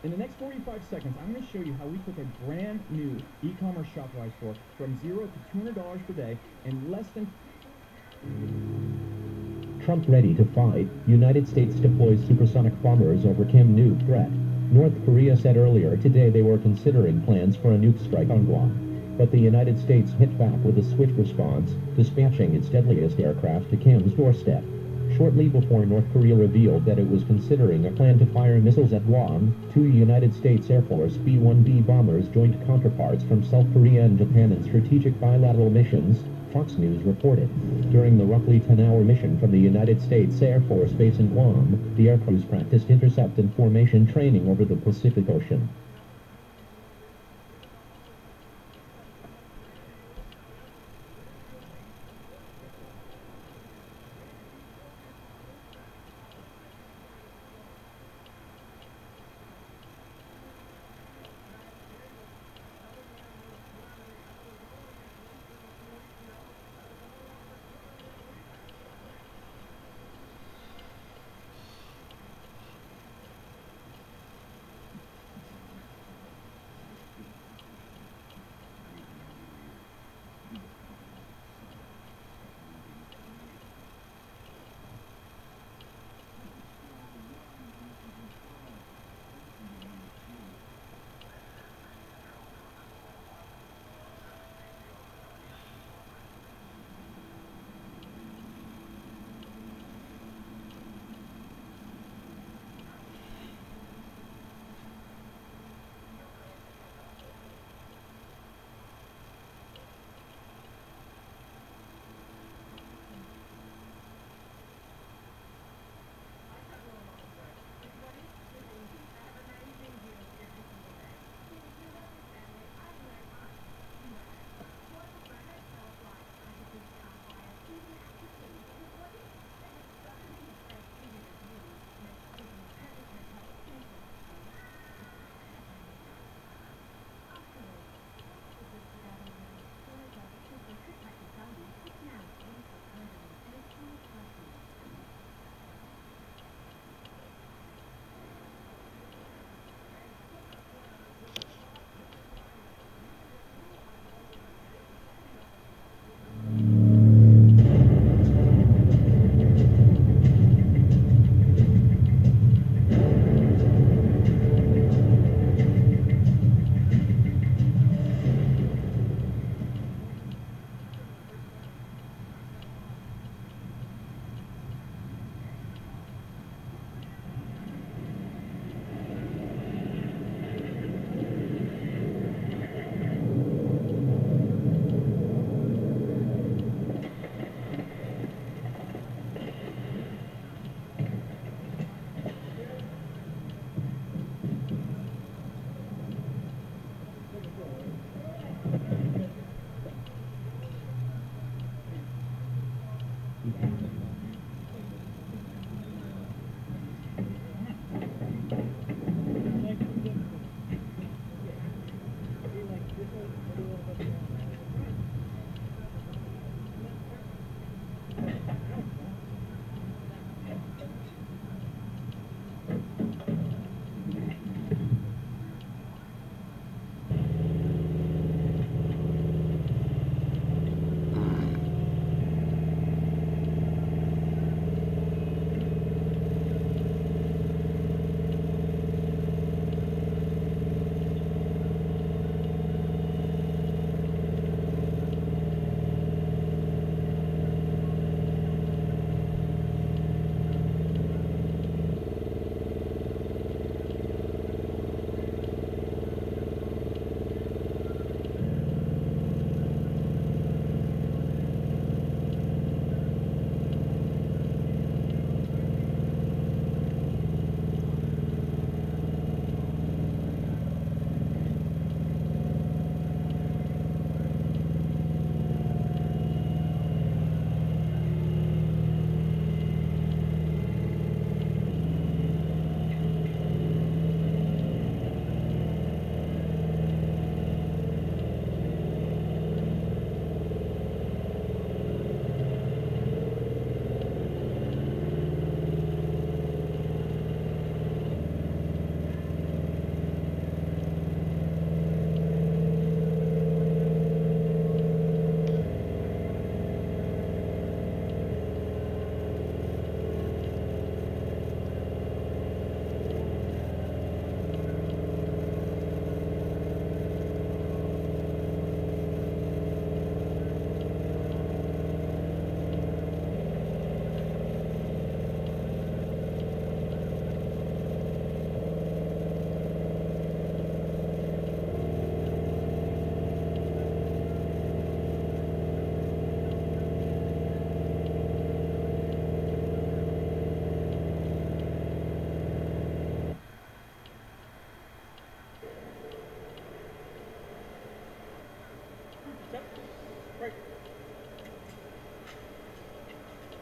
In the next 45 seconds, I'm going to show you how we took a brand new e-commerce Shopify store from $0 to $200 per day in less than... Trump ready to fight. United States deploys supersonic bombers over Kim nuke threat. North Korea said earlier today they were considering plans for a nuke strike on Guam. But the United States hit back with a swift response, dispatching its deadliest aircraft to Kim's doorstep. Shortly before North Korea revealed that it was considering a plan to fire missiles at Guam, 2 United States Air Force B-1B bombers joined counterparts from South Korea and Japan in strategic bilateral missions, Fox News reported. During the roughly 10-hour mission from the United States Air Force Base in Guam, the air crews practiced intercept and formation training over the Pacific Ocean.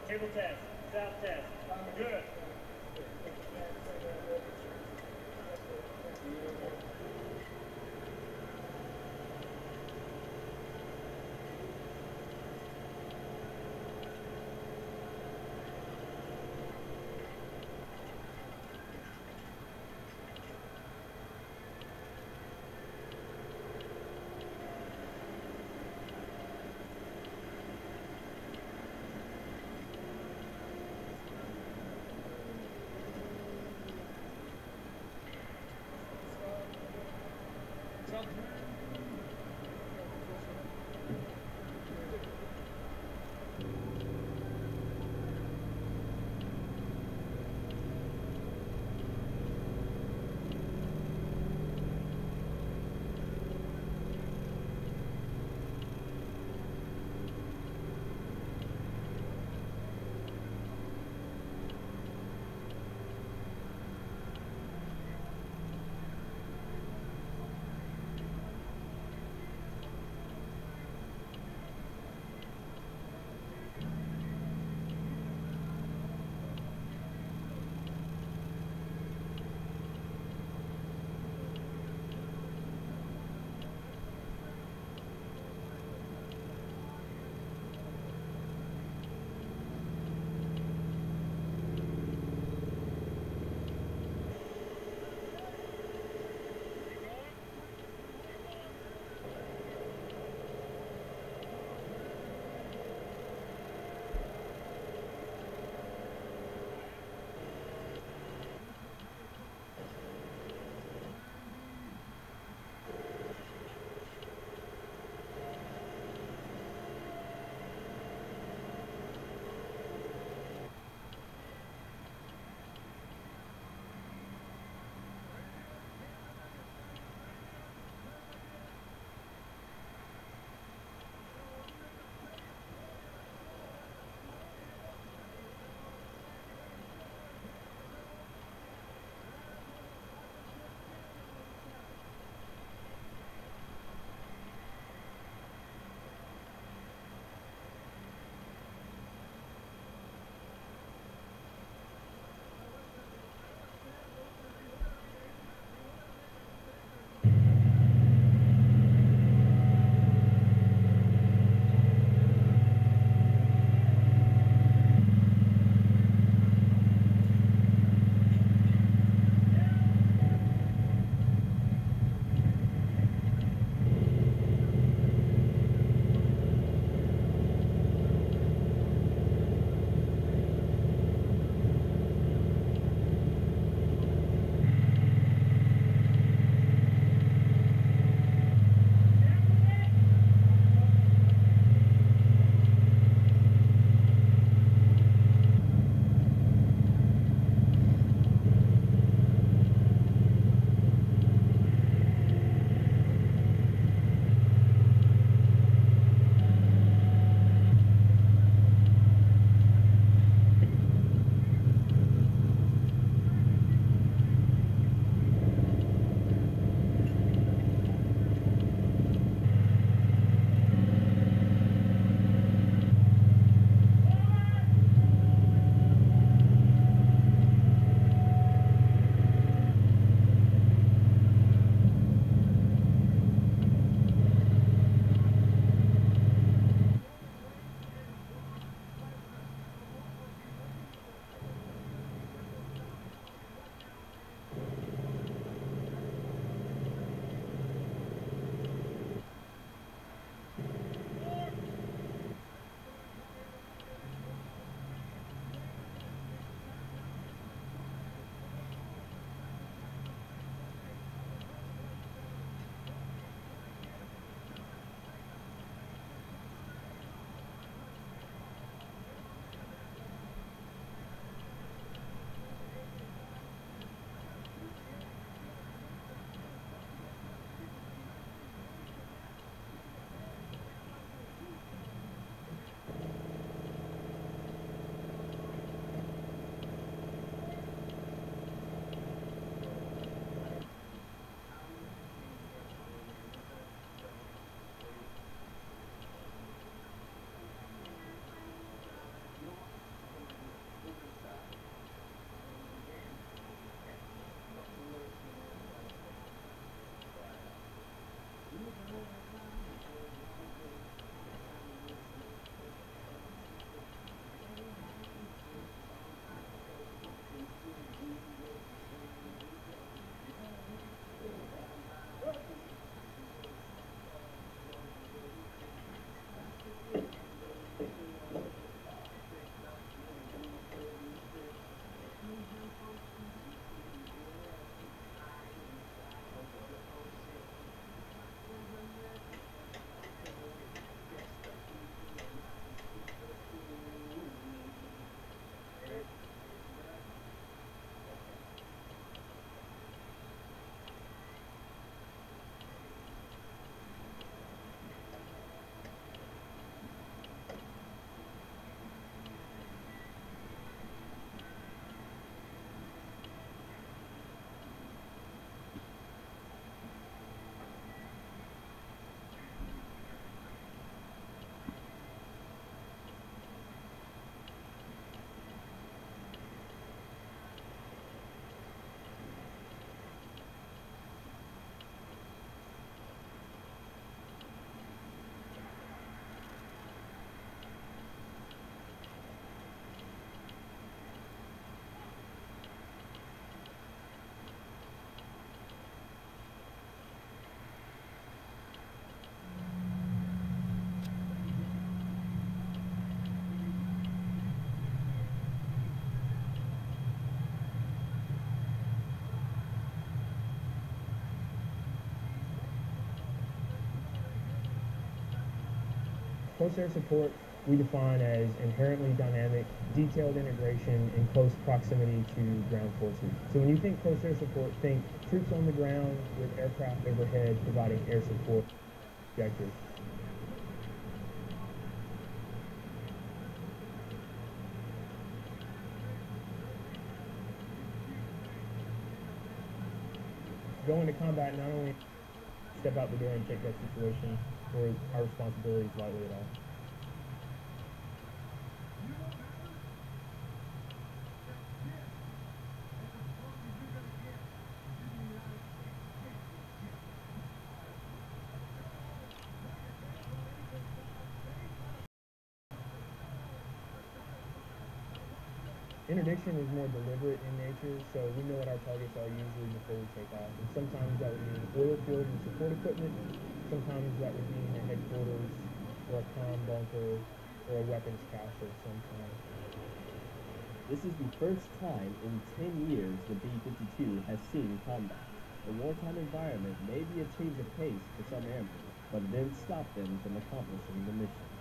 Table test. South test. Good. Close air support we define as inherently dynamic, detailed integration, and close proximity to ground forces. So when you think close air support, think troops on the ground with aircraft overhead providing air support objectives. Go into combat, not only step out the door and take that situation or our responsibilities lightly at all. Interdiction is more deliberate in nature, so we know what our targets are usually before we take off. And sometimes that would mean oil field and support equipment. Sometimes that would mean a headquarters or a comm bunker or a weapons cache of some kind. This is the first time in 10 years the B-52 has seen combat. The wartime environment may be a change of pace for some airmen, but it didn't stop them from accomplishing the mission.